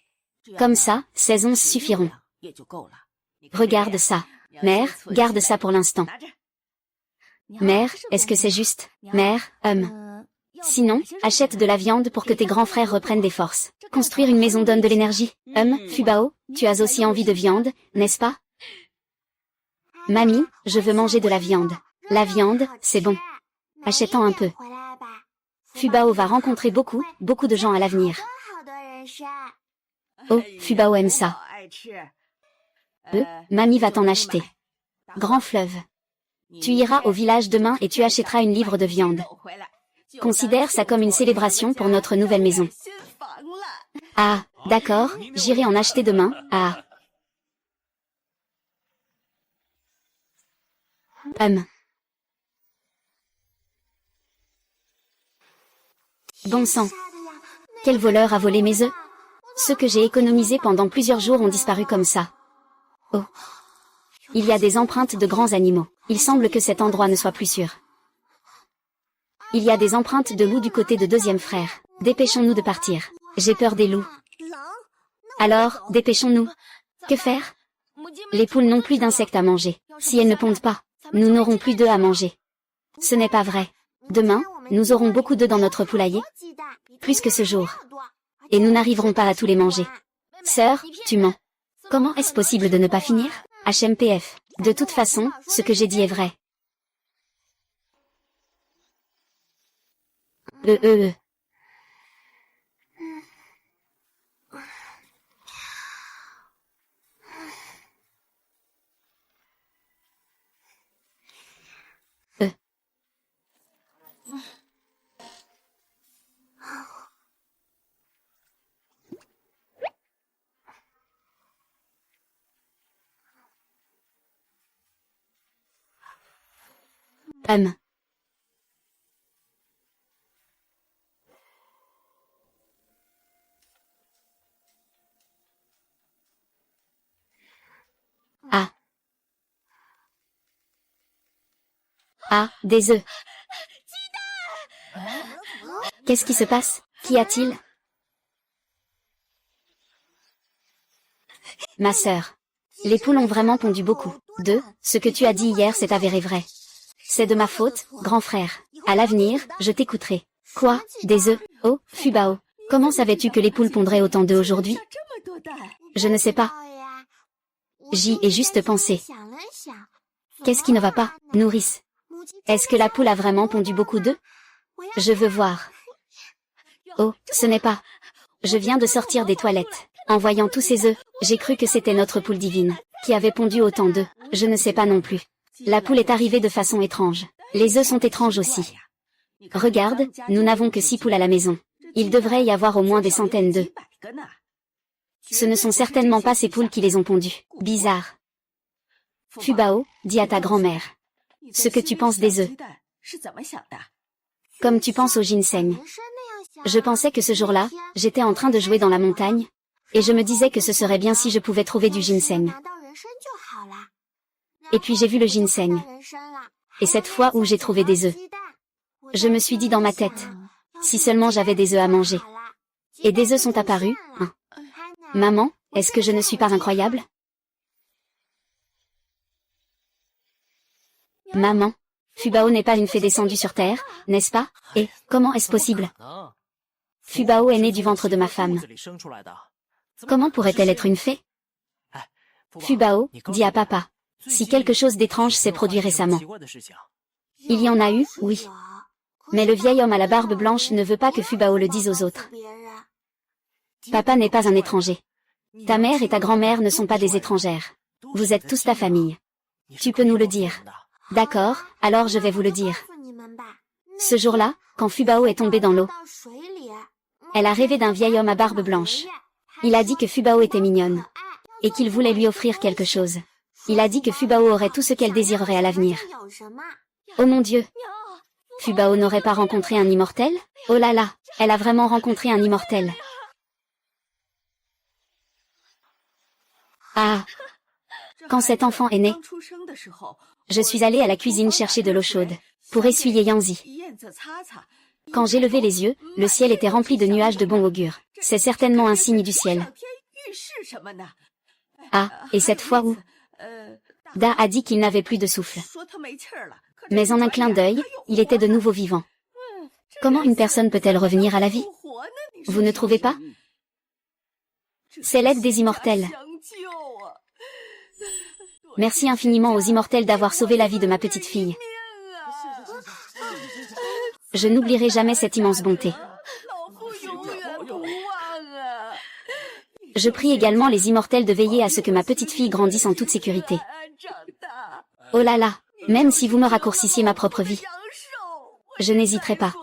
Comme ça, 16 onces suffiront. Regarde ça. Mère, garde ça pour l'instant. Mère, est-ce que c'est juste? Mère, Sinon, achète de la viande pour que tes grands frères reprennent des forces. Construire une maison donne de l'énergie. Fubao, tu as aussi envie de viande, n'est-ce pas? Mamie, je veux manger de la viande. La viande, c'est bon. Achète-en un peu. Fubao va rencontrer beaucoup de gens à l'avenir. Oh, Fubao aime ça. Mamie va t'en acheter. Grand fleuve. Tu iras au village demain et tu achèteras une livre de viande. Considère ça comme une célébration pour notre nouvelle maison. Ah, d'accord, j'irai en acheter demain. Ah. Bon sang. Quel voleur a volé mes œufs? Ceux que j'ai économisés pendant plusieurs jours ont disparu comme ça. Oh. Il y a des empreintes de grands animaux. Il semble que cet endroit ne soit plus sûr. Il y a des empreintes de loups du côté de deuxième frère. Dépêchons-nous de partir. J'ai peur des loups. Alors, dépêchons-nous. Que faire? Les poules n'ont plus d'insectes à manger. Si elles ne pondent pas, nous n'aurons plus d'œufs à manger. Ce n'est pas vrai. Demain, nous aurons beaucoup d'œufs dans notre poulailler. Plus que ce jour. Et nous n'arriverons pas à tous les manger. Sœur, tu mens. Comment est-ce possible de ne pas finir? HMPF. De toute façon, ce que j'ai dit est vrai. Ah. Ah, des œufs. Qu'est-ce qui se passe? Qu'y a-t-il? Ma sœur. Les poules ont vraiment pondu beaucoup. 2. Ce que tu as dit hier s'est avéré vrai. C'est de ma faute, grand frère. À l'avenir, je t'écouterai. Quoi? Des œufs? Oh, Fubao. Comment savais-tu que les poules pondraient autant d'œufs aujourd'hui? Je ne sais pas. J'y ai juste pensé. Qu'est-ce qui ne va pas, nourrice? Est-ce que la poule a vraiment pondu beaucoup d'œufs? Je veux voir. Oh, ce n'est pas. Je viens de sortir des toilettes. En voyant tous ces œufs, j'ai cru que c'était notre poule divine, qui avait pondu autant d'œufs. Je ne sais pas non plus. La poule est arrivée de façon étrange. Les œufs sont étranges aussi. Regarde, nous n'avons que 6 poules à la maison. Il devrait y avoir au moins des centaines d'œufs. Ce ne sont certainement pas ces poules qui les ont pondus. Bizarre. Fubao, dis à ta grand-mère ce que tu penses des œufs. Comme tu penses au ginseng. Je pensais que ce jour-là, j'étais en train de jouer dans la montagne, et je me disais que ce serait bien si je pouvais trouver du ginseng. Et puis j'ai vu le ginseng. Et cette fois où j'ai trouvé des œufs. Je me suis dit dans ma tête, si seulement j'avais des œufs à manger. Et des œufs sont apparus, hein. Maman, est-ce que je ne suis pas incroyable? Maman, Fubao n'est pas une fée descendue sur terre, n'est-ce pas? Et, comment est-ce possible? Fubao est née du ventre de ma femme. Comment pourrait-elle être une fée? Fubao, dis à papa. Si quelque chose d'étrange s'est produit récemment. Il y en a eu, oui. Mais le vieil homme à la barbe blanche ne veut pas que Fubao le dise aux autres. Papa n'est pas un étranger. Ta mère et ta grand-mère ne sont pas des étrangères. Vous êtes tous ta famille. Tu peux nous le dire. D'accord, alors je vais vous le dire. Ce jour-là, quand Fubao est tombé dans l'eau, elle a rêvé d'un vieil homme à barbe blanche. Il a dit que Fubao était mignonne. Et qu'il voulait lui offrir quelque chose. Il a dit que Fubao aurait tout ce qu'elle désirerait à l'avenir. Oh mon Dieu! Fubao n'aurait pas rencontré un immortel? Oh là là, elle a vraiment rencontré un immortel. Ah! Quand cet enfant est né, je suis allée à la cuisine chercher de l'eau chaude, pour essuyer Yanzi. Quand j'ai levé les yeux, le ciel était rempli de nuages de bon augure. C'est certainement un signe du ciel. Ah, et cette fois où Da a dit qu'il n'avait plus de souffle. Mais en un clin d'œil, il était de nouveau vivant. Comment une personne peut-elle revenir à la vie? Vous ne trouvez pas? C'est l'aide des immortels. Merci infiniment aux immortels d'avoir sauvé la vie de ma petite fille. Je n'oublierai jamais cette immense bonté. Je prie également les immortels de veiller à ce que ma petite fille grandisse en toute sécurité. Oh là là, même si vous me raccourcissiez ma propre vie, je n'hésiterai pas.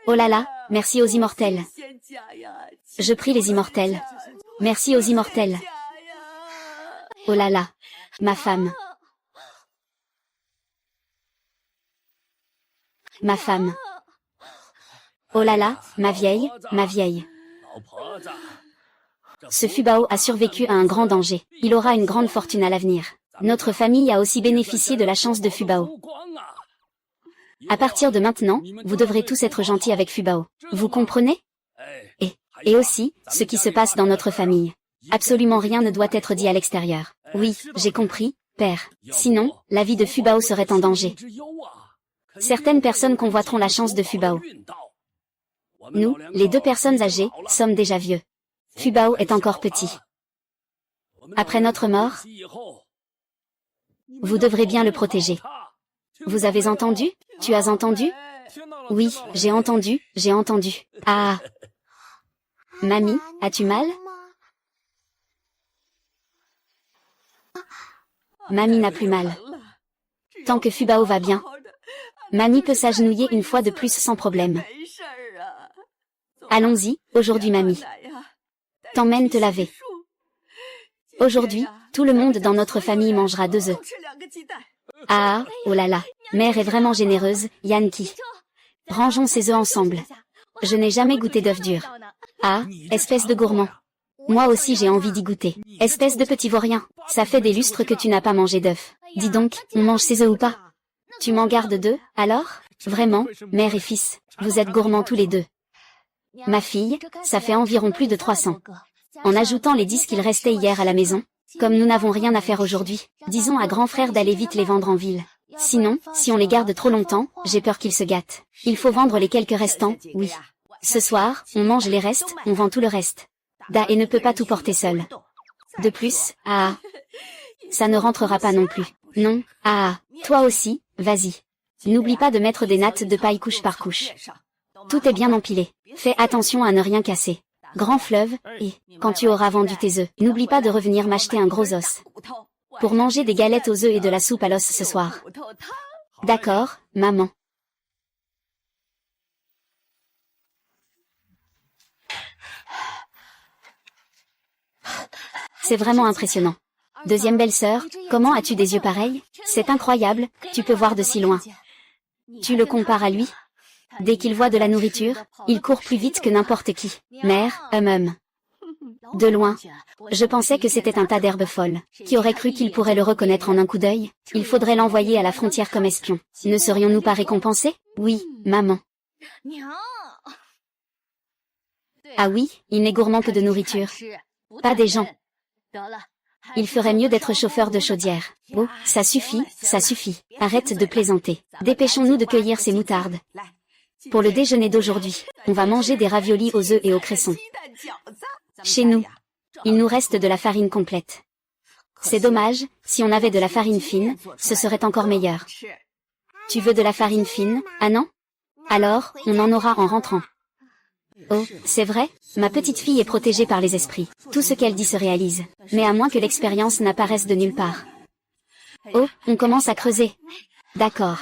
Oh là là, merci aux immortels. Je prie les immortels. Merci aux immortels. Oh là là, ma femme. Ma femme. Oh là là, ma vieille, ma vieille. Ce Fubao a survécu à un grand danger. Il aura une grande fortune à l'avenir. Notre famille a aussi bénéficié de la chance de Fubao. À partir de maintenant, vous devrez tous être gentils avec Fubao. Vous comprenez? Et aussi, ce qui se passe dans notre famille. Absolument rien ne doit être dit à l'extérieur. Oui, j'ai compris, père. Sinon, la vie de Fubao serait en danger. Certaines personnes convoiteront la chance de Fubao. Nous, les 2 personnes âgées, sommes déjà vieux. Fubao est encore petit. Après notre mort, vous devrez bien le protéger. Vous avez entendu? Tu as entendu? Oui, j'ai entendu, j'ai entendu. Ah! Mamie, as-tu mal? Mamie n'a plus mal. Tant que Fubao va bien, Mamie peut s'agenouiller une fois de plus sans problème. Allons-y, aujourd'hui Mamie. T'emmène te laver. Aujourd'hui, tout le monde dans notre famille mangera 2 œufs. Ah, oh là là. Mère est vraiment généreuse, Yankee. Rangeons ces œufs ensemble. Je n'ai jamais goûté d'œufs durs. Ah, espèce de gourmand. Moi aussi j'ai envie d'y goûter. Espèce de petit vaurien. Ça fait des lustres que tu n'as pas mangé d'œufs. Dis donc, on mange ces œufs ou pas? Tu m'en gardes deux, alors? Vraiment, mère et fils, vous êtes gourmands tous les deux. Ma fille, ça fait environ plus de 300. En ajoutant les 10 qu'il restait hier à la maison, comme nous n'avons rien à faire aujourd'hui, disons à grand frère d'aller vite les vendre en ville. Sinon, si on les garde trop longtemps, j'ai peur qu'ils se gâtent. Il faut vendre les quelques restants, oui. Ce soir, on mange les restes, on vend tout le reste. Dae ne peut pas tout porter seul. De plus, ça ne rentrera pas non plus. Non, toi aussi, vas-y. N'oublie pas de mettre des nattes de paille couche par couche. Tout est bien empilé. Fais attention à ne rien casser. Grand fleuve, et, quand tu auras vendu tes œufs, n'oublie pas de revenir m'acheter un gros os. Pour manger des galettes aux œufs et de la soupe à l'os ce soir. D'accord, maman. C'est vraiment impressionnant. Deuxième belle-sœur, comment as-tu des yeux pareils? C'est incroyable, tu peux voir de si loin. Tu le compares à lui? Dès qu'il voit de la nourriture, il court plus vite que n'importe qui. Mère, De loin. Je pensais que c'était un tas d'herbes folles. Qui aurait cru qu'il pourrait le reconnaître en un coup d'œil? Il faudrait l'envoyer à la frontière comme espion. Ne serions-nous pas récompensés? Oui, maman. Ah oui, il n'est gourmand que de nourriture. Pas des gens. Il ferait mieux d'être chauffeur de chaudière. Oh, ça suffit, ça suffit. Arrête de plaisanter. Dépêchons-nous de cueillir ces moutardes. Pour le déjeuner d'aujourd'hui, on va manger des raviolis aux œufs et aux cressons. Chez nous, il nous reste de la farine complète. C'est dommage, si on avait de la farine fine, ce serait encore meilleur. Tu veux de la farine fine, ah non? Alors, on en aura en rentrant. Oh, c'est vrai, ma petite fille est protégée par les esprits. Tout ce qu'elle dit se réalise, mais à moins que l'expérience n'apparaisse de nulle part. Oh, on commence à creuser. D'accord.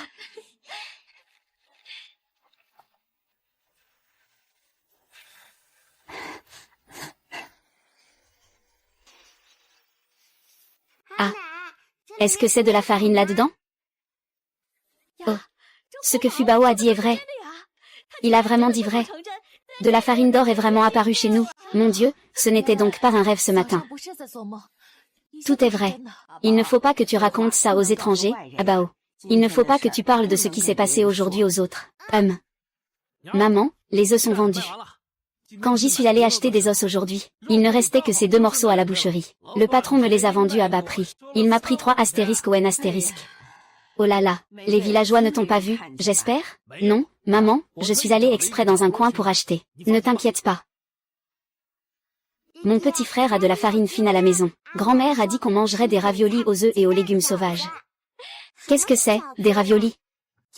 Ah. Est-ce que c'est de la farine là-dedans? Oh. Ce que Fubao a dit est vrai. Il a vraiment dit vrai. De la farine d'or est vraiment apparue chez nous. Mon Dieu, ce n'était donc pas un rêve ce matin. Tout est vrai. Il ne faut pas que tu racontes ça aux étrangers, Bao. Il ne faut pas que tu parles de ce qui s'est passé aujourd'hui aux autres. Maman, les œufs sont vendus. Quand j'y suis allée acheter des os aujourd'hui, il ne restait que ces 2 morceaux à la boucherie. Le patron me les a vendus à bas prix. Il m'a pris 3 astérisques au N astérisque. Oh là là, les villageois ne t'ont pas vu, j'espère? Non, maman, je suis allée exprès dans un coin pour acheter. Ne t'inquiète pas. Mon petit frère a de la farine fine à la maison. Grand-mère a dit qu'on mangerait des raviolis aux œufs et aux légumes sauvages. Qu'est-ce que c'est, des raviolis?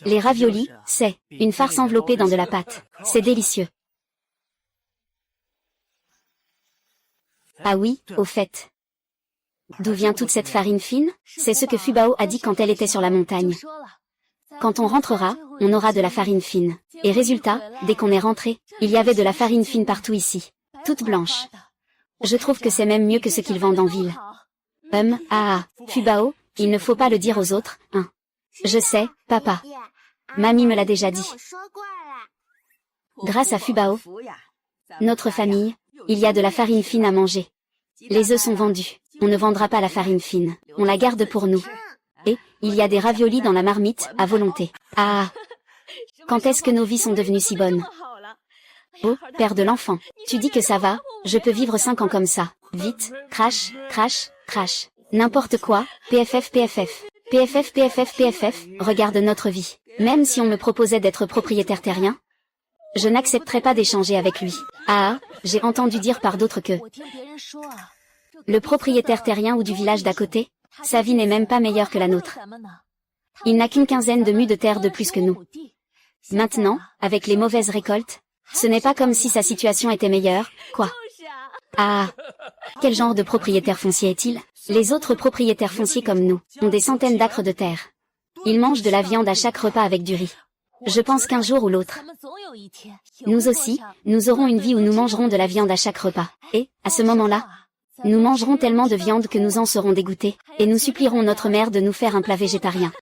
Les raviolis, c'est une farce enveloppée dans de la pâte. C'est délicieux. Ah oui, au fait. D'où vient toute cette farine fine? C'est ce que Fubao a dit quand elle était sur la montagne. Quand on rentrera, on aura de la farine fine. Et résultat, dès qu'on est rentré, il y avait de la farine fine partout ici. Toute blanche. Je trouve que c'est même mieux que ce qu'ils vendent en ville. Fubao, il ne faut pas le dire aux autres, hein. Je sais, papa. Mamie me l'a déjà dit. Grâce à Fubao, notre famille, il y a de la farine fine à manger. Les œufs sont vendus. On ne vendra pas la farine fine. On la garde pour nous. Et, il y a des raviolis dans la marmite, à volonté. Quand est-ce que nos vies sont devenues si bonnes? Oh, père de l'enfant. Tu dis que ça va, je peux vivre 5 ans comme ça. Vite, crash, crash, crash. N'importe quoi, PFF, PFF. PFF, PFF, PFF, regarde notre vie. Même si on me proposait d'être propriétaire terrien, je n'accepterais pas d'échanger avec lui. J'ai entendu dire par d'autres que le propriétaire terrien ou du village d'à côté, sa vie n'est même pas meilleure que la nôtre. Il n'a qu'une 15aine de mues de terre de plus que nous. Maintenant, avec les mauvaises récoltes, ce n'est pas comme si sa situation était meilleure, quoi. Quel genre de propriétaire foncier est-il? Les autres propriétaires fonciers comme nous, ont des centaines d'acres de terre. Ils mangent de la viande à chaque repas avec du riz. Je pense qu'un jour ou l'autre, nous aussi, nous aurons une vie où nous mangerons de la viande à chaque repas. Et, à ce moment-là, nous mangerons tellement de viande que nous en serons dégoûtés, et nous supplierons notre mère de nous faire un plat végétarien.